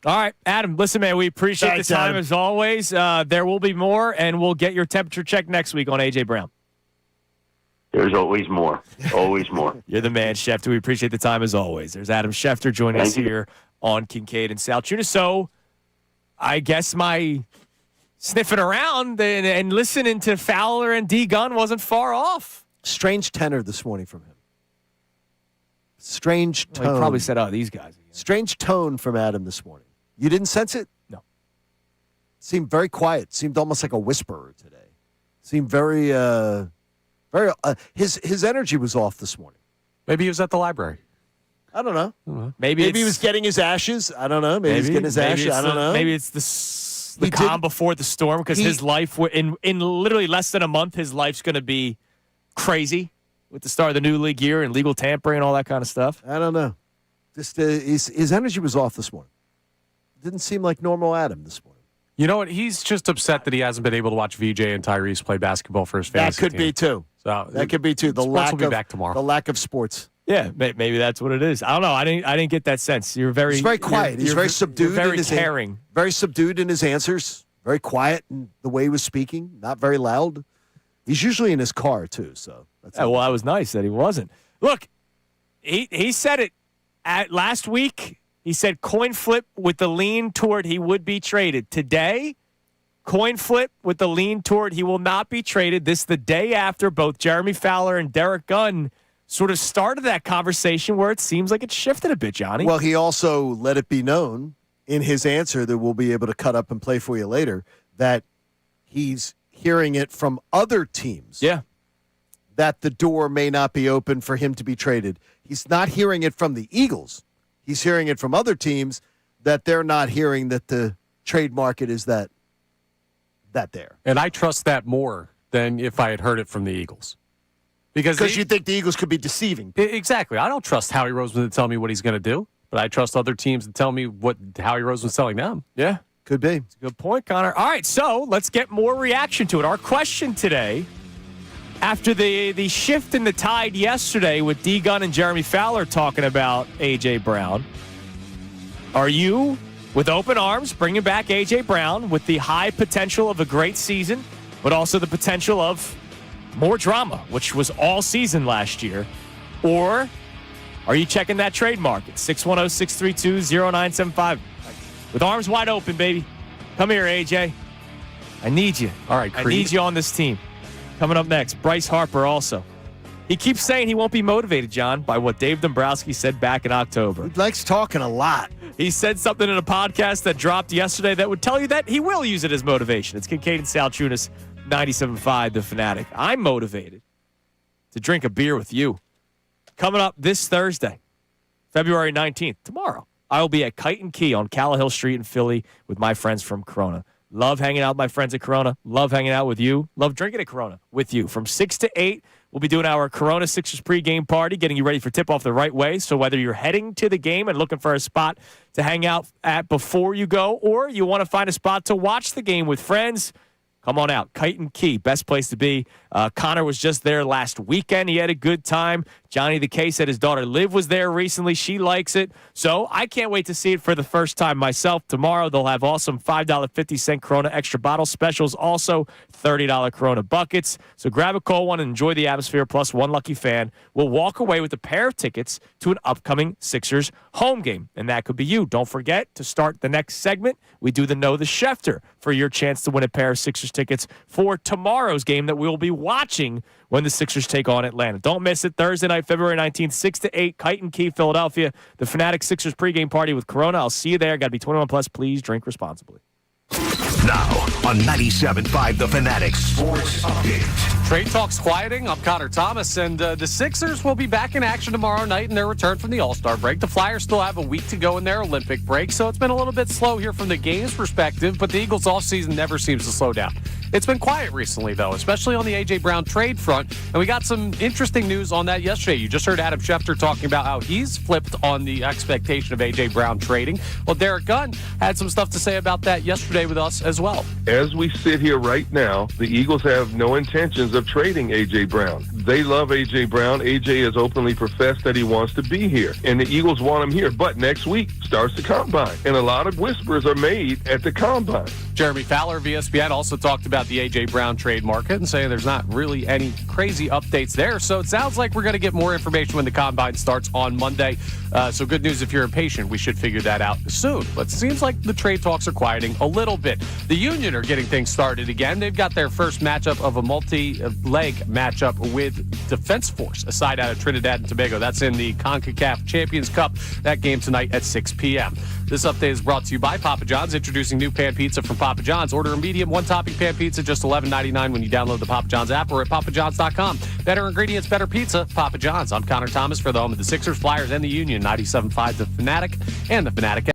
All right, Adam, listen, man, we appreciate the time as always. There will be more, and we'll get your temperature check next week on A.J. Brown. There's always more. Always more. You're the man, Schefter. We appreciate the time as always. There's Adam Schefter joining us here on Kincade and Salciunas. So I guess my sniffing around and listening to Fowler and D. Gunn wasn't far off. Strange tenor this morning from him. Strange tone. Well, he probably said, these guys. Again. Strange tone from Adam this morning. You didn't sense it? No. Seemed very quiet. Seemed almost like a whisperer today. Seemed very... his energy was off this morning. Maybe he was at the library. I don't know. Maybe he was getting his ashes. I don't know. Maybe he's getting his ashes. I don't know. Maybe it's the calm before the storm because his life, in literally less than a month, his life's going to be crazy with the start of the new league year and legal tampering and all that kind of stuff. I don't know. Just his energy was off this morning. Didn't seem like normal Adam this morning. You know what? He's just upset that he hasn't been able to watch VJ and Tyrese play basketball for his fantasy team. That could be too. So that could be too. The sports will be back tomorrow. The lack of sports. Yeah, maybe that's what it is. I don't know. I didn't get that sense. He's very quiet. He's very subdued. Very caring. Very subdued in his answers. Very quiet in the way he was speaking. Not very loud. He's usually in his car too. So that was nice that he wasn't. Look, he said it last week. He said coin flip with the lean toward he would be traded. Today, coin flip with the lean toward he will not be traded. This the day after both Jeremy Fowler and Derek Gunn sort of started that conversation where it seems like it shifted a bit, Johnny. Well, he also let it be known in his answer that we'll be able to cut up and play for you later that he's hearing it from other teams. Yeah. That the door may not be open for him to be traded. He's not hearing it from the Eagles. He's hearing it from other teams that they're not hearing that the trade market is that there. And I trust that more than if I had heard it from the Eagles. Because you think the Eagles could be deceiving people. Exactly. I don't trust Howie Roseman to tell me what he's going to do, but I trust other teams to tell me what Howie Roseman's telling them. Yeah. Could be. That's a good point, Connor. All right, so let's get more reaction to it. Our question today, after the shift in the tide yesterday with D. Gunn and Jeremy Fowler talking about A.J. Brown, are you, with open arms, bringing back A.J. Brown with the high potential of a great season, but also the potential of more drama, which was all season last year? Or are you checking that trade market? 610-632-0975. With arms wide open, baby. Come here, AJ. I need you. All right, Creed. I need you on this team. Coming up next, Bryce Harper also. He keeps saying he won't be motivated, John, by what Dave Dombrowski said back in October. He likes talking a lot. He said something in a podcast that dropped yesterday that would tell you that he will use it as motivation. It's Kincade and Salciunas, 97.5 The Fanatic. I'm motivated to drink a beer with you. Coming up this Thursday, February 19th, tomorrow, I will be at Kite and Key on Callahill Street in Philly with my friends from Corona. Love hanging out with my friends at Corona. Love hanging out with you. Love drinking at Corona with you. From 6 to 8, we'll be doing our Corona Sixers pregame party, getting you ready for tip-off the right way. So whether you're heading to the game and looking for a spot to hang out at before you go, or you want to find a spot to watch the game with friends, come on out. Kite and Key, best place to be. Connor was just there last weekend. He had a good time. Johnny the K said his daughter Liv was there recently. She likes it. So I can't wait to see it for the first time myself. Tomorrow they'll have awesome $5.50 Corona extra bottle specials. Also $30 Corona buckets. So grab a cold one and enjoy the atmosphere. Plus one lucky fan will walk away with a pair of tickets to an upcoming Sixers home game. And that could be you. Don't forget to start the next segment. We do the Know the Schefter for your chance to win a pair of Sixers Sixers tickets for tomorrow's game that we will be watching when the Sixers take on Atlanta. Don't miss it. Thursday night, February 19th, 6 to 8, Kite and Key, Philadelphia. The Fanatic Sixers pregame party with Corona. I'll see you there. Got to be 21 plus. Please drink responsibly. Now on 97.5 The Fanatic Sports Update. Trade talks quieting. I'm Connor Thomas, and the Sixers will be back in action tomorrow night in their return from the All-Star break. The Flyers still have a week to go in their Olympic break, so it's been a little bit slow here from the game's perspective, but the Eagles' offseason never seems to slow down. It's been quiet recently, though, especially on the A.J. Brown trade front, and we got some interesting news on that yesterday. You just heard Adam Schefter talking about how he's flipped on the expectation of A.J. Brown trading. Well, Derek Gunn had some stuff to say about that yesterday with us as well. As we sit here right now, the Eagles have no intentions of trading A.J. Brown. They love A.J. Brown. A.J. has openly professed that he wants to be here, and the Eagles want him here. But next week starts the Combine, and a lot of whispers are made at the Combine. Jeremy Fowler of ESPN also talked about the A.J. Brown trade market and saying there's not really any crazy updates there. So it sounds like we're going to get more information when the Combine starts on Monday. So good news if you're impatient. We should figure that out soon. But it seems like the trade talks are quieting a little bit. The Union are getting things started again. They've got their first matchup of a multi-leg matchup with Defense Force, a side out of Trinidad and Tobago. That's in the CONCACAF Champions Cup. That game tonight at 6 p.m. This update is brought to you by Papa John's, introducing new pan pizza from Papa John's. Order a medium one-topping pan pizza, just $11.99 when you download the Papa John's app or at papajohns.com. Better ingredients, better pizza, Papa John's. I'm Connor Thomas for the home of the Sixers, Flyers, and the Union, 97.5 The Fanatic and the Fanatic.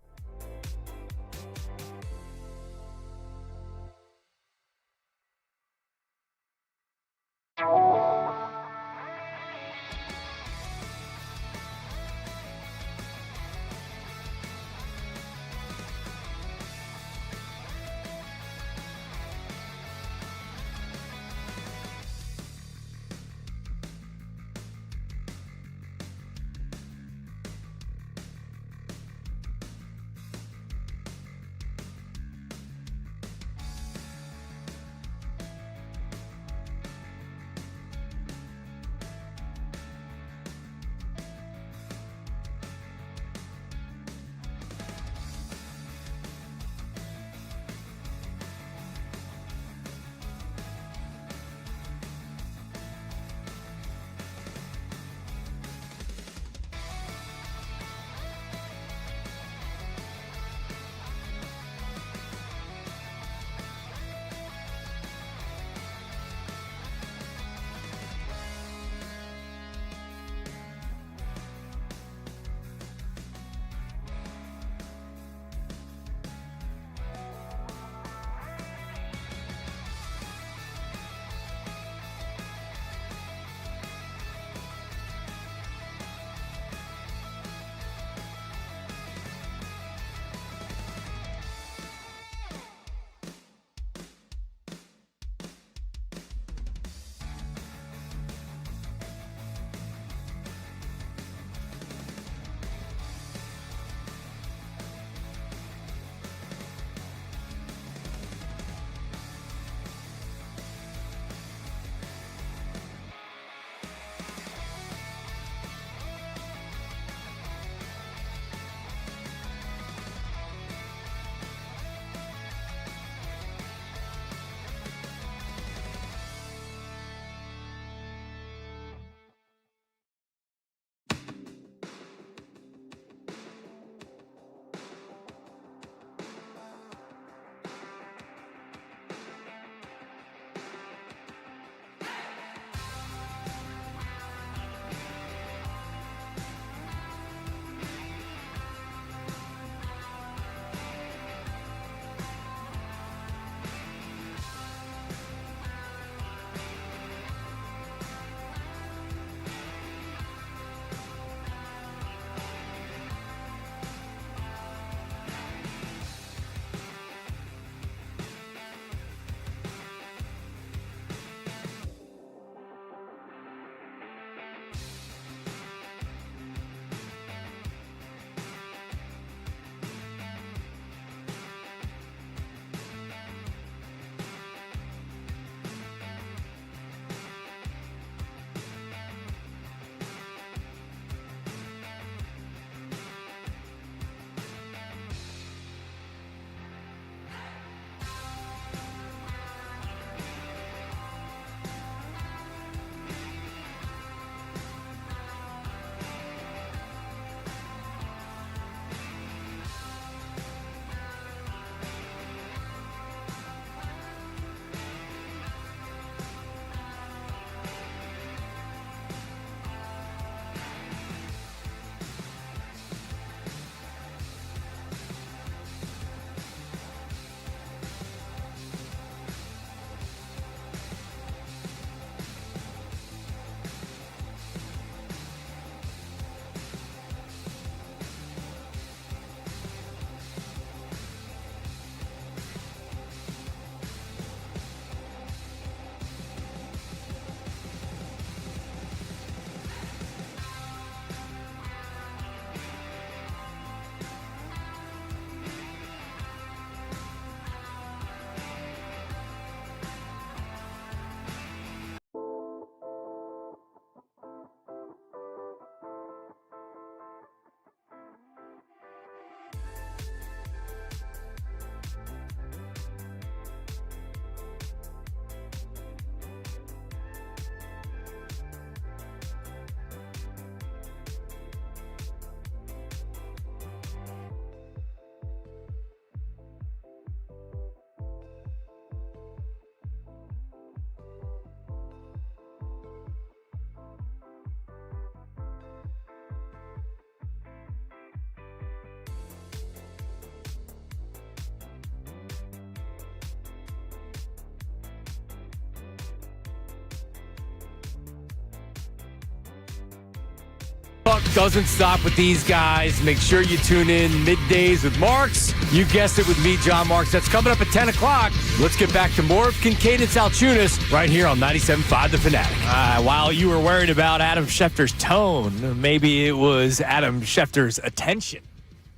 talk doesn't stop with these guys. Make sure you tune in Middays with Marks. You guessed it with me, John Marks. That's coming up at 10 o'clock. Let's get back to more of Kincade and Salciunas right here on 97.5 The Fanatic. While you were worried about Adam Schefter's tone, maybe it was Adam Schefter's attention.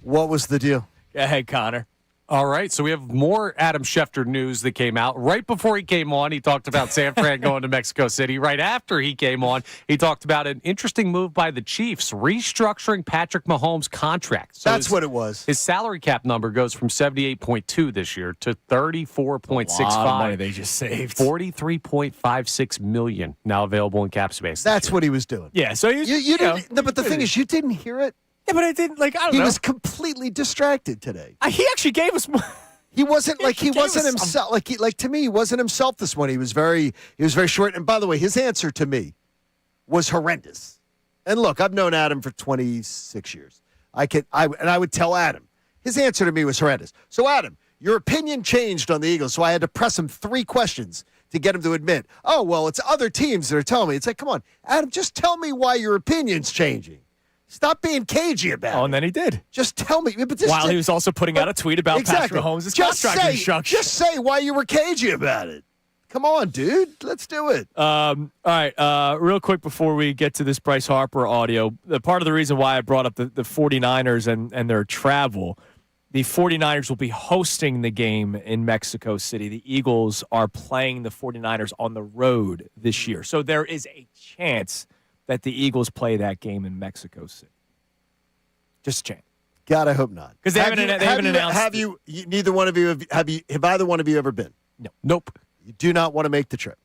What was the deal? Go ahead, Connor. All right, so we have more Adam Schefter news that came out. Right before he came on, he talked about San Fran going to Mexico City. Right after he came on, he talked about an interesting move by the Chiefs, restructuring Patrick Mahomes' contract. So That's what it was. His salary cap number goes from 78.2 this year to 34.65. A lot of money they just saved. $43.56 million now available in cap space. That's what he was doing. Yeah, so he was, You didn't. No, but the thing is, you didn't hear it. Yeah, but I didn't, I don't know. know. He was completely distracted today. He actually gave us more. He wasn't himself. To me, he wasn't himself this morning. He was very short. And by the way, his answer to me was horrendous. And look, I've known Adam for 26 years. I would tell Adam, his answer to me was horrendous. So Adam, your opinion changed on the Eagles, so I had to press him 3 questions to get him to admit, oh, well, it's other teams that are telling me. It's like, come on, Adam, just tell me why your opinion's changing. Stop being cagey about it. Oh, and then he did. Just tell me. While he was also putting out a tweet about Patrick Mahomes' contract restructure. Just say why you were cagey about it. Come on, dude. Let's do it. All right. Real quick before we get to this Bryce Harper audio, part of the reason why I brought up the 49ers and their travel, the 49ers will be hosting the game in Mexico City. The Eagles are playing the 49ers on the road this year. So there is a chance that the Eagles play that game in Mexico City. Just a chance. God, I hope not. Because they haven't announced. Have you? Neither one of you have either one of you ever been? No. Nope. You do not want to make the trip.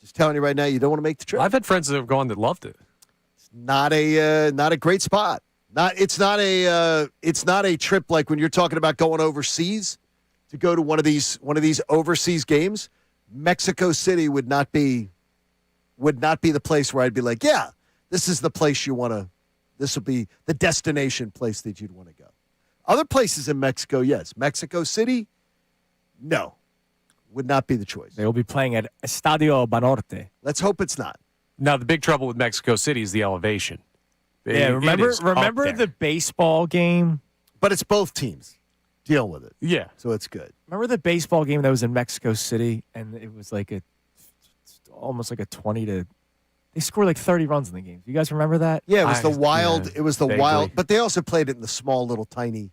Just telling you right now, you don't want to make the trip. I've had friends that have gone that loved it. It's not a great spot. It's not a trip like when you're talking about going overseas to go to one of these overseas games. Mexico City would not be the place where I'd be like, yeah, this is the place you want to, this will be the destination place that you'd want to go. Other places in Mexico, yes. Mexico City, no, would not be the choice. They will be playing at Estadio Banorte. Let's hope it's not. Now, the big trouble with Mexico City is the elevation. Remember the baseball game? But it's both teams dealing with it. Yeah. So it's good. Remember the baseball game that was in Mexico City, and it was almost like a 20 to. They scored like 30 runs in the game. You guys remember that? Yeah, it was wild. But they also played it in the small little tiny.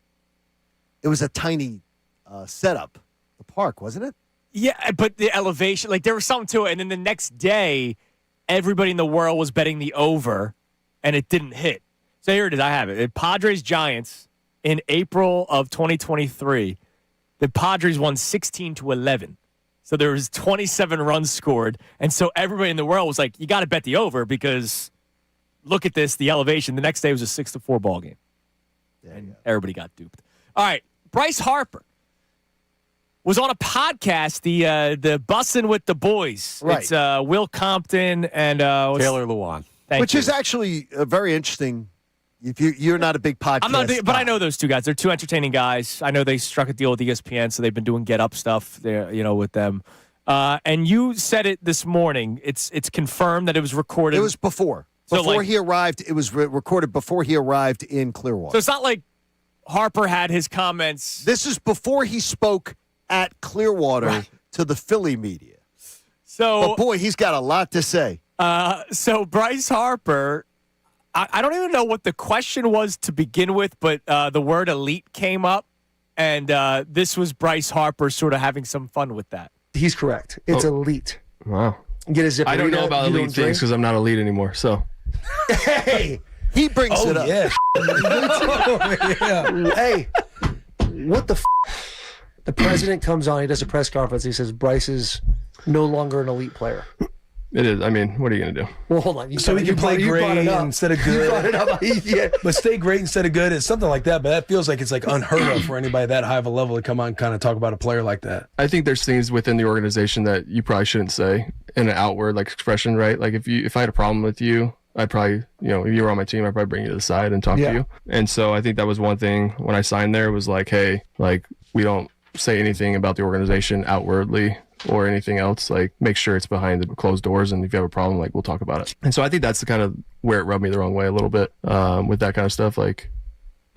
It was a tiny setup. The park, wasn't it? Yeah, but the elevation, there was something to it. And then the next day, everybody in the world was betting the over, and it didn't hit. So here it is. I have it. Padres Giants in April of 2023. The Padres won 16-11. So there was 27 runs scored. And so everybody in the world was like, you got to bet the over because look at this, the elevation. The next day was a 6-4 ball game. And everybody got duped. All right, Bryce Harper was on a podcast, the Bussin' with the Boys. Right. It's Will Compton and Taylor Lewan. Which is actually very interesting. If you're not a big podcast, I'm not, but I know those two guys. They're two entertaining guys. I know they struck a deal with ESPN, so they've been doing Get Up stuff there, with them. And you said it this morning. It's confirmed that it was recorded. It was before he arrived. It was recorded before he arrived in Clearwater. So it's not like Harper had his comments. This is before he spoke at Clearwater to the Philly media. So, but boy, he's got a lot to say. So Bryce Harper. I don't even know what the question was to begin with, but the word elite came up, and this was Bryce Harper sort of having some fun with that. He's correct. It's elite. Wow. Get a zipper. I don't know about elite things because I'm not elite anymore, so. Hey! He brings it up. Yeah. Hey, what the The president comes on, he does a press conference, he says Bryce is no longer an elite player. It is. I mean, what are you going to do? Well, hold on. So he can play great instead of good. You brought it up. Yeah. But stay great instead of good. It's something like that. But that feels like it's unheard of for anybody that high of a level to come on and kind of talk about a player like that. I think there's things within the organization that you probably shouldn't say in an outward expression, right? Like if I had a problem with you, I'd probably, if you were on my team, I'd probably bring you to the side and talk to you. And so I think that was one thing when I signed there was hey, we don't say anything about the organization outwardly or anything else, like make sure it's behind the closed doors. And if you have a problem, like we'll talk about it. And so I think that's the kind of where it rubbed me the wrong way a little bit with that kind of stuff. Like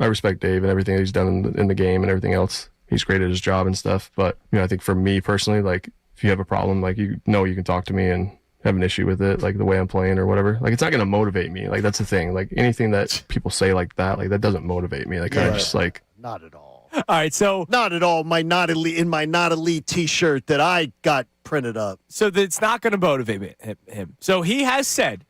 I respect Dave and everything that he's done in the game and everything else. He's great at his job and stuff. But, I think for me personally, like if you have a problem, like you can talk to me and have an issue with it, like the way I'm playing or whatever. Like it's not going to motivate me. Like that's the thing. Like anything that people say like that doesn't motivate me. Like kind of just like. Not at all. All right, so not at all. My not elite T-shirt that I got printed up. So it's not going to motivate him. So he has said,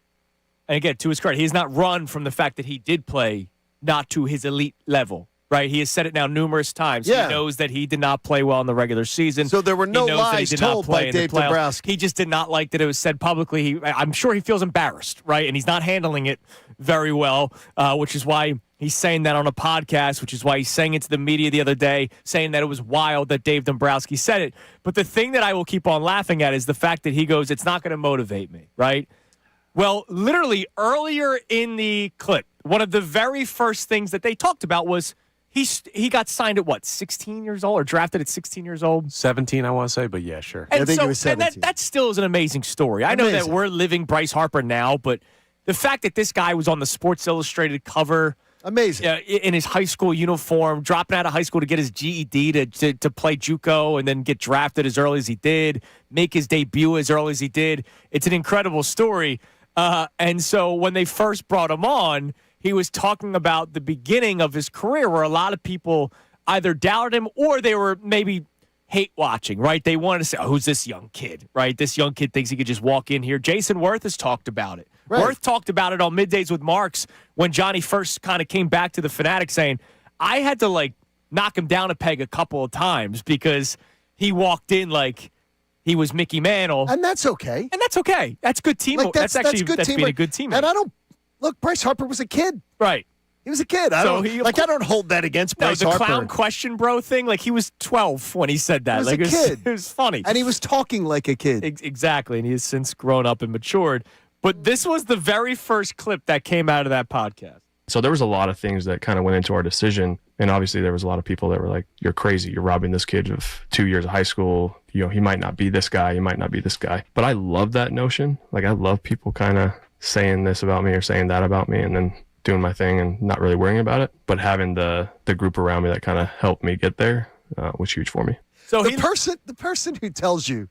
and again, to his credit, he has not run from the fact that he did play not to his elite level. Right, he has said it now numerous times. Yeah. He knows that he did not play well in the regular season. So there were no lies told by Dave Dombrowski. He just did not like that it was said publicly. I'm sure he feels embarrassed, right? And he's not handling it very well, which is why he's saying that on a podcast, which is why he's saying it to the media the other day, saying that it was wild that Dave Dombrowski said it. But the thing that I will keep on laughing at is the fact that he goes, it's not going to motivate me, right? Well, literally earlier in the clip, one of the very first things that they talked about was he got signed at 16 years old or drafted at 16 years old? 17, I want to say, but yeah, sure. And I think it was 17. And that still is an amazing story. I know that we're living Bryce Harper now, but the fact that this guy was on the Sports Illustrated cover. Amazing. In his high school uniform, dropping out of high school to get his GED to play JUCO and then get drafted as early as he did, make his debut as early as he did. It's an incredible story. And so when they first brought him on, he was talking about the beginning of his career where a lot of people either doubted him or they were maybe hate watching, right? They wanted to say, who's this young kid, right? This young kid thinks he could just walk in here. Jason Worth has talked about it. Right. Worth talked about it on Middays with Marks when Johnny first kind of came back to the Fanatic saying, I had to knock him down a peg a couple of times because he walked in like he was Mickey Mantle. And that's okay. And that's okay. That's good teamwork. That's being a good teammate. And I don't look, Bryce Harper was a kid. Right. He was a kid. I don't hold that against Bryce Harper. The clown question, bro, thing, he was 12 when he said that. He was a kid. It was funny. And he was talking like a kid. Exactly. And he has since grown up and matured. But this was the very first clip that came out of that podcast. So there was a lot of things that kind of went into our decision. And obviously there was a lot of people that were like, you're crazy. You're robbing this kid of 2 years of high school. He might not be this guy. He might not be this guy. But I love that notion. I love people kind of saying this about me or saying that about me and then doing my thing and not really worrying about it. But having the group around me that kind of helped me get there was huge for me. So the person who tells you,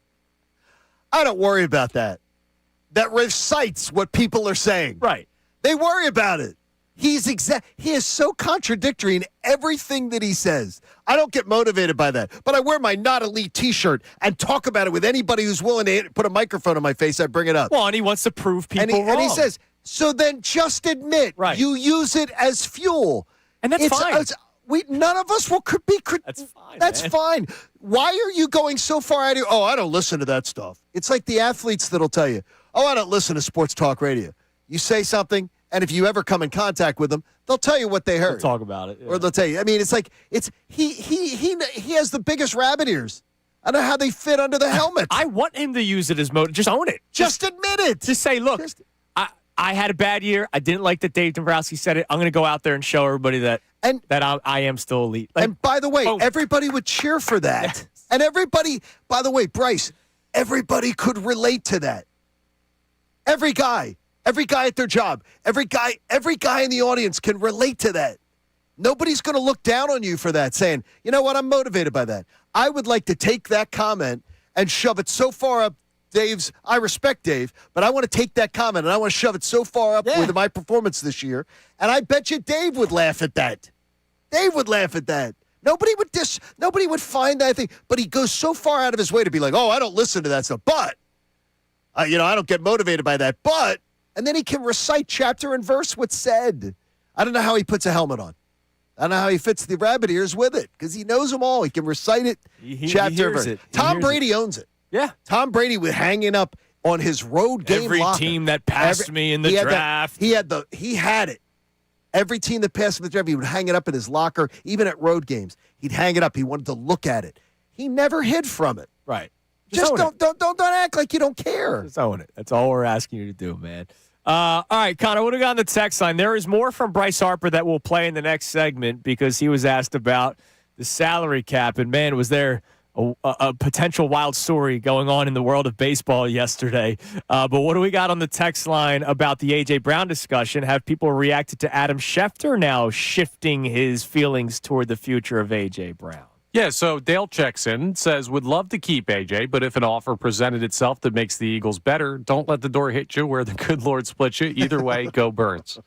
I don't worry about that recites what people are saying. Right. They worry about it. He is so contradictory in everything that he says. I don't get motivated by that. But I wear my not elite T-shirt and talk about it with anybody who's willing to put a microphone on my face. I bring it up. Well, and he wants to prove people wrong. And he says, so then just admit you use it as fuel. And that's fine. None of us could be. That's fine. That's fine. Why are you going so far out of? Oh, I don't listen to that stuff. It's like the athletes that'll tell you, oh, I don't listen to sports talk radio. You say something. And if you ever come in contact with them, they'll tell you what they heard. They'll talk about it. Yeah. Or they'll tell you. I mean, he has the biggest rabbit ears. I don't know how they fit under the helmet. I want him to use it as motive. Just own it. Just admit it. Just say, look, I had a bad year. I didn't like that Dave Dombrowski said it. I'm going to go out there and show everybody that I am still elite. And by the way, everybody would cheer for that. Yes. And everybody, by the way, Bryce, everybody could relate to that. Every guy at their job, every guy in the audience can relate to that. Nobody's going to look down on you for that, saying, you know what, I'm motivated by that. I would like to take that comment and shove it so far up I respect Dave, but I want to take that comment and I want to shove it so far up with my performance this year. And I bet you Dave would laugh at that. Dave would laugh at that. Nobody would find that thing. But he goes so far out of his way to be like, oh, I don't listen to that stuff. But, I don't get motivated by that. But, and then he can recite chapter and verse what's said. I don't know how he puts a helmet on. I don't know how he fits the rabbit ears with it because he knows them all. He can recite it chapter and verse. Tom Brady owns it. Yeah. Tom Brady was hanging up on his road game Every locker. team that passed me in the draft. He had it. Every team that passed him in the draft, he would hang it up in his locker, even at road games. He'd hang it up. He wanted to look at it. He never hid from it. Right. Just don't act like you don't care. Just own it. That's all we're asking you to do, man. All right, Connor, what do we got on the text line? There is more from Bryce Harper that we'll play in the next segment because he was asked about the salary cap. And, man, was there a potential wild story going on in the world of baseball yesterday. But what do we got on the text line about the A.J. Brown discussion? Have people reacted to Adam Schefter now shifting his feelings toward the future of A.J. Brown? Yeah, so Dale checks in, says, would love to keep A.J., but if an offer presented itself that makes the Eagles better, don't let the door hit you where the good Lord split you. Either way, go Birds.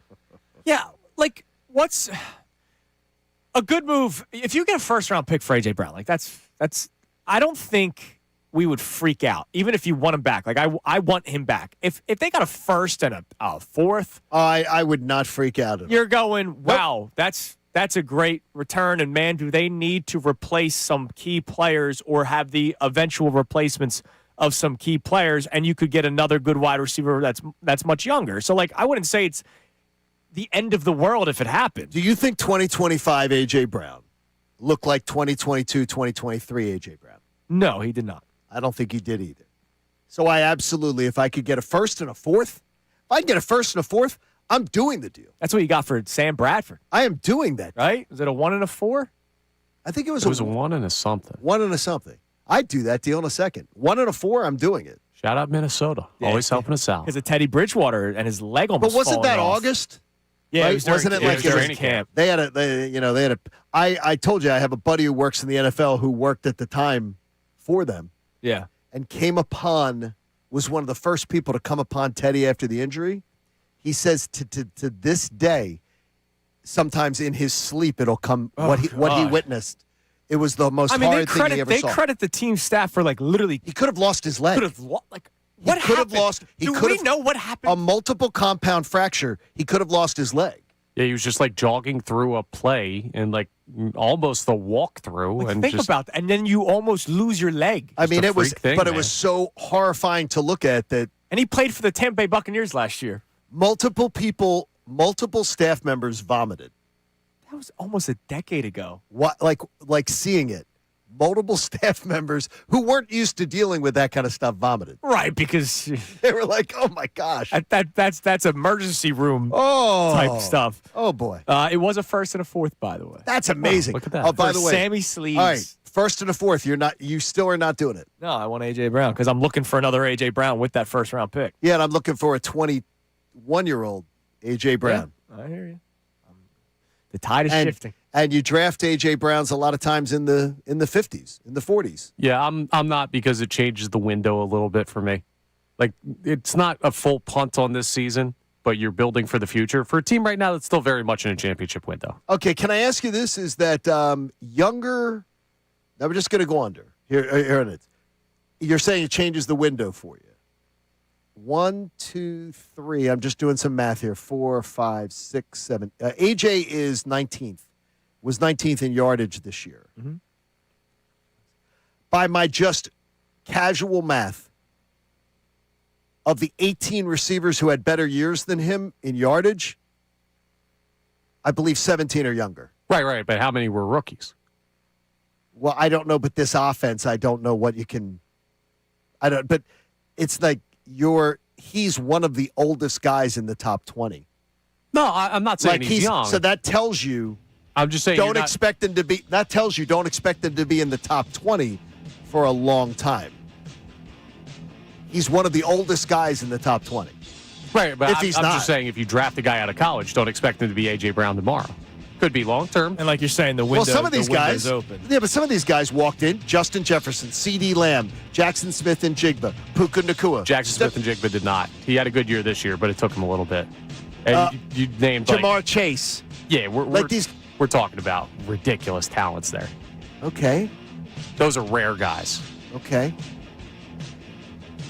Yeah, like, what's a good move? If you get a first-round pick for A.J. Brown, like, that's I don't think we would freak out, even if you want him back. Like, I want him back. If they got a first and a fourth. I would not freak out at all. You're going, wow, that's a great return. And, man, do they need to replace some key players or have the eventual replacements of some key players, and you could get another good wide receiver that's much younger. So, like, I wouldn't say it's the end of the world if it happened. Do you think 2025 A.J. Brown looked like 2022, 2023 A.J. Brown? No, he did not. I don't think he did either. So I absolutely, if I could get a first and a fourth, I'm doing the deal. That's what you got for Sam Bradford. I am doing that. Right? Was it a 1 and a 4? I think it was a 1 and a something. 1 and a something. I'd do that deal in a second. 1 and a 4, I'm doing it. Shout out Minnesota. Yeah, always helping us out. Because of Teddy Bridgewater and his leg almost But wasn't that off. August? Yeah, right? it was during, wasn't it like training camp? They had a. I told you I have a buddy who works in the NFL who worked at the time for them. Yeah. And was one of the first people to come upon Teddy after the injury. He says to this day, sometimes in his sleep it'll come what he witnessed. It was the most horrid thing he ever saw. They credit the team staff for literally. He could have lost his leg. What happened? Do we know what happened? A multiple compound fracture. He could have lost his leg. Yeah, he was just jogging through a play and almost the walkthrough. And think about that. And then you almost lose your leg. I mean, it was so horrifying to look at that. And he played for the Tampa Bay Buccaneers last year. Multiple staff members vomited. That was almost a decade ago. What, like seeing it. Multiple staff members who weren't used to dealing with that kind of stuff vomited. Right, because they were like, "Oh my gosh, that's emergency room type stuff." Oh boy, it was a first and a fourth, by the way. That's amazing. Look at that. Oh, by the way, Sammy Sleeves. All right, first and a fourth. You still are not doing it. No, I want A.J. Brown because I'm looking for another A.J. Brown with that first round pick. Yeah, and I'm looking for a 21-year-old A.J. Brown. Yeah, I hear you. The tide is shifting. And you draft A.J. Browns a lot of times in the 50s, in the 40s. Yeah, I'm not, because it changes the window a little bit for me. It's not a full punt on this season, but you're building for the future. For a team right now that's still very much in a championship window. Okay, can I ask you this? Is that younger? Now we're just going to go under. Here it is. You're saying it changes the window for you. 1, 2, 3. I'm just doing some math here. 4, 5, 6, 7. AJ is 19th. Was 19th in yardage this year. Mm-hmm. By my just casual math, of the 18 receivers who had better years than him in yardage, I believe 17 are younger. Right. But how many were rookies? Well, I don't know, but this offense, I don't know what you can. But it's like he's one of the oldest guys in the top 20. No, I'm not saying he's young. So that tells you. I'm just saying don't expect him to be. That tells you don't expect him to be in the top 20 for a long time. He's one of the oldest guys in the top 20. Right, but if I'm just saying if you draft a guy out of college, don't expect him to be A.J. Brown tomorrow. Could be long term. And like you're saying, the window. Well, some of these guys open. Yeah, but some of these guys walked in. Justin Jefferson, C.D. Lamb, Jackson Smith and Jigba, Puka Nacua. Jackson Smith and Jigba did not. He had a good year this year, but it took him a little bit. And you named Jamar Chase. Yeah, we're talking about ridiculous talents there. Okay. Those are rare guys. Okay.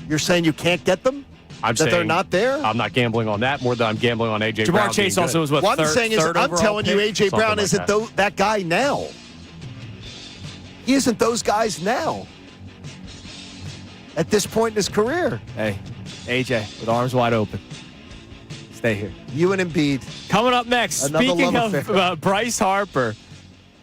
You're saying you can't get them? I'm saying they're not there? I'm not gambling on that more than I'm gambling on A.J. Brown. Jamar Chase also was what? What I'm saying is, I'm telling you, A.J. Brown isn't that guy now. He isn't those guys now. At this point in his career. Hey, A.J. with arms wide open. Stay here. You and Embiid. Coming up next, speaking of Bryce Harper,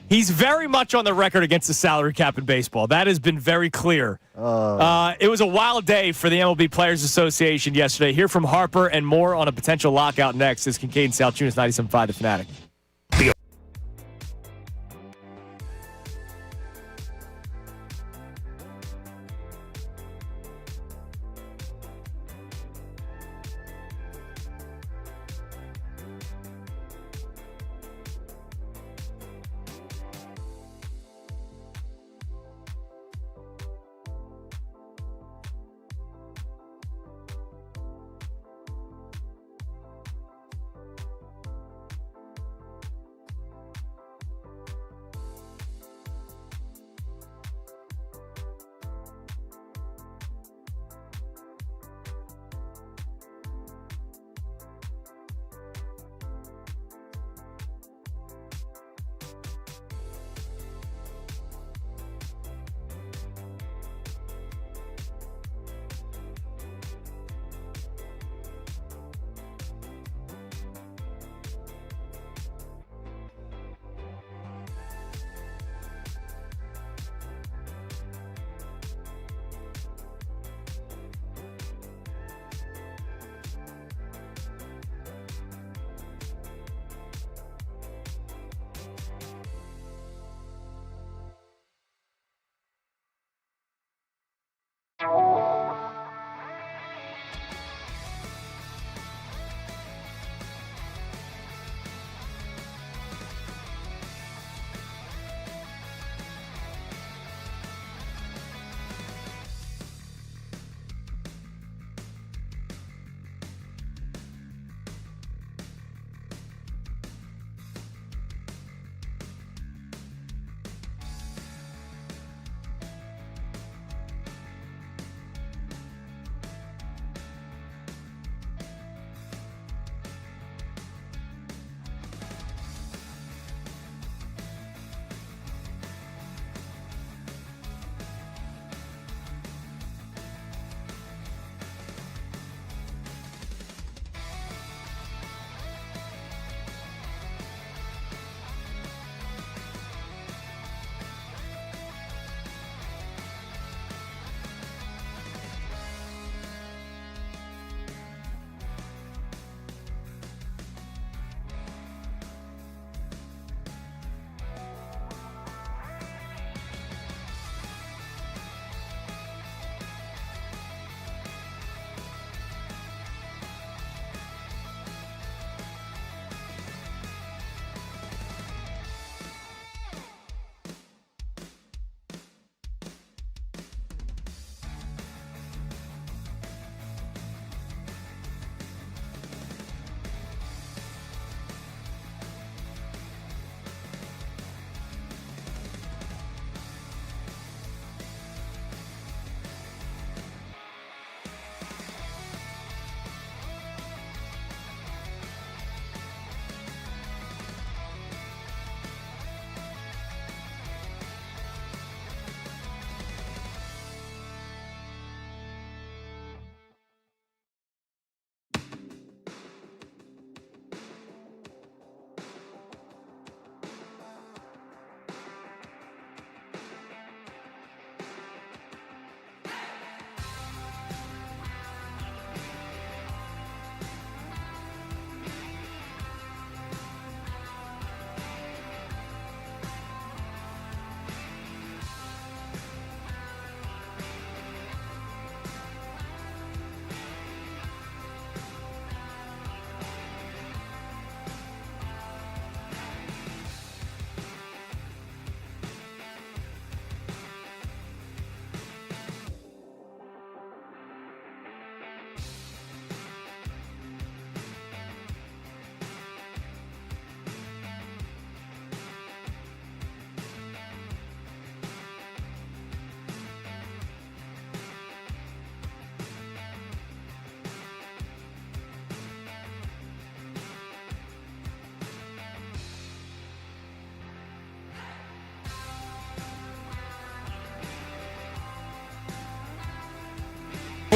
he's very much on the record against the salary cap in baseball. That has been very clear. It was a wild day for the MLB Players Association yesterday. Hear from Harper and more on a potential lockout next. This is Kincade Salciunas, 97.5 The Fanatic.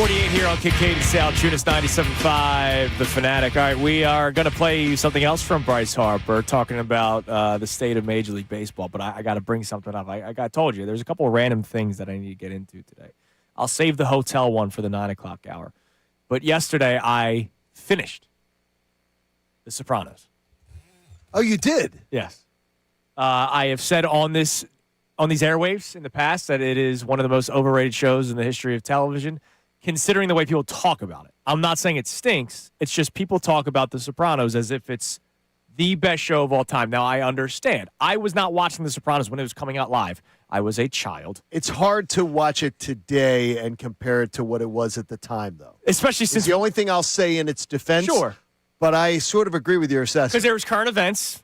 9:48 here on Kincade Salciunas 97.5, The Fanatic. All right, we are going to play you something else from Bryce Harper, talking about the state of Major League Baseball. But I got to bring something up. I told you, there's a couple of random things that I need to get into today. I'll save the hotel one for the 9 o'clock hour. But yesterday, I finished The Sopranos. Oh, you did? Yes. I have said on these airwaves in the past that it is one of the most overrated shows in the history of television, considering the way people talk about it. I'm not saying it stinks. It's just people talk about The Sopranos as if it's the best show of all time. Now, I understand. I was not watching The Sopranos when it was coming out live. I was a child. It's hard to watch it today and compare it to what it was at the time, though. Especially since the only thing I'll say in its defense. Sure. But I sort of agree with your assessment. Because there was current events.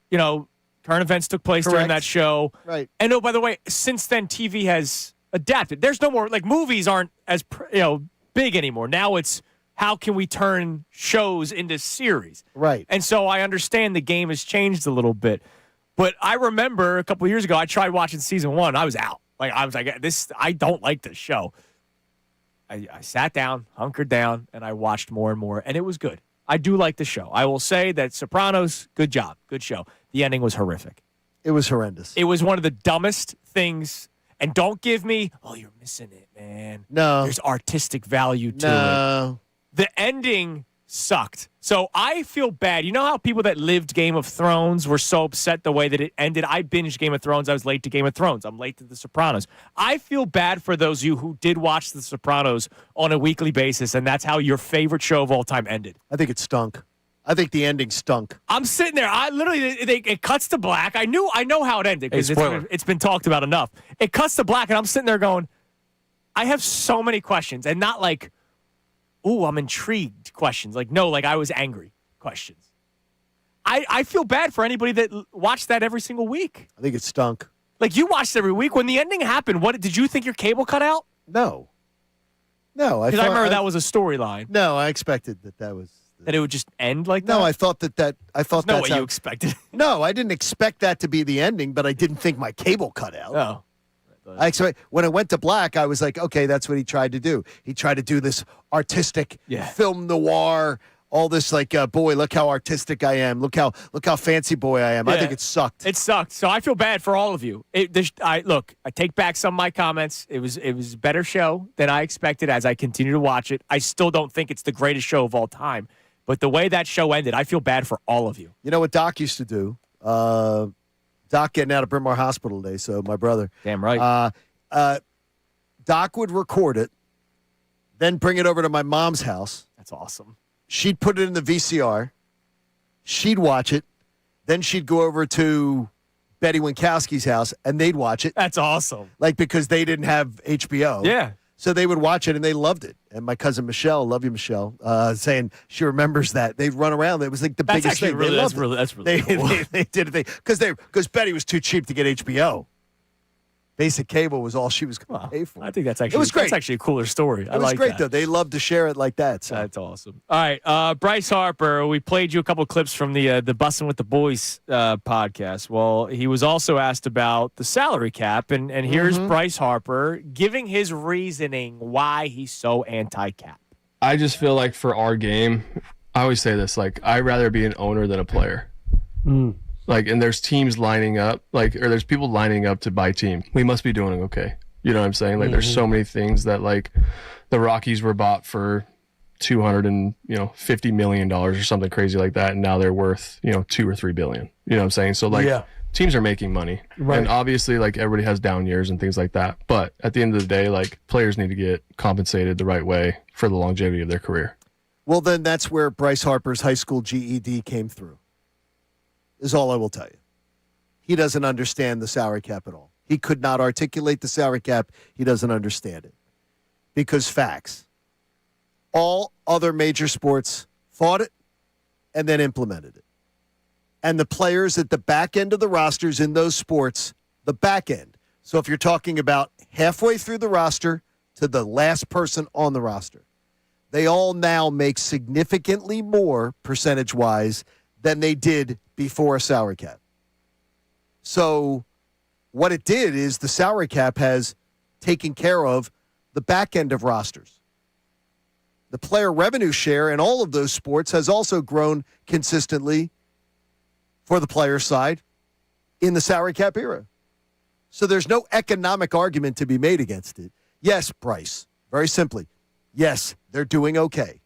You know, current events took place during that show. Right. And oh, by the way, since then, TV has adapted. There's no more, like, movies aren't as, big anymore. Now it's how can we turn shows into series? Right. And so I understand the game has changed a little bit. But I remember a couple of years ago, I tried watching season 1. I was out. I was like, I don't like this show. I sat down, hunkered down, and I watched more and more, and it was good. I do like the show. I will say that Sopranos, good job, good show. The ending was horrific. It was horrendous. It was one of the dumbest things. And don't give me, oh, you're missing it, man. No. There's artistic value to it. The ending sucked. So I feel bad. You know how people that lived Game of Thrones were so upset the way that it ended? I binged Game of Thrones. I was late to Game of Thrones. I'm late to The Sopranos. I feel bad for those of you who did watch The Sopranos on a weekly basis, and that's how your favorite show of all time ended. I think it stunk. I think the ending stunk. I'm sitting there. I literally, it cuts to black. I know how it ended because it's been talked about enough. It cuts to black, and I'm sitting there going, I have so many questions, and not like, ooh, I'm intrigued questions. Like, no, like I was angry questions. I feel bad for anybody that watched that every single week. I think it stunk. Like, you watched every week. When the ending happened, what did you think your cable cut out? No. Because I remember that was a storyline. No, I expected that was. That it would just end like that? No, I thought that's what you expected. No, I didn't expect that to be the ending, but I didn't think my cable cut out. No. When it went to black, I was like, okay, that's what he tried to do. He tried to do this artistic film noir, all this like, boy, look how artistic I am. Look how fancy boy I am. I think it sucked. It sucked. So I feel bad for all of you. I take back some of my comments. It was a better show than I expected as I continue to watch it. I still don't think it's the greatest show of all time. But the way that show ended, I feel bad for all of you. You know what Doc used to do? Doc getting out of Bryn Mawr Hospital today, so my brother. Damn right. Doc would record it, then bring it over to my mom's house. That's awesome. She'd put it in the VCR. She'd watch it. Then she'd go over to Betty Winkowski's house, and they'd watch it. That's awesome. Like, because they didn't have HBO. Yeah. So they would watch it, and they loved it. And my cousin Michelle, love you, Michelle, saying she remembers that. They'd run around. It was like the biggest thing. That's really cool. They did it because Betty was too cheap to get HBO. Basic cable was all she was going to pay for. I think it was great. That's actually a cooler story. It was great, though. They loved to share it like that. So. That's awesome. All right, Bryce Harper, we played you a couple of clips from the Bussin' with the Boys podcast. Well, he was also asked about the salary cap, and here's Bryce Harper giving his reasoning why he's so anti-cap. I just feel like for our game, I always say this, like, I'd rather be an owner than a player. Like, and there's teams lining up, or there's people lining up to buy teams. We must be doing okay. You know what I'm saying? Like, there's so many things that, like, the Rockies were bought for $250 million or something crazy like that, and now they're worth, $2 or $3 billion. You know what I'm saying? So, like, teams are making money. Right. And obviously, like, everybody has down years and things like that. But at the end of the day, like, players need to get compensated the right way for the longevity of their career. Well, then that's where Bryce Harper's high school GED came through. Is all I will tell you. He doesn't understand the salary cap at all. He could not articulate the salary cap. He doesn't understand it. Because facts. All other major sports fought it and then implemented it. And the players at the back end of the rosters in those sports, the back end. So if you're talking about halfway through the roster to the last person on the roster, they all now make significantly more percentage-wise than they did before a salary cap. So what it did is the salary cap has taken care of the back end of rosters. The player revenue share in all of those sports has also grown consistently for the player side in the salary cap era. So there's no economic argument to be made against it. Yes, Bryce, very simply, yes, they're doing okay.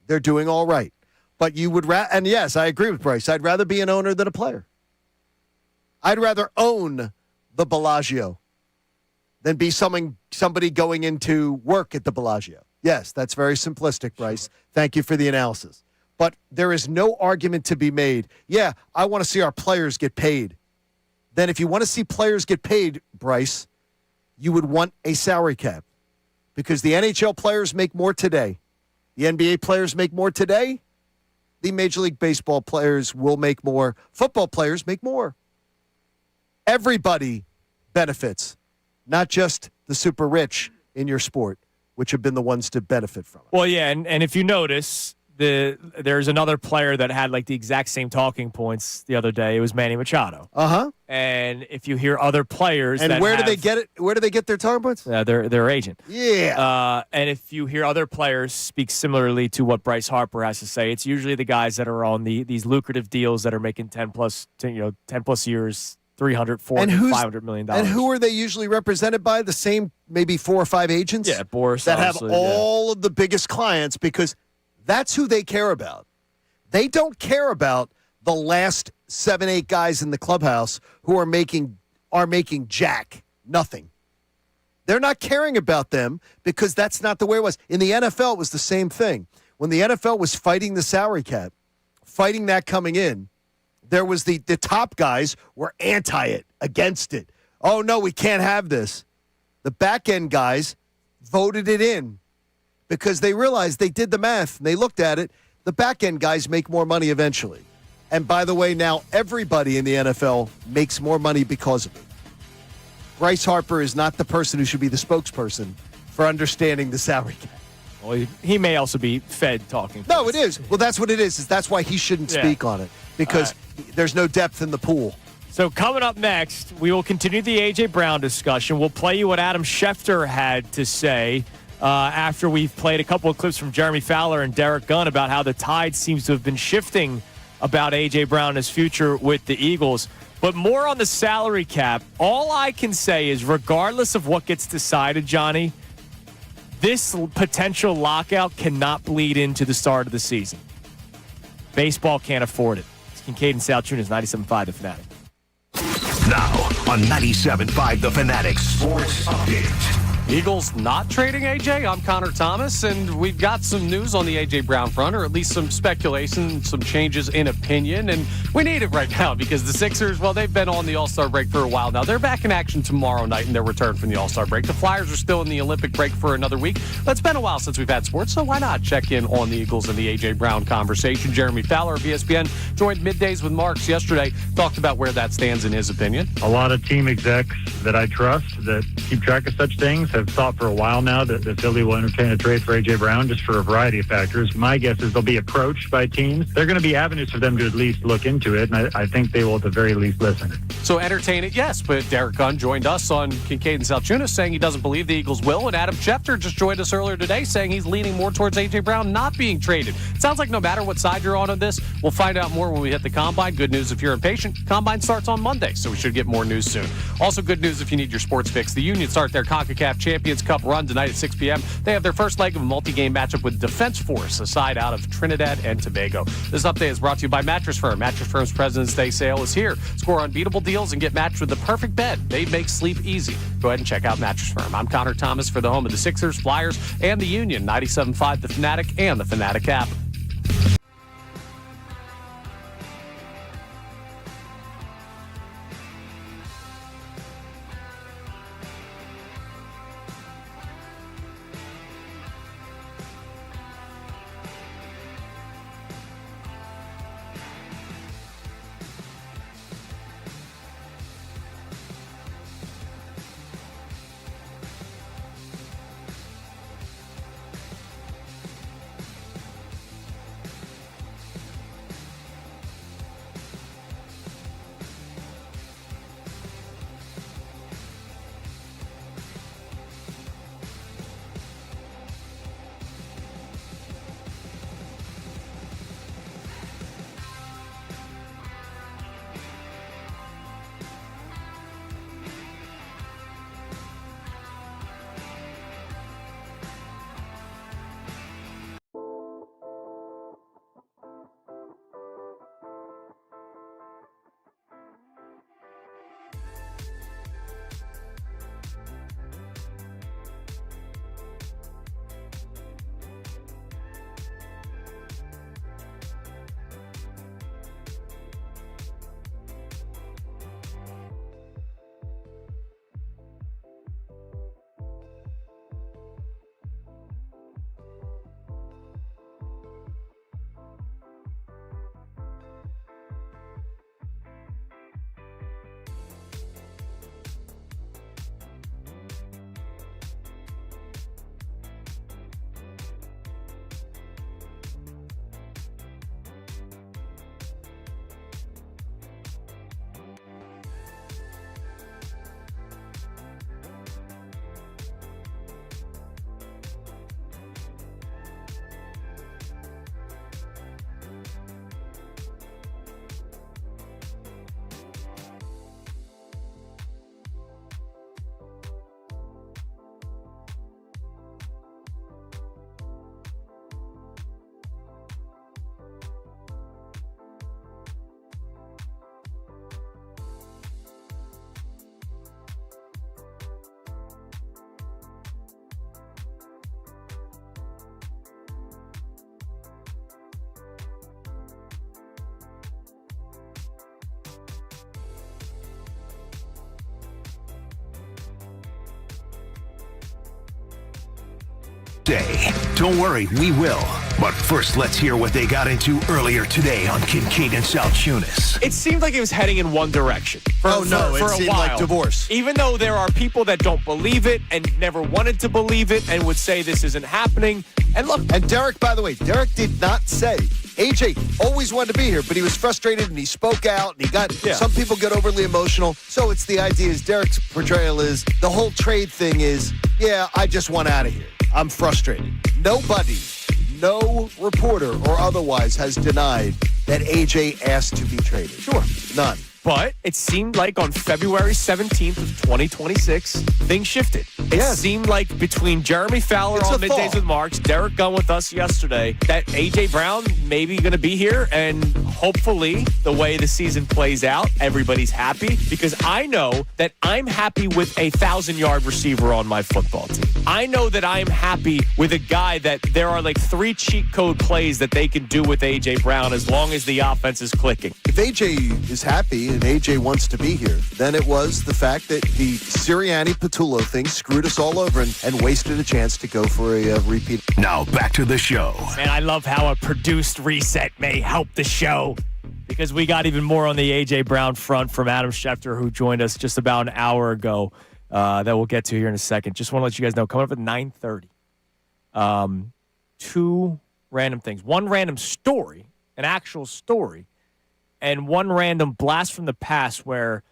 They're doing all right. But you would and yes, I agree with Bryce. I'd rather be an owner than a player. I'd rather own the Bellagio than be somebody going into work at the Bellagio. Yes, that's very simplistic, Bryce. Thank you for the analysis. But there is no argument to be made. Yeah, I want to see our players get paid. Then if you want to see players get paid, Bryce, you would want a salary cap. Because the NHL players make more today. The NBA players make more today. The Major League Baseball players will make more. Football players make more. Everybody benefits, not just the super rich in your sport, which have been the ones to benefit from it. Well, yeah, and if you notice, there's another player that had like the exact same talking points the other day. It was Manny Machado. Uh-huh. And if you hear other players and that where do they get it? Where do they get their talking points? Their agent. Yeah. And if you hear other players speak similarly to what Bryce Harper has to say, it's usually the guys that are on these lucrative deals that are making 10 plus years, $300, $400, $500 million. And who are they usually represented by? The same maybe 4 or 5 agents? Yeah, Boris. That have all of the biggest clients because that's who they care about. They don't care about the last 7, 8 guys in the clubhouse who are making jack, nothing. They're not caring about them because that's not the way it was. In the NFL, it was the same thing. When the NFL was fighting the salary cap, fighting that coming in, there was the top guys were anti it, against it. Oh, no, we can't have this. The back end guys voted it in because they realized they did the math and they looked at it. The back end guys make more money eventually. And by the way, now everybody in the NFL makes more money because of it. Bryce Harper is not the person who should be the spokesperson for understanding the salary cap. Well, he may also be fed talking. No, it is. Well, that's what it is. That's why he shouldn't speak on it because there's no depth in the pool. So coming up next, we will continue the A.J. Brown discussion. We'll play you what Adam Schefter had to say after we've played a couple of clips from Jeremy Fowler and Derek Gunn about how the tide seems to have been shifting about A.J. Brown and his future with the Eagles. But more on the salary cap. All I can say is regardless of what gets decided, Johnny, this potential lockout cannot bleed into the start of the season. Baseball can't afford it. It's Kincade and Salciunas, 97.5 The Fanatic. Now on 97.5 The Fanatic Sports Update. Eagles not trading AJ. I'm Connor Thomas, and we've got some news on the AJ Brown front, or at least some speculation, some changes in opinion, and we need it right now because the Sixers, well, they've been on the All-Star break for a while now. They're back in action tomorrow night in their return from the All-Star break. The Flyers are still in the Olympic break for another week, but it's been a while since we've had sports, so why not check in on the Eagles and the AJ Brown conversation? Jeremy Fowler of ESPN joined Middays with Marks yesterday, talked about where that stands in his opinion. A lot of team execs that I trust that keep track of such things have thought for a while now that the Philly will entertain a trade for A.J. Brown just for a variety of factors. My guess is they'll be approached by teams. There are going to be avenues for them to at least look into it, and I think they will at the very least listen. So entertain it, yes, but Derek Gunn joined us on Kincade and Salciunas saying he doesn't believe the Eagles will, and Adam Schefter just joined us earlier today saying he's leaning more towards A.J. Brown not being traded. It sounds like no matter what side you're on this, we'll find out more when we hit the Combine. Good news if you're impatient. Combine starts on Monday, so we should get more news soon. Also good news if you need your sports fix. The Union start their CONCACAF Champions Cup run tonight at 6 p.m. They have their first leg of a multi-game matchup with Defense Force, a side out of Trinidad and Tobago. This update is brought to you by Mattress Firm. Mattress Firm's President's Day sale is here. Score unbeatable deals and get matched with the perfect bed. They make sleep easy. Go ahead and check out Mattress Firm. I'm Connor Thomas for the home of the Sixers, Flyers, and the Union. 97.5 The Fanatic and the Fanatic app. day. Don't worry, we will. But first, let's hear what they got into earlier today on Kincade and Salciunas. It seemed like it was heading in one direction. For it a seemed while. like divorce. Even though there are people that don't believe it and never wanted to believe it and would say this isn't happening. And look. And Derek, by the way, Derek did not say. AJ always wanted to be here, but he was frustrated and he spoke out and he got, some people get overly emotional. So it's the idea is Derek's portrayal is the whole trade thing is, I just want out of here. I'm frustrated. Nobody, no reporter or otherwise has denied that AJ asked to be traded. Sure. None. But it seemed like on February 17th of 2026, things shifted. It seemed like between Jeremy Fowler on Middays with Marks, Derek Gunn with us yesterday, that A.J. Brown maybe going to be here. And hopefully, the way the season plays out, everybody's happy. Because I know that I'm happy with a 1,000-yard receiver on my football team. I know that I'm happy with a guy that there are like 3 cheat code plays that they can do with A.J. Brown as long as the offense is clicking. If A.J. is happy and AJ wants to be here, then it was the fact that the Sirianni-Patullo thing screwed us all over and wasted a chance to go for a repeat. Now back to the show. Man, I love how a produced reset may help the show because we got even more on the A.J. Brown front from Adam Schefter, who joined us just about an hour ago that we'll get to here in a second. Just want to let you guys know, coming up at 9:30, 2 random things. One random story, an actual story, and one random blast from the past where,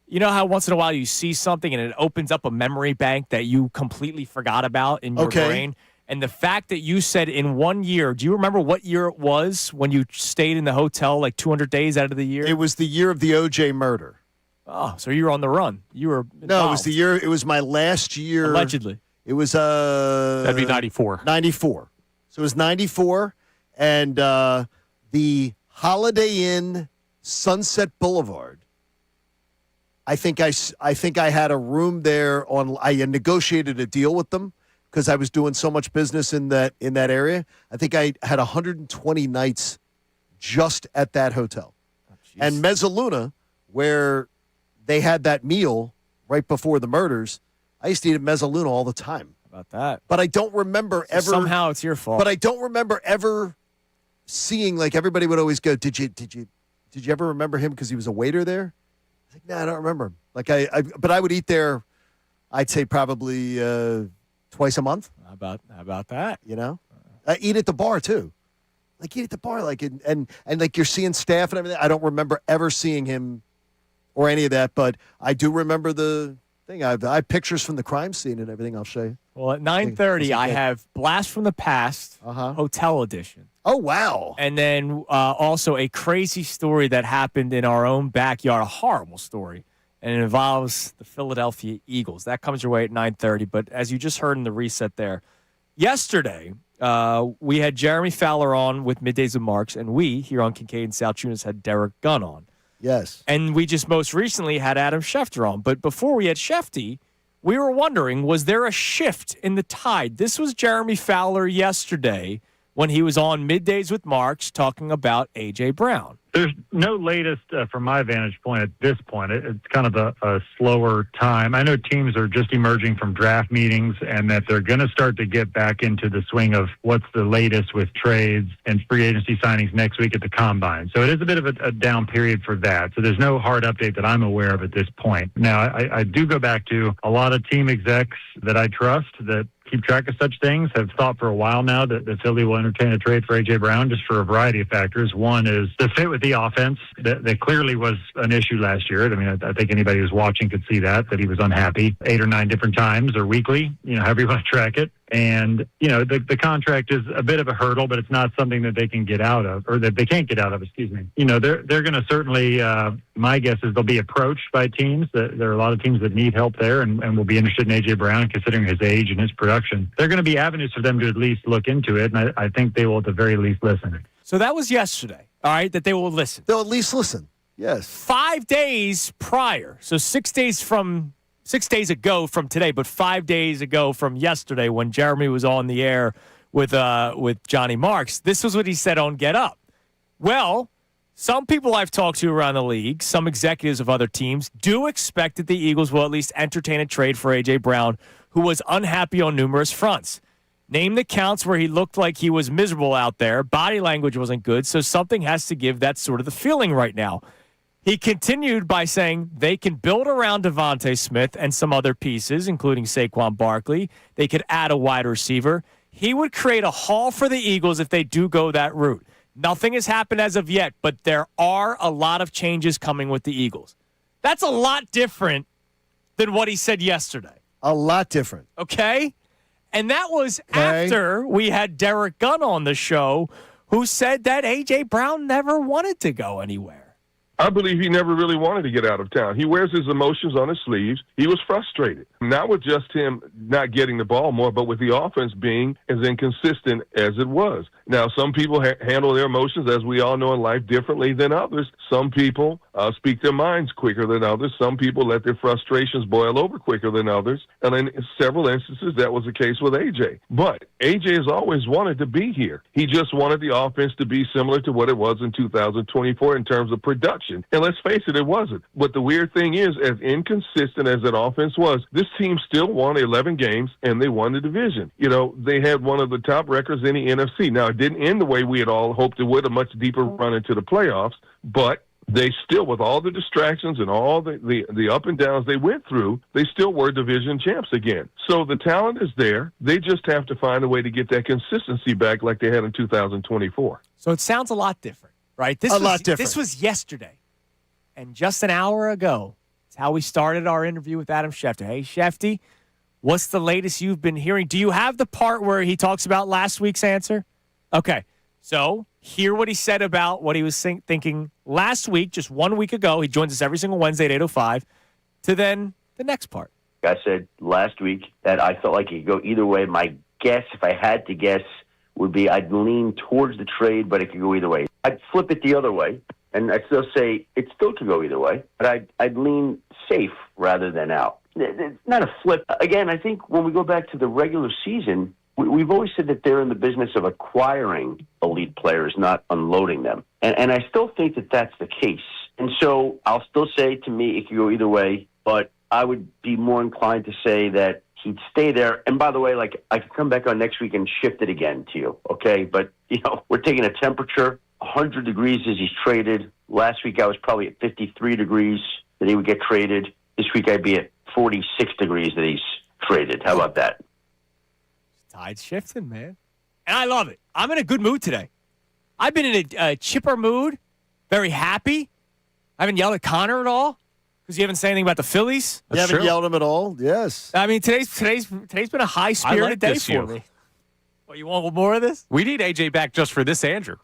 you know how once in a while you see something and it opens up a memory bank that you completely forgot about in your brain? And the fact that you said in 1 year, do you remember what year it was when you stayed in the hotel like 200 days out of the year? It was the year of the O.J. murder. Oh, so you were on the run. You were involved. No, it was the year. It was my last year. Allegedly. It was That'd be 94. 94. So it was 94, and the Holiday Inn Sunset Boulevard. I think I had a room there I negotiated a deal with them because I was doing so much business in that area. I think I had 120 nights just at that hotel. And Mezzaluna, where they had that meal right before the murders, I used to eat at Mezzaluna all the time. How about that? But I don't remember ever. Somehow it's your fault. But I don't remember ever seeing, like, everybody would always go, Did you ever remember him because he was a waiter there? I was like, no, I don't remember him. Like but I would eat there, I'd say probably twice a month. How about that? You know, I eat at the bar too. Like eat at the bar, like and like you're seeing staff and everything. I don't remember ever seeing him or any of that, but I do remember the thing. I have pictures from the crime scene and everything. I'll show you. Well, at 9:30, I have Blast from the Past, Hotel Edition. Oh, wow. And then also a crazy story that happened in our own backyard, a horrible story, and it involves the Philadelphia Eagles. That comes your way at 9:30, but as you just heard in the reset there, yesterday we had Jeremy Fowler on with Middays with Marks, and we here on Kincade and Salciunas had Derek Gunn on. Yes. And we just most recently had Adam Schefter on. But before we had Shefty, we were wondering, was there a shift in the tide? This was Jeremy Fowler yesterday when he was on Middays with Marks talking about A.J. Brown. There's no latest from my vantage point at this point. It's kind of a slower time. I know teams are just emerging from draft meetings and that they're going to start to get back into the swing of what's the latest with trades and free agency signings next week at the Combine. So it is a bit of a down period for that. So there's no hard update that I'm aware of at this point. Now, I do go back to a lot of team execs that I trust that keep track of such things, have thought for a while now that the Philly will entertain a trade for A.J. Brown just for a variety of factors. One is the fit with the offense. That clearly was an issue last year. I mean, I think anybody who's watching could see that he was unhappy 8 or 9 different times or weekly, however you want to track it. And, the contract is a bit of a hurdle, but it's not something that they can get out of, or that they can't get out of, excuse me. They're going to certainly, my guess is they'll be approached by teams. There are a lot of teams that need help there and will be interested in A.J. Brown, considering his age and his production. There are going to be avenues for them to at least look into it, and I think they will at the very least listen. So that was yesterday, all right, that they will listen. They'll at least listen, yes. 5 days prior, so 6 days ago from today, but 5 days ago from yesterday when Jeremy was on the air with Johnny Marks, this was what he said on Get Up. Well, some people I've talked to around the league, some executives of other teams, do expect that the Eagles will at least entertain a trade for A.J. Brown, who was unhappy on numerous fronts. Name the counts where he looked like he was miserable out there. Body language wasn't good, so something has to give. That's sort of the feeling right now. He continued by saying they can build around Devontae Smith and some other pieces, including Saquon Barkley. They could add a wide receiver. He would create a haul for the Eagles if they do go that route. Nothing has happened as of yet, but there are a lot of changes coming with the Eagles. That's a lot different than what he said yesterday. A lot different. Okay? And that was after we had Derek Gunn on the show, who said that A.J. Brown never wanted to go anywhere. I believe he never really wanted to get out of town. He wears his emotions on his sleeves. He was frustrated, not with just him not getting the ball more, but with the offense being as inconsistent as it was. Now, some people handle their emotions, as we all know in life, differently than others. Some people speak their minds quicker than others. Some people let their frustrations boil over quicker than others. And in several instances, that was the case with A.J. But A.J. has always wanted to be here. He just wanted the offense to be similar to what it was in 2024 in terms of production. And let's face it, it wasn't. But the weird thing is, as inconsistent as that offense was, this team still won 11 games, and they won the division. You know, they had one of the top records in the NFC. Now, it didn't end the way we had all hoped it would, a much deeper run into the playoffs, but they still, with all the distractions and all the up and downs they went through, they still were division champs again. So the talent is there. They just have to find a way to get that consistency back like they had in 2024. So it sounds a lot different, right? Lot different. This was yesterday. And just an hour ago, it's how we started our interview with Adam Schefter. Hey, Shefty, what's the latest you've been hearing? Do you have the part where he talks about last week's answer? Okay. So hear what he said about what he was thinking last week, just 1 week ago. He joins us every single Wednesday at 8:05, to then the next part. I said last week that I felt like it could go either way. My guess, if I had to guess, would be I'd lean towards the trade, but it could go either way. I'd flip it the other way, and I'd still say it still could go either way, but I'd lean safe rather than out. It's not a flip. Again, I think when we go back to the regular season, we've always said that they're in the business of acquiring elite players, not unloading them. And I still think that that's the case. And so I'll still say, to me, it could go either way, but I would be more inclined to say that he'd stay there. And by the way, like, I could come back on next week and shift it again to you, okay? But, you know, we're taking a temperature, 100 degrees as he's traded. Last week I was probably at 53 degrees that he would get traded. This week I'd be at 46 degrees that he's traded. How about that? Tide's shifting, man. And I love it. I'm in a good mood today. I've been in a chipper mood, very happy. I haven't yelled at Connor at all because you haven't said anything about the Phillies. You haven't yelled at him at all? Yes. I mean, today's been a high-spirited day for me. Well, you want more of this? We need AJ back just for this, Andrew.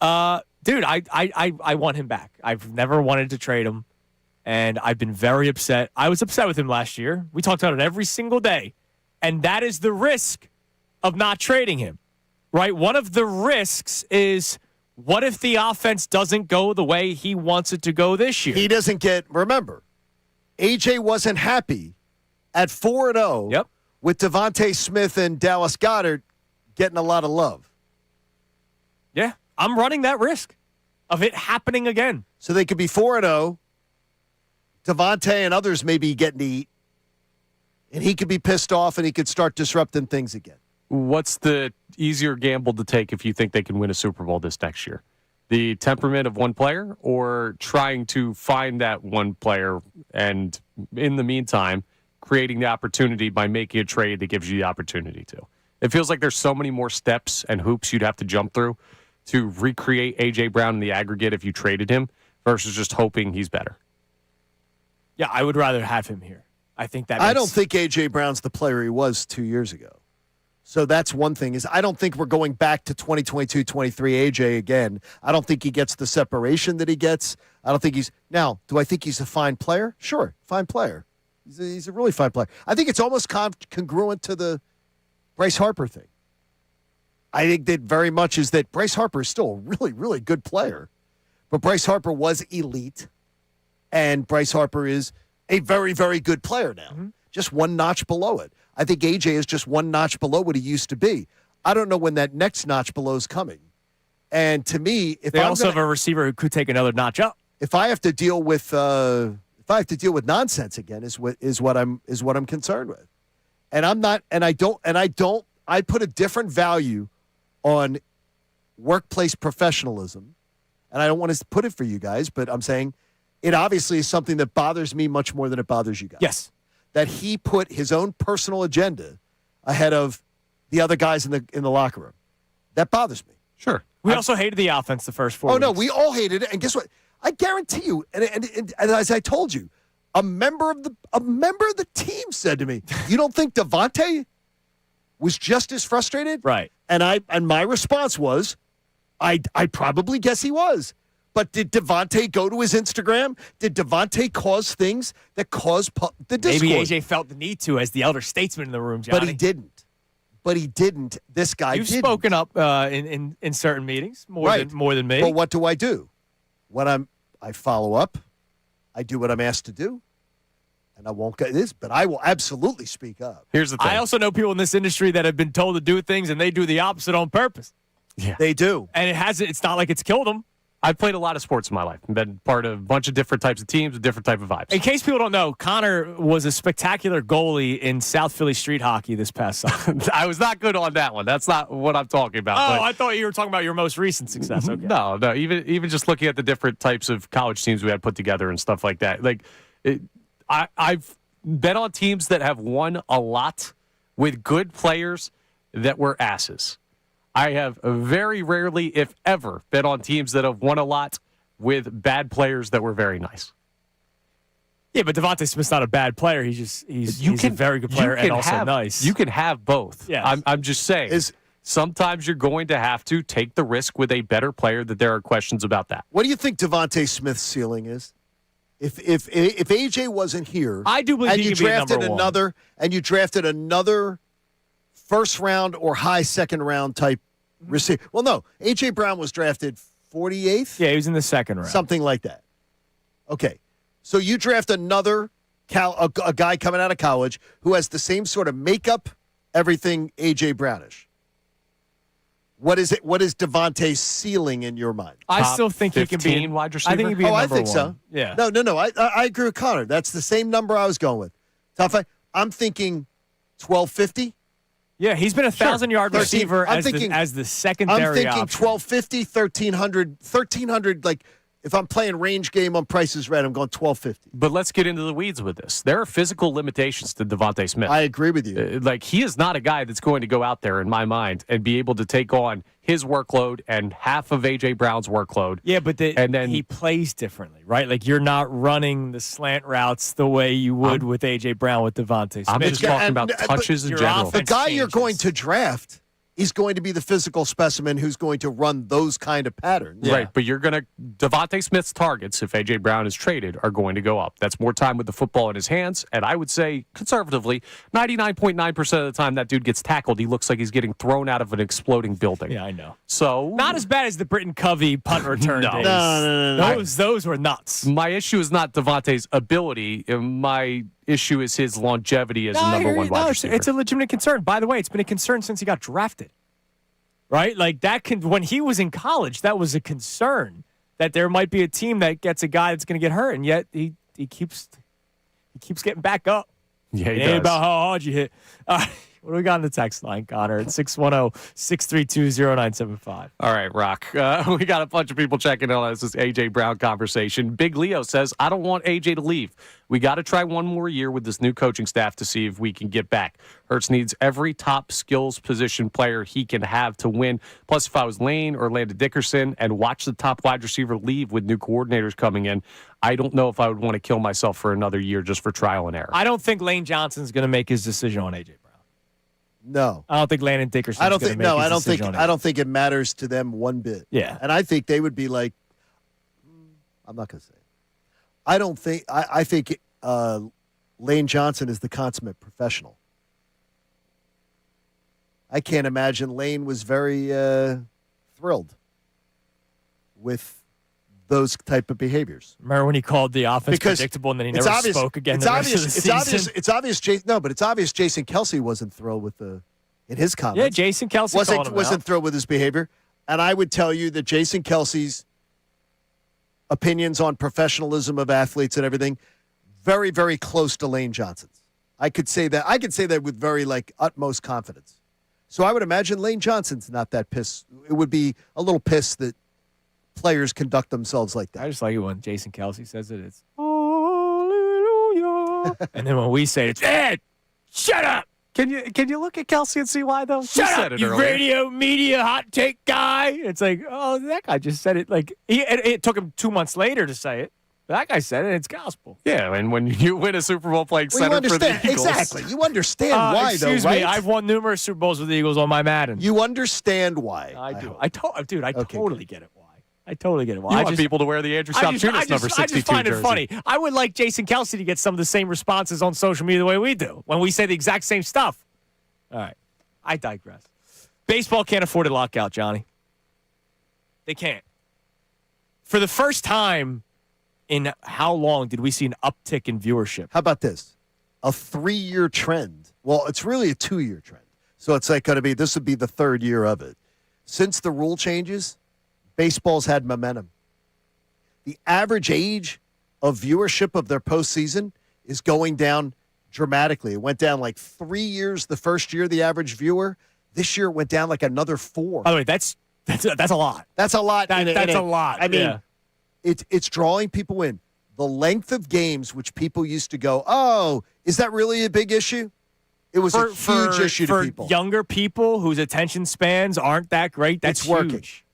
Dude, I want him back. I've never wanted to trade him, and I've been very upset. I was upset with him last year. We talked about it every single day. And that is the risk of not trading him, right? One of the risks is, what if the offense doesn't go the way he wants it to go this year? He doesn't remember, AJ wasn't happy at 4-0 with Devontae Smith and Dallas Goedert getting a lot of love. Yeah, I'm running that risk of it happening again. So they could be 4-0. Devontae and others may be getting to eat. And he could be pissed off, and he could start disrupting things again. What's the easier gamble to take if you think they can win a Super Bowl this next year? The temperament of one player, or trying to find that one player and, in the meantime, creating the opportunity by making a trade that gives you the opportunity to? It feels like there's so many more steps and hoops you'd have to jump through to recreate A.J. Brown in the aggregate if you traded him versus just hoping he's better. Yeah, I would rather have him here. I think that I don't think A.J. Brown's the player he was 2 years ago. So that's one thing, is I don't think we're going back to 2022-23 A.J. again. I don't think he gets the separation that he gets. I don't think now, do I think he's a fine player? Sure, fine player. He's a really fine player. I think it's almost congruent to the Bryce Harper thing. I think that very much is that Bryce Harper is still a really, really good player. But Bryce Harper was elite, and Bryce Harper is a very, very good player now, just one notch below it. I think AJ is just one notch below what he used to be. I don't know when that next notch below is coming. And to me, if they also have a receiver who could take another notch up. If I have to deal with nonsense again, is what I'm concerned with. And I'm not, and I don't I put a different value on workplace professionalism, and I don't want to put it for you guys, but I'm saying it obviously is something that bothers me much more than it bothers you guys. Yes. That he put his own personal agenda ahead of the other guys in the locker room. That bothers me. Sure. We also hated the offense the first 4 weeks. No, we all hated it. And guess what? I guarantee you, and as I told you, a member of the team said to me, "You don't think Devontae was just as frustrated?" Right. And my response was, I probably guess he was. But did Devontae go to his Instagram? Did Devontae cause things that caused the discord? Maybe AJ felt the need to as the elder statesman in the room, Johnny. But he didn't. This guy You've didn't. spoken up in certain meetings more than me. But what do? When I follow up, I do what I'm asked to do. And I won't get this, but I will absolutely speak up. Here's the thing. I also know people in this industry that have been told to do things and they do the opposite on purpose. Yeah. They do. And it's not like it's killed them. I've played a lot of sports in my life. I've been part of a bunch of different types of teams with different type of vibes. In case people don't know, Connor was a spectacular goalie in South Philly street hockey this past summer. I was not good on that one. That's not what I'm talking about. Oh, I thought you were talking about your most recent success. Okay. No. Even just looking at the different types of college teams we had put together and stuff like that. I've been on teams that have won a lot with good players that were asses. I have very rarely, if ever, been on teams that have won a lot with bad players that were very nice. Yeah, but Devontae Smith's not a bad player. He's a very good player and also nice. You can have both. Yeah, I'm just saying. Sometimes you're going to have to take the risk with a better player that there are questions about that. What do you think Devontae Smith's ceiling is? If AJ wasn't here, I do believe and he you could be drafted number one. you drafted another first round or high second round type receiver. Well, no, AJ Brown was drafted 48th. Yeah, he was in the second round, something like that. Okay, so you draft another a guy coming out of college who has the same sort of makeup, everything AJ Brownish. What is it? What is Devontae's ceiling in your mind? I still think he can be wide receiver. I think he'd be number I think one. so. Yeah. No. I agree with Connor. That's the same number I was going with. I'm thinking 1250. Yeah, he's been a 1,000-yard receiver as the secondary I'm thinking option. 1250, 1300. Like if I'm playing range game on Price is Right, I'm going 1250. But let's get into the weeds with this. There are physical limitations to Devontae Smith. I agree with you. He is not a guy that's going to go out there, in my mind, and be able to take on his workload and half of A.J. Brown's workload. Yeah, but he plays differently, right? Like you're not running the slant routes the way you would with A.J. Brown with Devontae Smith. I'm just talking about touches in general. The guy you're going to draft is going to be the physical specimen who's going to run those kind of patterns. Right, but Devontae Smith's targets, if A.J. Brown is traded, are going to go up. That's more time with the football in his hands, and I would say, conservatively, 99.9% of the time that dude gets tackled, he looks like he's getting thrown out of an exploding building. Yeah, I know. So not as bad as the Britton Covey punt return days. No. Those were nuts. My issue is not Devontae's ability. My issue is his longevity as a number one wide receiver. It's a legitimate concern. By the way, it's been a concern since he got drafted. Right? Like when he was in college, that was a concern that there might be a team that gets a guy that's going to get hurt, and yet he keeps getting back up. Yeah, he it ain't does. about how hard you hit. What do we got on the text line, Connor? It's 610-632-0975. All right, Rock. We got a bunch of people checking in on this A.J. Brown conversation. Big Leo says, I don't want A.J. to leave. We got to try one more year with this new coaching staff to see if we can get back. Hurts needs every top skills position player he can have to win. Plus, if I was Lane or Landon Dickerson and watch the top wide receiver leave with new coordinators coming in, I don't know if I would want to kill myself for another year just for trial and error. I don't think Lane Johnson's going to make his decision on A.J. Brown. No, I don't think Landon Dickerson's going to make his decision on it. I don't think it matters to them one bit. Yeah, and I think they would be like, I'm not going to say it. I don't think. I think Lane Johnson is the consummate professional. I can't imagine Lane was very thrilled with those type of behaviors. Remember when he called the offense predictable and then he never spoke again the rest of the season? It's obvious Jason Kelsey wasn't thrilled with in his comments. Yeah, Jason Kelsey wasn't thrilled with his behavior. And I would tell you that Jason Kelsey's opinions on professionalism of athletes and everything, very, very close to Lane Johnson's. I could say that with very utmost confidence. So I would imagine Lane Johnson's not that pissed. It would be a little pissed that players conduct themselves like that. I just like it when Jason Kelsey says it. It's hallelujah. And then when we say it, it's Ed, shut up. Can you look at Kelsey and see why though? Shut up, you radio media hot take guy. It's like, oh, that guy just said it. Like it took him 2 months later to say it. That guy said it. It's gospel. Yeah, and when you win a Super Bowl playing center for the Eagles, exactly. You understand why, though, right? Excuse me. I've won numerous Super Bowls with the Eagles on my Madden. You understand why? I do. I totally get it. Why? I totally get it. Why? You want people to wear the Andrew Salciunas number 62 I just find jersey. it funny. I would like Jason Kelsey to get some of the same responses on social media the way we do when we say the exact same stuff. All right. I digress. Baseball can't afford a lockout, Johnny. They can't. For the first time in how long did we see an uptick in viewership? How about this? A 3-year trend. Well, it's really a 2-year trend. So it's like going to be, this would be the 3rd year of it. Since the rule changes, baseball's had momentum. The average age of viewership of their postseason is going down dramatically. It went down like 3 years the first year, the average viewer. This year it went down like another 4. By the way, that's a lot. That's a lot. That's a lot. I mean, yeah. It's drawing people in. The length of games, which people used to go, oh, is that really a big issue? It was a huge issue to people. For younger people whose attention spans aren't that great, that's it's working. Huge.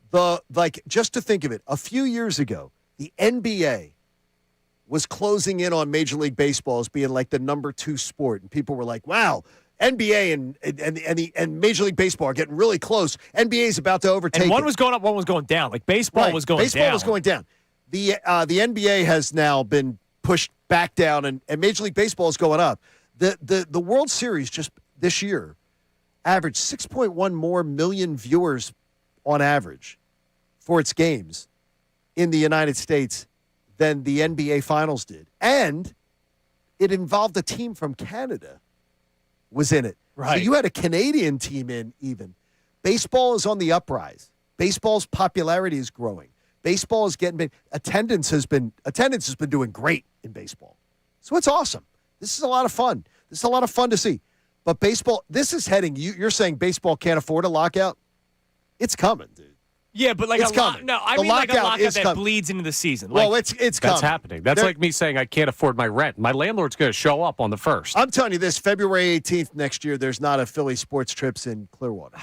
Just to think of it, a few years ago, the NBA was closing in on Major League Baseball as being like the number 2 sport, and people were like, "Wow, NBA and Major League Baseball are getting really close. NBA is about to overtake." And one it. was going up, one was going down. Like baseball was going down. Baseball was going down. The NBA has now been pushed back down, and Major League Baseball is going up. The World Series just this year averaged 6.1 more million viewers on average for its games in the United States than the NBA Finals did. And it involved a team from Canada was in it. Right. So you had a Canadian team in even. Baseball is on the uprise. Baseball's popularity is growing. Baseball is getting big. Attendance has been doing great in baseball. So it's awesome. This is a lot of fun. This is a lot of fun to see. But baseball, this is heading, you're saying baseball can't afford a lockout? It's coming, dude. Yeah, but like it's coming. I the mean like a lockout that coming. bleeds into the season. Well, it's coming. That's happening. That's like me saying I can't afford my rent. My landlord's going to show up on the 1st. I'm telling you this, February 18th next year, there's not a Philly sports trips in Clearwater.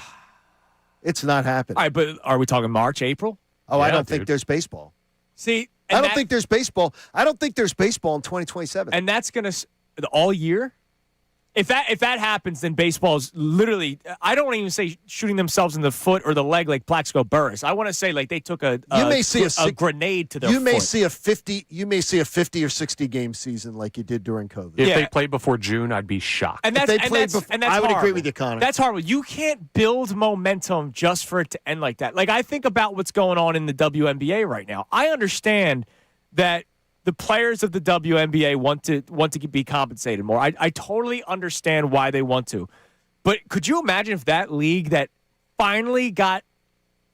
It's not happening. All right, but are we talking March, April? Oh, yeah, I don't think there's baseball. See, I don't think there's baseball. I don't think there's baseball in 2027. And that's going to all year? If that happens, then baseball is literally, I don't even say shooting themselves in the foot or the leg like Plaxico Burress. I want to say like they took a grenade to their foot. You may see a 50 or 60 game season like you did during COVID. If they played before June, I'd be shocked. And that's I would agree with you, Connor. That's horrible. You can't build momentum just for it to end like that. Like I think about what's going on in the WNBA right now. I understand that the players of the WNBA want to be compensated more. I totally understand why they want to. But could you imagine if that league that finally got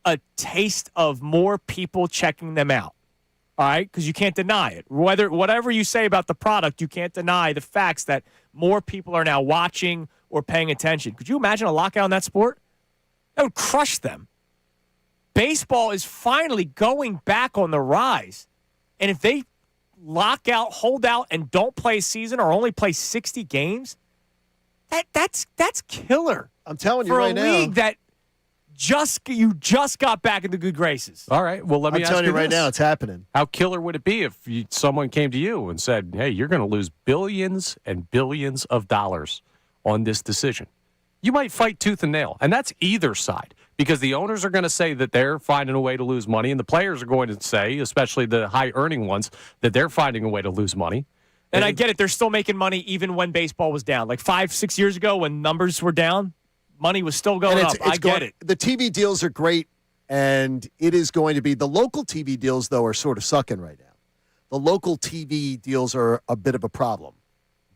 a taste of more people checking them out? All right? Because you can't deny it. Whatever you say about the product, you can't deny the facts that more people are now watching or paying attention. Could you imagine a lockout in that sport? That would crush them. Baseball is finally going back on the rise. And if they lock out, hold out, and don't play a season or only play 60 games, that's killer. I'm telling you for right a now. league that you just got back into good graces. All right. Well, let me ask you I'm telling you right this. now, it's happening. How killer would it be if someone came to you and said, hey, you're going to lose billions and billions of dollars on this decision? You might fight tooth and nail, and that's either side, because the owners are going to say that they're finding a way to lose money, and the players are going to say, especially the high-earning ones, that they're finding a way to lose money. And I get it. They're still making money even when baseball was down. Like 5-6 years ago when numbers were down, money was still going up. I get it. The TV deals are great, and it is going to be – the local TV deals, though, are sort of sucking right now. The local TV deals are a bit of a problem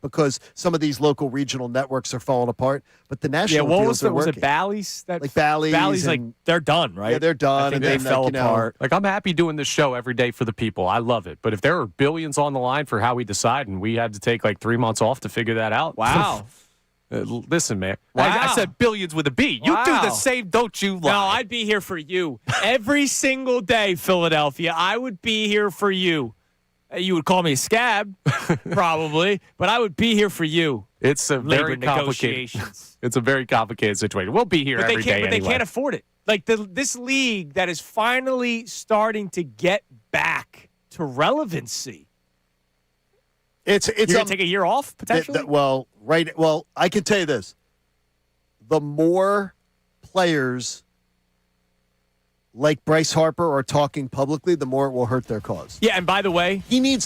because some of these local regional networks are falling apart, but the national deals are working. Was it Bally's? Bally's, like they're done, right? Yeah, they're done. And they fell apart. Like, I'm happy doing this show every day for the people. I love it. But if there are billions on the line for how we decide and we had to take like 3 months off to figure that out. Wow. Listen, man. Wow. I said billions with a B. You do the same, don't you lie. No, I'd be here for you. Every single day, Philadelphia, I would be here for you. You would call me a scab, probably, but I would be here for you. It's a Labor very complicated. negotiations. It's a very complicated situation. We'll be here But every day But anyway. they can't afford it. Like this league that is finally starting to get back to relevancy. You're gonna take a year off potentially. Well, I can tell you this: the more players like Bryce Harper are talking publicly, the more it will hurt their cause. Yeah, and by the way, they need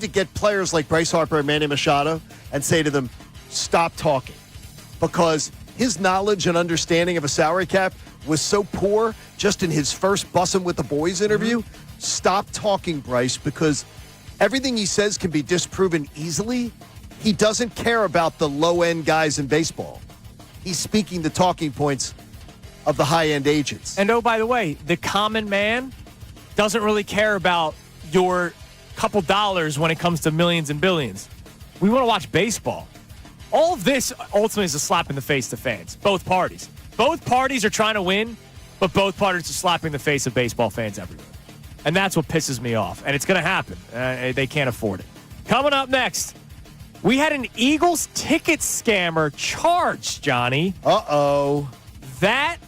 to get players like Bryce Harper and Manny Machado and say to them, stop talking. Because his knowledge and understanding of a salary cap was so poor just in his first Bussin' with the Boys interview. Stop talking, Bryce, because everything he says can be disproven easily. He doesn't care about the low-end guys in baseball. He's speaking the talking points of the high-end agents. And oh, by the way, the common man doesn't really care about your couple dollars when it comes to millions and billions. We want to watch baseball. All of this ultimately is a slap in the face to fans, both parties. Both parties are trying to win, but both parties are slapping the face of baseball fans everywhere. And that's what pisses me off. And it's going to happen. They can't afford it. Coming up next, we had an Eagles ticket scammer charged, Johnny. Uh-oh. That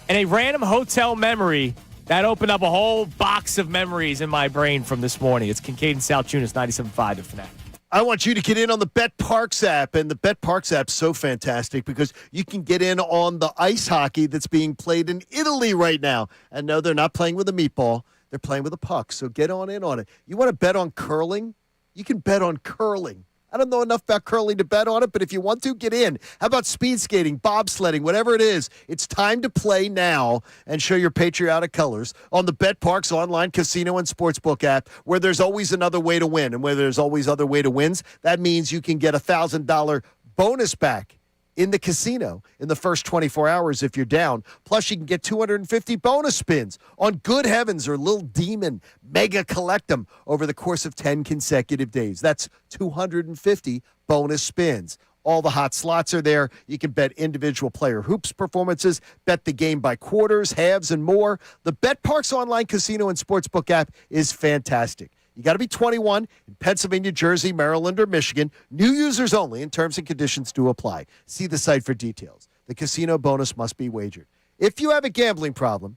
and a random hotel memory that opened up a whole box of memories in my brain from this morning. It's Kincade Salciunas, 97.5 The Fanatic. I want you to get in on the Bet Parks app, and the Bet Parks app's so fantastic because you can get in on the ice hockey that's being played in Italy right now. And no, they're not playing with a meatball. They're playing with a puck, so get on in on it. You want to bet on curling? You can bet on curling. I don't know enough about curling to bet on it, but if you want to, get in. How about speed skating, bobsledding, whatever it is? It's time to play now and show your patriotic colors on the Bet Parks online casino and sportsbook app, where there's always another way to win. And where there's always other way to wins, that means you can get a $1,000 bonus back in the casino in the first 24 hours if you're down. Plus, you can get 250 bonus spins on Good Heavens or Lil Demon. Mega collect them over the course of 10 consecutive days. That's 250 bonus spins. All the hot slots are there. You can bet individual player hoops performances, bet the game by quarters, halves, and more. The Bet Parks online casino and sportsbook app is fantastic. You got to be 21 in Pennsylvania, Jersey, Maryland, or Michigan. New users only, and terms and conditions do apply. See the site for details. The casino bonus must be wagered. If you have a gambling problem,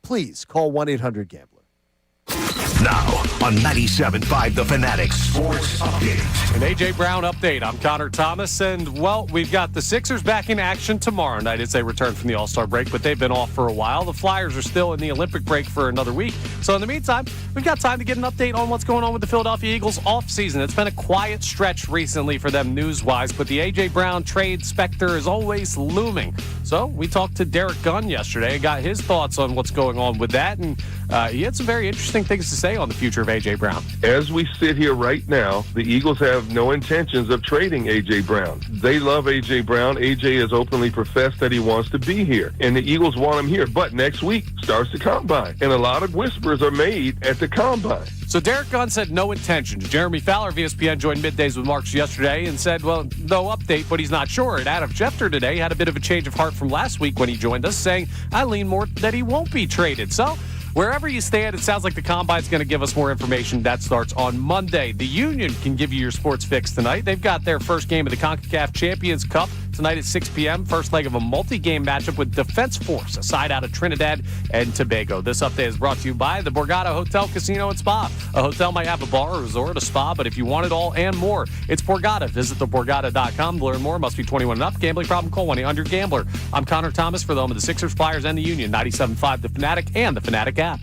please call 1-800-GAMBLER. Now on 97.5 The Fanatic Sports Update. An A.J. Brown update. I'm Connor Thomas, and, well, we've got the Sixers back in action tomorrow night as they return from the All-Star break, but they've been off for a while. The Flyers are still in the Olympic break for another week. So in the meantime, we've got time to get an update on what's going on with the Philadelphia Eagles offseason. It's been a quiet stretch recently for them news-wise, but the A.J. Brown trade specter is always looming. So we talked to Derek Gunn yesterday and got his thoughts on what's going on with that, and he had some very interesting things to say on the future of A.J. Brown. As we sit here right now, the Eagles have no intentions of trading A.J. Brown. They love A.J. Brown. A.J. has openly professed that he wants to be here, and the Eagles want him here. But next week starts the Combine, and a lot of whispers are made at the Combine. So Derek Gunn said no intentions. Jeremy Fowler of ESPN joined Middays with Marks yesterday and said, well, no update, but he's not sure. And Adam Schefter today had a bit of a change of heart from last week when he joined us, saying, I lean more that he won't be traded. So wherever you stand, it sounds like the Combine's going to give us more information. That starts on Monday. The Union can give you your sports fix tonight. They've got their first game of the CONCACAF Champions Cup tonight at 6 p.m. First leg of a multi-game matchup with Defense Force, a side out of Trinidad and Tobago. This update is brought to you by the Borgata Hotel, Casino, and Spa. A hotel might have a bar, a resort, a spa, but if you want it all and more, it's Borgata. Visit theborgata.com to learn more. Must be 21 and up. Gambling problem? Call 1-800-GAMBLER. I'm Connor Thomas for the home of the Sixers, Flyers, and the Union. 97.5 The Fanatic and the Fanatic app.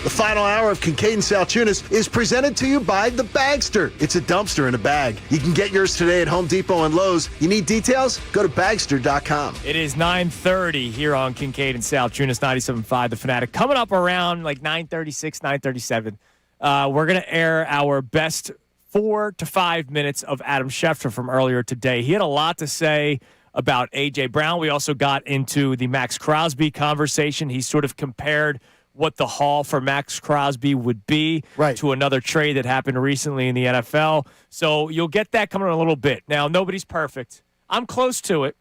The final hour of Kincade and Salciunas is presented to you by The Bagster. It's a dumpster in a bag. You can get yours today at Home Depot and Lowe's. You need details? Go to Bagster.com. It is 9:30 here on Kincade and Salciunas, 97.5 The Fanatic. Coming up around like 9:36, 9:37, we're going to air our best 4 to 5 minutes of Adam Schefter from earlier today. He had a lot to say about A.J. Brown. We also got into the Max Crosby conversation. He sort of compared what the haul for Max Crosby would be to another trade that happened recently in the NFL. So you'll get that coming in a little bit. Now, nobody's perfect. I'm close to it,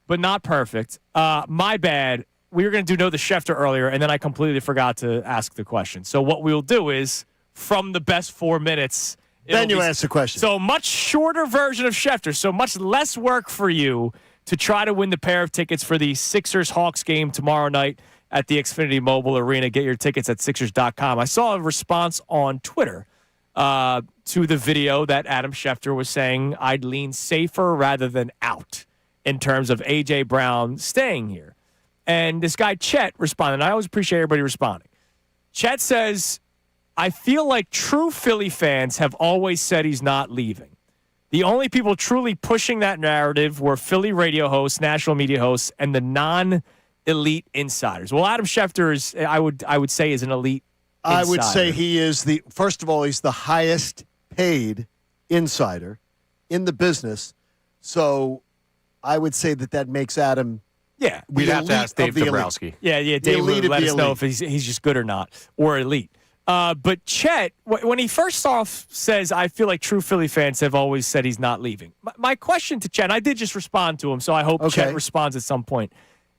but not perfect. My bad. We were going to do Know the Schefter earlier, and then I completely forgot to ask the question. So what we'll do is, from the best 4 minutes, then you ask the question. So much shorter version of Schefter, so much less work for you to try to win the pair of tickets for the Sixers-Hawks game tomorrow night at the Xfinity Mobile Arena. Get your tickets at Sixers.com. I saw a response on Twitter to the video that Adam Schefter was saying I'd lean safer rather than out in terms of A.J. Brown staying here. And this guy, Chet, responded. I always appreciate everybody responding. Chet says, I feel like true Philly fans have always said he's not leaving. The only people truly pushing that narrative were Philly radio hosts, national media hosts, and the non-elite insiders. Well, Adam Schefter is, I would say, is an elite insider. I would say he is first of all, he's the highest paid insider in the business. So I would say that makes Adam. Yeah. We'd have to ask Dave Dombrowski. Yeah, Dave would let us know if he's just good or not, or elite. But Chet, when he first off says, I feel like true Philly fans have always said he's not leaving. My question to Chet, and I did just respond to him, so I hope Chet responds at some point.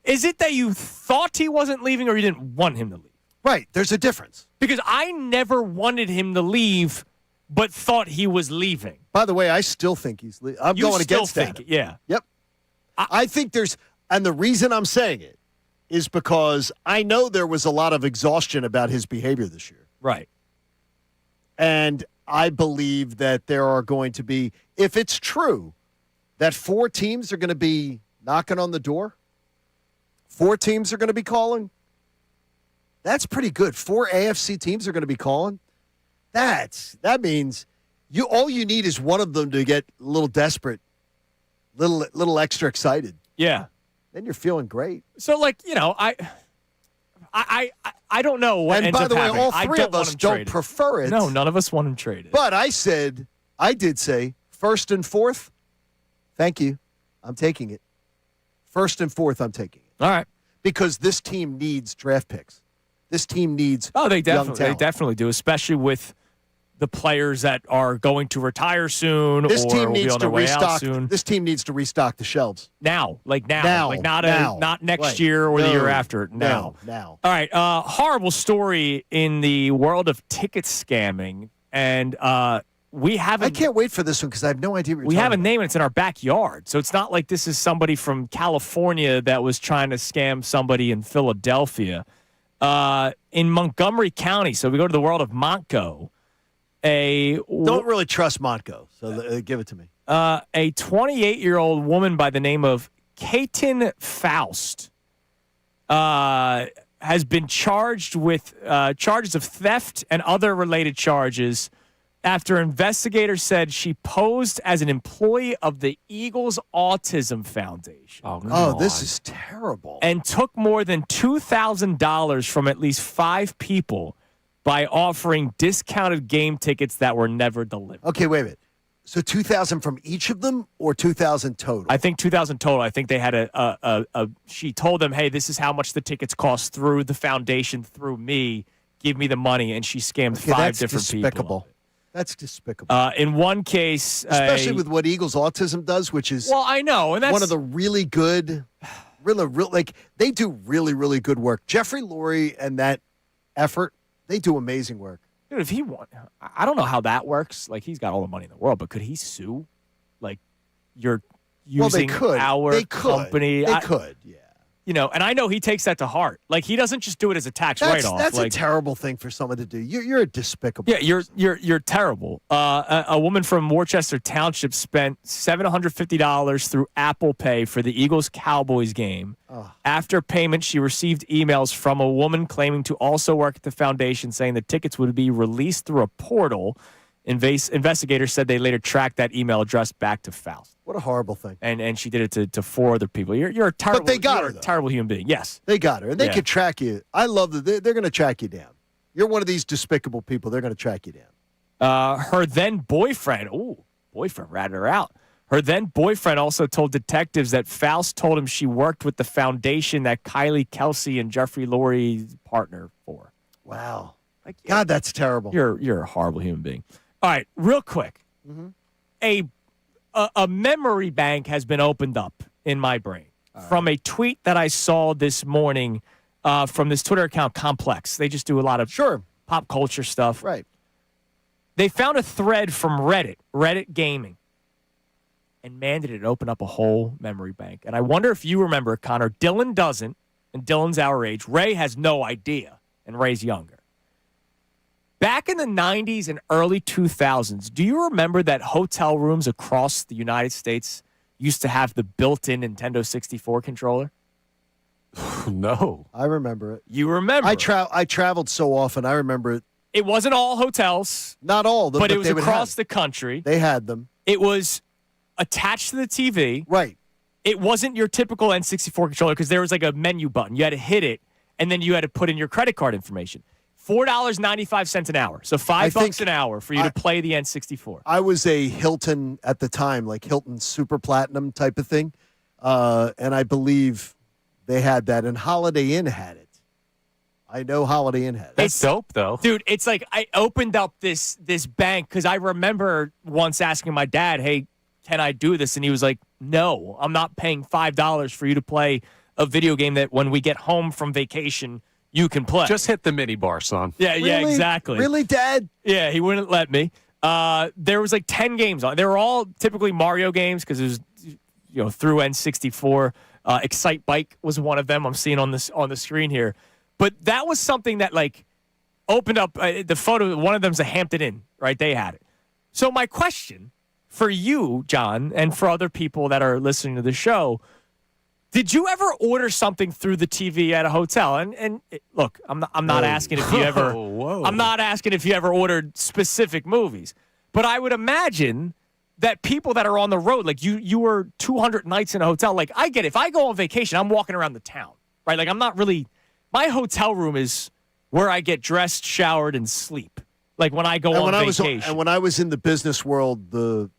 Is it that you thought he wasn't leaving or you didn't want him to leave? Right. There's a difference. Because I never wanted him to leave, but thought he was leaving. By the way, I still think he's leaving. I'm going against that. Yeah. Yep. I think there's, and the reason I'm saying it is because I know there was a lot of exhaustion about his behavior this year. Right. And I believe that there are going to be, if it's true, that 4 teams are going to be knocking on the door, 4 teams are going to be calling. That's pretty good. 4 AFC teams are going to be calling. That means all you need is one of them to get a little desperate, little extra excited. Yeah. Then you're feeling great. So, I don't know what and ends by the up way, happening. all 3 of us don't prefer it. No, none of us want him traded. But I did say, first and fourth, thank you. I'm taking it. First and fourth, I'm taking it. All right. Because this team needs draft picks. This team needs they young talent. definitely do, especially with the players that are going to retire soon this or team will needs be on to their way restock. out soon. This team needs to restock the shelves. Now. Now. Not next year or the year after. Now. Now. All right. Horrible story in the world of ticket scamming. And we haven't. I can't wait for this one because I have no idea what you're We have a talking name and it's in our backyard. So it's not like this is somebody from California that was trying to scam somebody in Philadelphia. In Montgomery County. So we go to the world of Montco. Don't really trust Montco, so give it to me. A 28-year-old woman by the name of Katin Faust has been charged with charges of theft and other related charges after investigators said she posed as an employee of the Eagles Autism Foundation. Oh, this is terrible. And took more than $2,000 from at least 5 people by offering discounted game tickets that were never delivered. Okay, wait a minute. So 2,000 from each of them or 2,000 total? I think 2,000 total. I think they had she told them, hey, this is how much the tickets cost through the foundation, through me. Give me the money. And she scammed 5 different people. That's despicable. In one case. Especially with what Eagles Autism does, which is I know, and that's one of the really good, they do really, really good work. Jeffrey Lurie and that effort, they do amazing work. Dude, if he won, I don't know how that works. Like, he's got all the money in the world, but could he sue? Like, you're using our company? They could, yeah. and I know he takes that to heart. Like, he doesn't just do it as a tax That's write-off. That's like, a terrible thing for someone to do. You're a despicable. Yeah, you're terrible. A woman from Worcester Township spent $750 through Apple Pay for the Eagles-Cowboys game. After payment, she received emails from a woman claiming to also work at the foundation, saying the tickets would be released through a portal. Investigators said they later tracked that email address back to Faust. What a horrible thing. And she did it to 4 other people. You're a terrible. But they got you're her, a terrible human being. Yes, they got her, and they could track you. I love that they're going to track you down. You're one of these despicable people. They're going to track you down. Her then boyfriend. Boyfriend ratted her out. Her then boyfriend also told detectives that Faust told him she worked with the foundation that Kylie Kelsey and Jeffrey Lurie's partner for. Wow. God, that's terrible. You're a horrible human being. All right, real quick. A memory bank has been opened up in my brain from a tweet that I saw this morning from this Twitter account, Complex. They just do a lot of pop culture stuff. Right. They found a thread from Reddit Gaming. And man, did it open up a whole memory bank. And I wonder if you remember it, Connor. Dylan doesn't, and Dylan's our age. Ray has no idea, and Ray's younger. Back in the 90s and early 2000s, do you remember that hotel rooms across the United States used to have the built-in Nintendo 64 controller? No. I remember it. You remember I traveled so often. I remember it. It wasn't all hotels. Not all of them, but it was they would across have the country. They had them. It was attached to the TV. Right. It wasn't your typical N64 controller because there was like a menu button. You had to hit it, and then you had to put in your credit card information. $4.95 an hour. So $5 an hour for you to play the N64. I was a Hilton at the time, like Hilton Super Platinum type of thing. And I believe they had that, and Holiday Inn had it. I know Holiday Inn had it. That's dope, though. Dude, it's like I opened up this bank because I remember once asking my dad, hey, can I do this? And he was like, no, I'm not paying $5 for you to play a video game that when we get home from vacation, you can play. Just hit the mini bar, son. Yeah, exactly. Really, Dad? Yeah, he wouldn't let me. There was like 10 games on. They were all typically Mario games because it was, through N64. Excite Bike was one of them. I'm seeing on the screen here. But that was something that like opened up the photo. One of them's a Hampton Inn, right? They had it. So my question for you, John, and for other people that are listening to the show. Did you ever order something through the TV at a hotel? And look, I'm not asking if you ever. I'm not asking if you ever ordered specific movies, but I would imagine that people that are on the road, like you were 200 nights in a hotel. Like I get it. If I go on vacation, I'm walking around the town, right? Like I'm not really. My hotel room is where I get dressed, showered, and sleep. Like when I go on vacation. And when I was in the business world,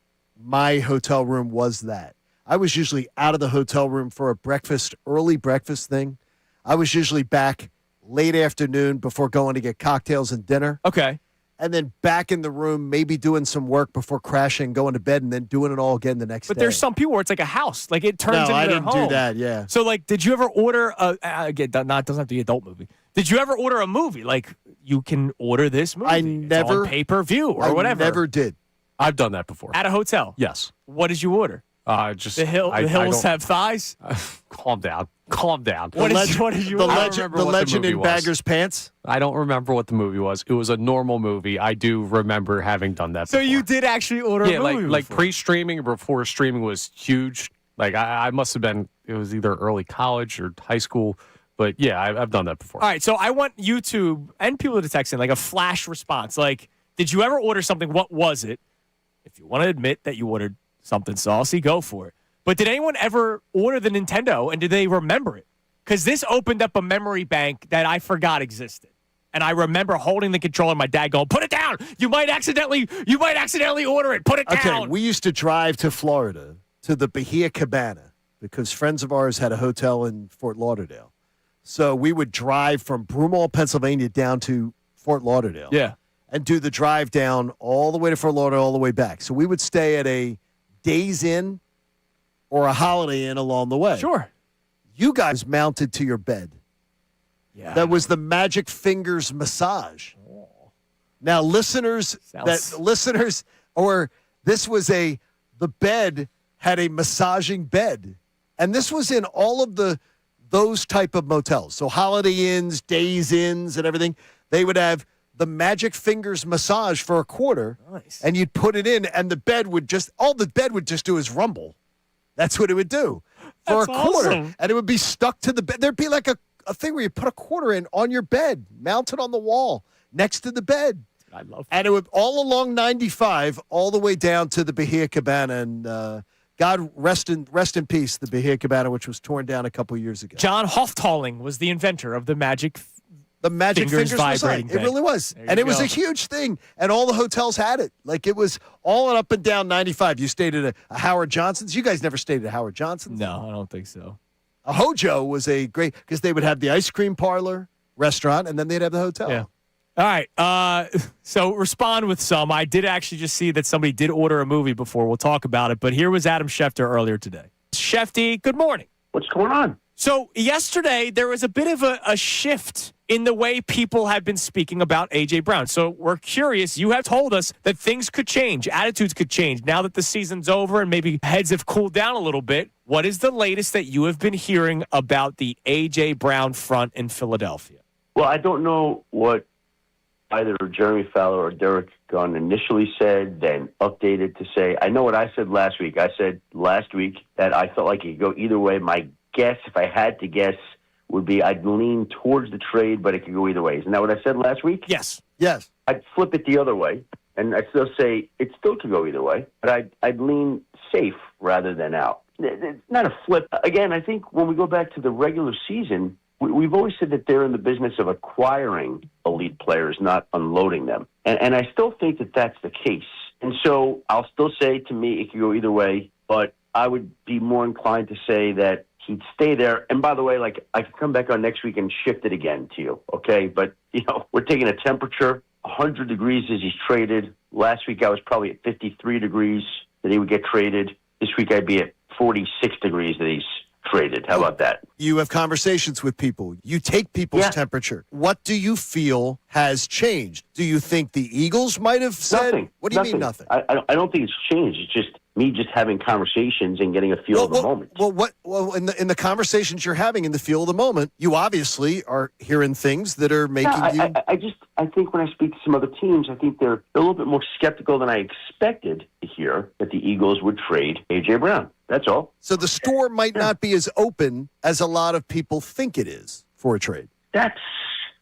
my hotel room was that. I was usually out of the hotel room for a early breakfast thing. I was usually back late afternoon before going to get cocktails and dinner. Okay. And then back in the room, maybe doing some work before crashing, going to bed, and then doing it all again the next day. But there's some people where it's like a house. Like it turns into I their didn't home. do that, yeah. So like, did you ever order again, doesn't have to be an adult movie. Did you ever order a movie? Like you can order this movie. It's on pay-per-view or whatever. I never did. I've done that before. At a hotel? Yes. What did you order? Just the hills have thighs. Calm down. What did you? The legend in Bagger's Pants. I don't remember what the movie was. It was a normal movie. I do remember having done that. So before. you did actually order a movie like pre-streaming or before streaming was huge. Like I must have been. It was either early college or high school. But yeah, I've done that before. All right, so I want YouTube and people to text in like a flash response. Like, did you ever order something? What was it? If you want to admit that you ordered something saucy, go for it. But did anyone ever order the Nintendo, and did they remember it? Because this opened up a memory bank that I forgot existed. And I remember holding the controller, my dad going, put it down. You might accidentally order it. Put it down. Okay, we used to drive to Florida, to the Bahia Cabana, because friends of ours had a hotel in Fort Lauderdale. So we would drive from Broomall, Pennsylvania, down to Fort Lauderdale. Yeah. And do the drive down all the way to Fort Lauderdale, all the way back. So we would stay at a Days Inn or a Holiday Inn along the way. Sure. You guys mounted to your bed. Yeah. That was the Magic Fingers massage. Now, listeners, the bed had a massaging bed. And this was in all of the those type of motels. So Holiday Inns, Days Inns, and everything, they would have the Magic Fingers massage for a quarter. Nice. And you'd put it in, and the bed would just do is rumble. That's what it would do for That's a quarter. awesome. And it would be stuck to the bed. There'd be like a thing where you put a quarter in on your bed, mounted on the wall next to the bed. I love that. And it would all along 95, all the way down to the Bahia Cabana. And God rest in peace, the Bahia Cabana, which was torn down a couple years ago. John Hoftalling was the inventor of the Magic Fingers vibrating massage. It really was. And it was a huge thing. And all the hotels had it. Like, it was all up and down 95. You stayed at a Howard Johnson's. You guys never stayed at Howard Johnson's? No, I don't think so. A Hojo was a great, because they would have the ice cream parlor, restaurant, and then they'd have the hotel. Yeah. All right. So respond with some. I did actually just see that somebody did order a movie before. We'll talk about it. But here was Adam Schefter earlier today. Shefty, good morning. What's going on? So yesterday, there was a bit of a shift in the way people have been speaking about A.J. Brown. So we're curious. You have told us that things could change. Attitudes could change. Now that the season's over and maybe heads have cooled down a little bit, what is the latest that you have been hearing about the A.J. Brown front in Philadelphia? Well, I don't know what either Jeremy Fowler or Derek Gunn initially said, then updated to say. I know what I said last week. I said last week that I felt like it could go either way. My guess, if I had to guess, would be I'd lean towards the trade, but it could go either way. Isn't that what I said last week? Yes. Yes. I'd flip it the other way, and I'd still say it still could go either way, but I'd lean safe rather than out. It's not a flip. Again, I think when we go back to the regular season, we've always said that they're in the business of acquiring elite players, not unloading them. And I still think that that's the case. And so I'll still say, to me, it could go either way, but I would be more inclined to say that he'd stay there. And by the way, like, I could come back on next week and shift it again to you, okay? But, we're taking a temperature, 100 degrees as he's traded. Last week I was probably at 53 degrees that he would get traded. This week I'd be at 46 degrees that he's traded. How about that? You have conversations with people. You take people's temperature. What do you feel has changed? Do you think the Eagles might have said? Nothing. What do you mean nothing? I don't think it's changed. It's just me just having conversations and getting a feel of the moment. Well, in the conversations you're having in the feel of the moment, you obviously are hearing things that are making you. I think when I speak to some other teams, I think they're a little bit more skeptical than I expected to hear that the Eagles would trade A.J. Brown. That's all. So the store might not be as open as a lot of people think it is for a trade. That's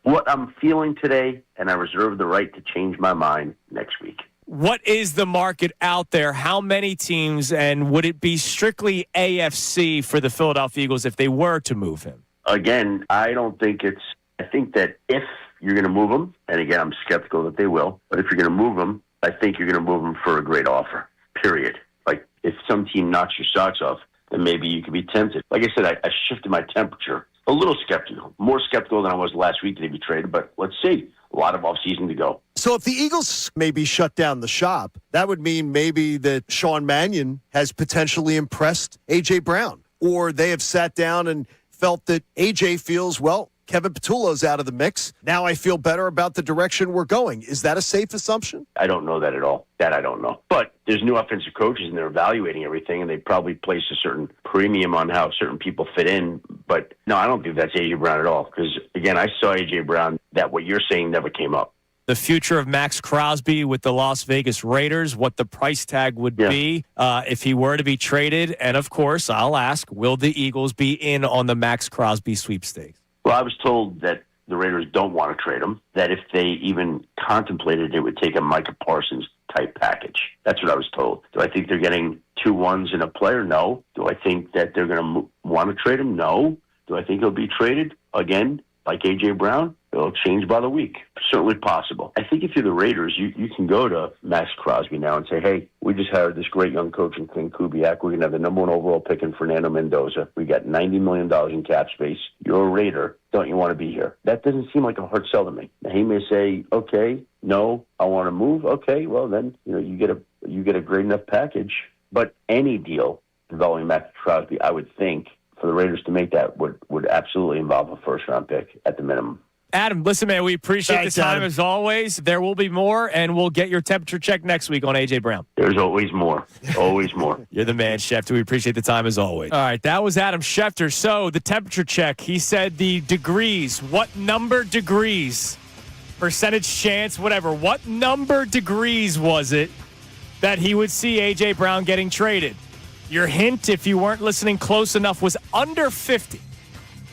what I'm feeling today, and I reserve the right to change my mind next week. What is the market out there? How many teams, and would it be strictly AFC for the Philadelphia Eagles if they were to move him? Again, I think that if you're going to move him, and again, I'm skeptical that they will, but if you're going to move him, I think you're going to move him for a great offer, period. Like, if some team knocks your socks off, then maybe you could be tempted. Like I said, I shifted my temperature. A little skeptical. More skeptical than I was last week that he'd be traded, but let's see. A lot of offseason to go. So if the Eagles maybe shut down the shop, that would mean maybe that Sean Mannion has potentially impressed A.J. Brown. Or they have sat down and felt that A.J. feels, well, Kevin Patullo's out of the mix. Now I feel better about the direction we're going. Is that a safe assumption? I don't know that at all. That I don't know. But there's new offensive coaches, and they're evaluating everything, and they probably place a certain premium on how certain people fit in. But no, I don't think that's A.J. Brown at all. Because, again, I saw A.J. Brown that what you're saying never came up. The future of Max Crosby with the Las Vegas Raiders, what the price tag would be if he were to be traded. And, of course, I'll ask, will the Eagles be in on the Max Crosby sweepstakes? Well, I was told that the Raiders don't want to trade him, that if they even contemplated it would take a Micah Parsons type package. That's what I was told. Do I think they're getting 2 1s in a player? No. Do I think that they're going to want to trade him? No. Do I think he'll be traded? Again, like A.J. Brown, it'll change by the week. Certainly possible. I think if you're the Raiders, you can go to Max Crosby now and say, hey, we just hired this great young coach in Clint Kubiak. We're going to have the number 1 overall pick in Fernando Mendoza. We got $90 million in cap space. You're a Raider. Don't you want to be here? That doesn't seem like a hard sell to me. Now, he may say, okay, no, I want to move. Okay, well, then you get a great enough package. But any deal involving Max Crosby, I would think, for the Raiders to make that would absolutely involve a first-round pick at the minimum. Adam, listen, man, we appreciate Thanks, the time Adam. as always. There will be more, and we'll get your temperature check next week on A.J. Brown. There's always more. Always more. You're the man, Schefter. We appreciate the time as always. All right, that was Adam Schefter. So the temperature check, he said the degrees. What number degrees? Percentage chance, whatever. What number degrees was it that he would see A.J. Brown getting traded? Your hint, if you weren't listening close enough, was under 50.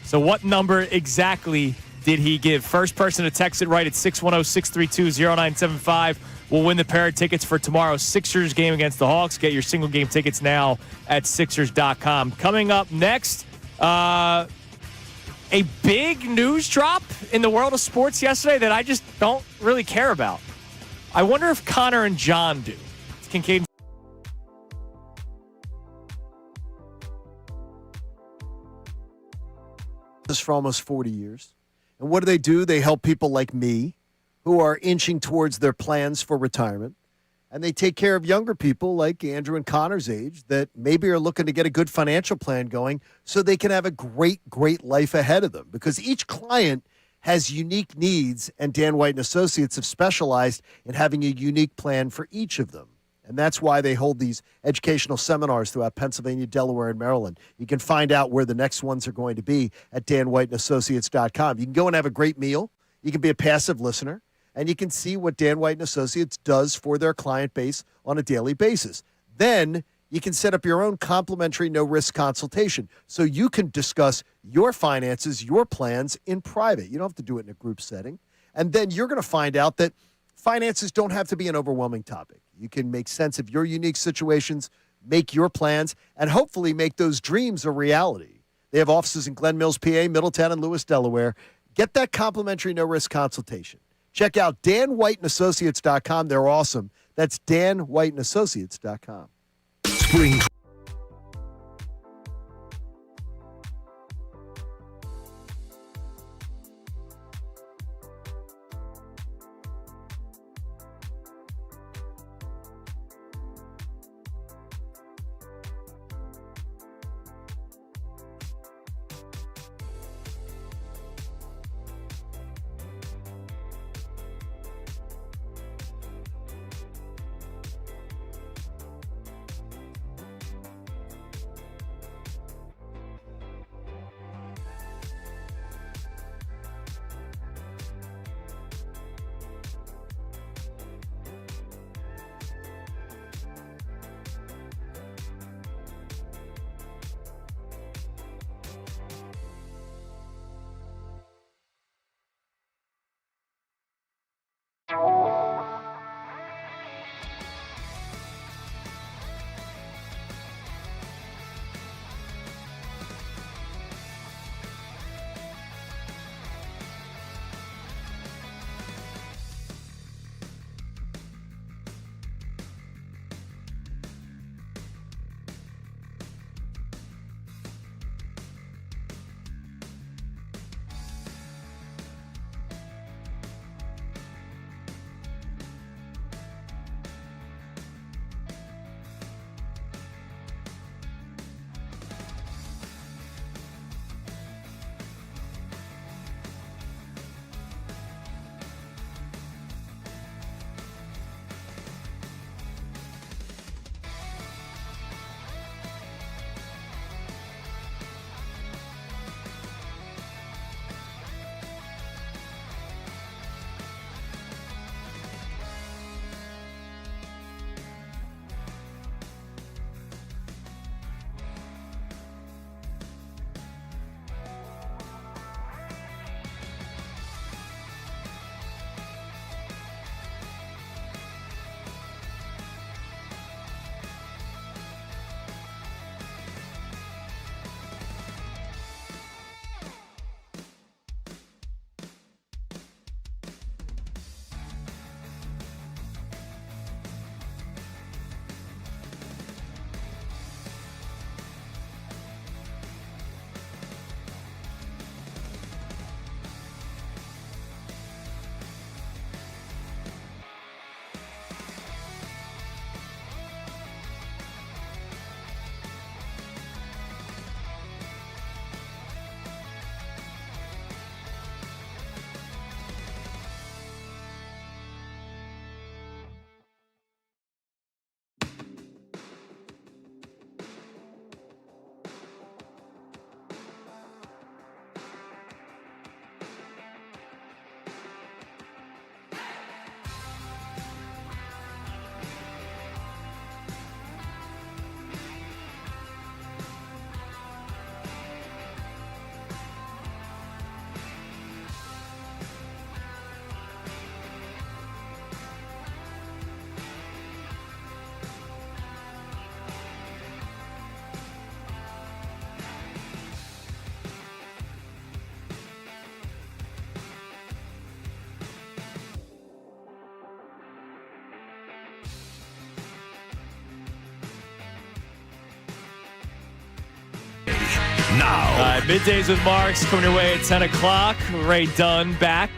So what number exactly did he give? First person to text it right at 610-632-0975 will win the pair of tickets for tomorrow's Sixers game against the Hawks. Get your single game tickets now at Sixers.com. Coming up next, a big news drop in the world of sports yesterday that I just don't really care about. I wonder if Connor and John do. It's Kincade. This for almost 40 years. And what do? They help people like me who are inching towards their plans for retirement. And they take care of younger people like Andrew and Connor's age that maybe are looking to get a good financial plan going so they can have a great, great life ahead of them. Because each client has unique needs, and Dan White and Associates have specialized in having a unique plan for each of them. And that's why they hold these educational seminars throughout Pennsylvania, Delaware, and Maryland. You can find out where the next ones are going to be at danwhiteandassociates.com. You can go and have a great meal. You can be a passive listener, and you can see what Dan White and Associates does for their client base on a daily basis. Then you can set up your own complimentary no-risk consultation so you can discuss your finances, your plans in private. You don't have to do it in a group setting. And then you're going to find out that finances don't have to be an overwhelming topic. You can make sense of your unique situations, make your plans, and hopefully make those dreams a reality. They have offices in Glen Mills, PA, Middletown, and Lewis, Delaware. Get that complimentary no-risk consultation. Check out danwhiteandassociates.com. They're awesome. That's danwhiteandassociates.com. Spring Middays with Marks coming your way at 10 o'clock. Ray Dunn back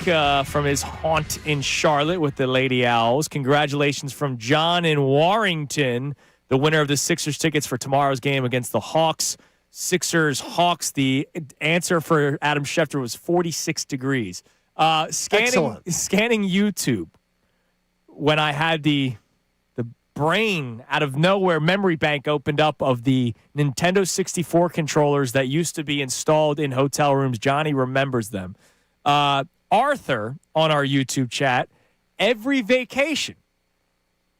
from his haunt in Charlotte with the Lady Owls. Congratulations from John in Warrington, the winner of the Sixers tickets for tomorrow's game against the Hawks. Sixers-Hawks, the answer for Adam Schefter was 46 degrees. Scanning YouTube, when I had the brain out of nowhere memory bank opened up of the Nintendo 64 controllers that used to be installed in hotel rooms. Johnny remembers them. Arthur on our YouTube chat, every vacation,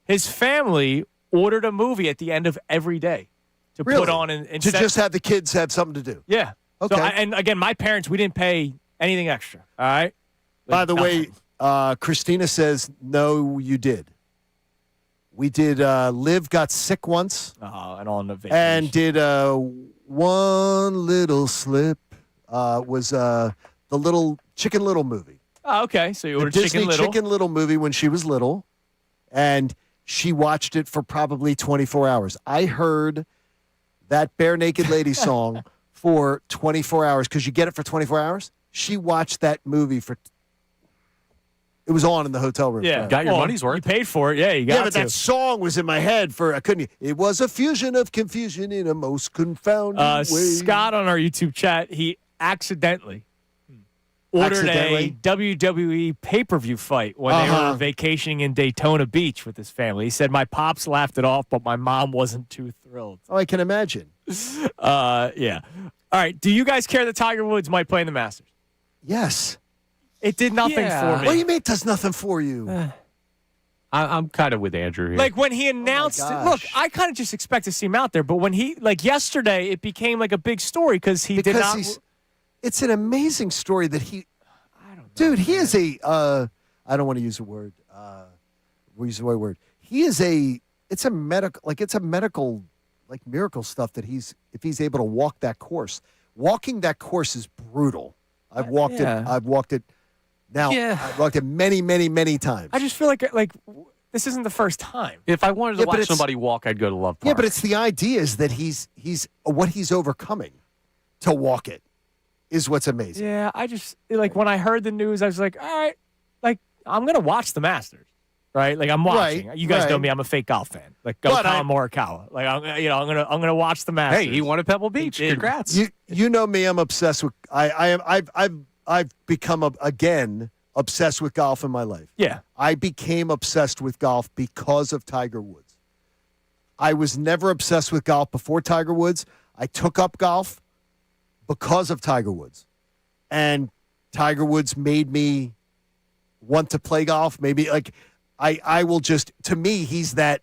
his family ordered a movie at the end of every day to put on and to just have the kids have something to do. Yeah. Okay. So and again, my parents, we didn't pay anything extra. All right. By the way, Christina says, no, you did. We did. Liv got sick once. And on the vacation. And did One Little Slip. Was the little Chicken Little movie. Oh, okay. So you ordered the Disney Chicken Little movie when she was little, and she watched it for probably 24 hours. I heard that Bare Naked Lady song for 24 hours because you get it for 24 hours. She watched that movie for. It was on in the hotel room. Yeah, got your money's worth. You paid for it. Yeah, you got but that song was in my head for I couldn't. It was a fusion of confusion in a most confounding way. Scott on our YouTube chat, he accidentally ordered a WWE pay-per-view fight when they were vacationing in Daytona Beach with his family. He said, my pops laughed it off, but my mom wasn't too thrilled. Oh, I can imagine. Yeah. All right. Do you guys care that Tiger Woods might play in the Masters? Yes. It did nothing for me. What do you mean it does nothing for you? I'm kind of with Andrew here. Like when he announced it, look, I kind of just expect to see him out there, but when he, like yesterday, it became like a big story because he did not. It's an amazing story that he. I don't know. Dude, he is a. I don't want to use a word. We'll use the right word. He is a. It's a medical, like miracle stuff that if he's able to walk that course. Walking that course is brutal. I've walked it. I've walked it. Now, I've walked it many, many, many times. I just feel like this isn't the first time. If I wanted to watch somebody walk, I'd go to Love Park. Yeah, but it's the idea is that he's what he's overcoming to walk it is what's amazing. Yeah, I just like when I heard the news, I was like, all right, like I'm gonna watch the Masters, right? Like I'm watching. You guys know me; I'm a fake golf fan. Like go Colin Morikawa. Like I'm gonna watch the Masters. Hey, he won at Pebble Beach. Congrats. You know me; I'm obsessed with. I've become again obsessed with golf in my life. Yeah. I became obsessed with golf because of Tiger Woods. I was never obsessed with golf before Tiger Woods. I took up golf because of Tiger Woods. And Tiger Woods made me want to play golf. Maybe I will just, to me, he's that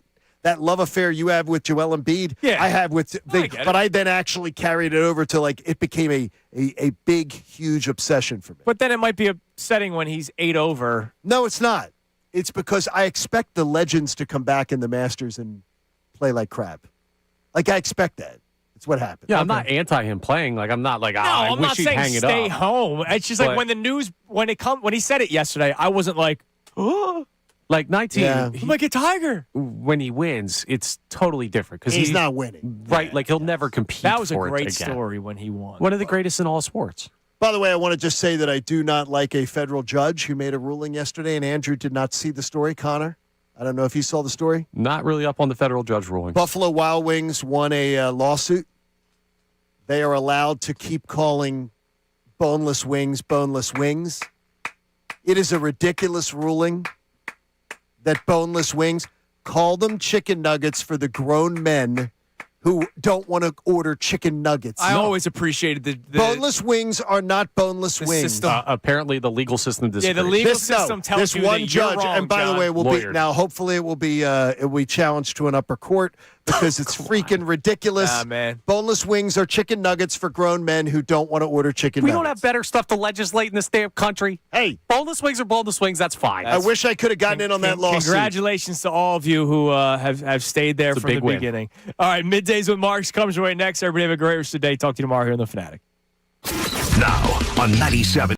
love affair you have with Joel Embiid. Yeah. I have with, but I then actually carried it over to it became a big, huge obsession for me. But then it might be upsetting when he's 8 over. No, it's not. It's because I expect the legends to come back in the Masters and play like crap. Like I expect that. It's what happens. Yeah, I'm not anti him playing. Like I'm not like, I I'm wish not he'd saying hang it stay up. home. It's just like when the news when he said it yesterday, I wasn't like, oh. Like 19, I'm like a Tiger. When he wins, it's totally different because he's not winning. Right, like he'll never compete. That was a for great it again. story when he won. One of the greatest in all sports. By the way, I want to just say that I do not like a federal judge who made a ruling yesterday, and Andrew did not see the story. Connor, I don't know if you saw the story. Not really up on the federal judge ruling. Buffalo Wild Wings won a lawsuit. They are allowed to keep calling boneless wings. It is a ridiculous ruling that boneless wings, call them chicken nuggets for the grown men who don't want to order chicken nuggets. I always appreciated the boneless wings are not boneless wings. Apparently, the legal system disagrees. Yeah, the legal system tells you one that judge, you're wrong, and by the way, will be now. Hopefully, it will be challenged to an upper court because it's freaking ridiculous. Ah, man. Boneless wings are chicken nuggets for grown men who don't want to order chicken We nuggets. don't have better stuff to legislate in this damn country. Hey, boneless wings are boneless wings. That's fine. I wish I could have gotten in on that lawsuit. Congratulations to all of you who have stayed there from the beginning. All right, Middays with Marks comes your way next. Everybody have a great rest of the day. Talk to you tomorrow here on the Fanatic. Now on 97.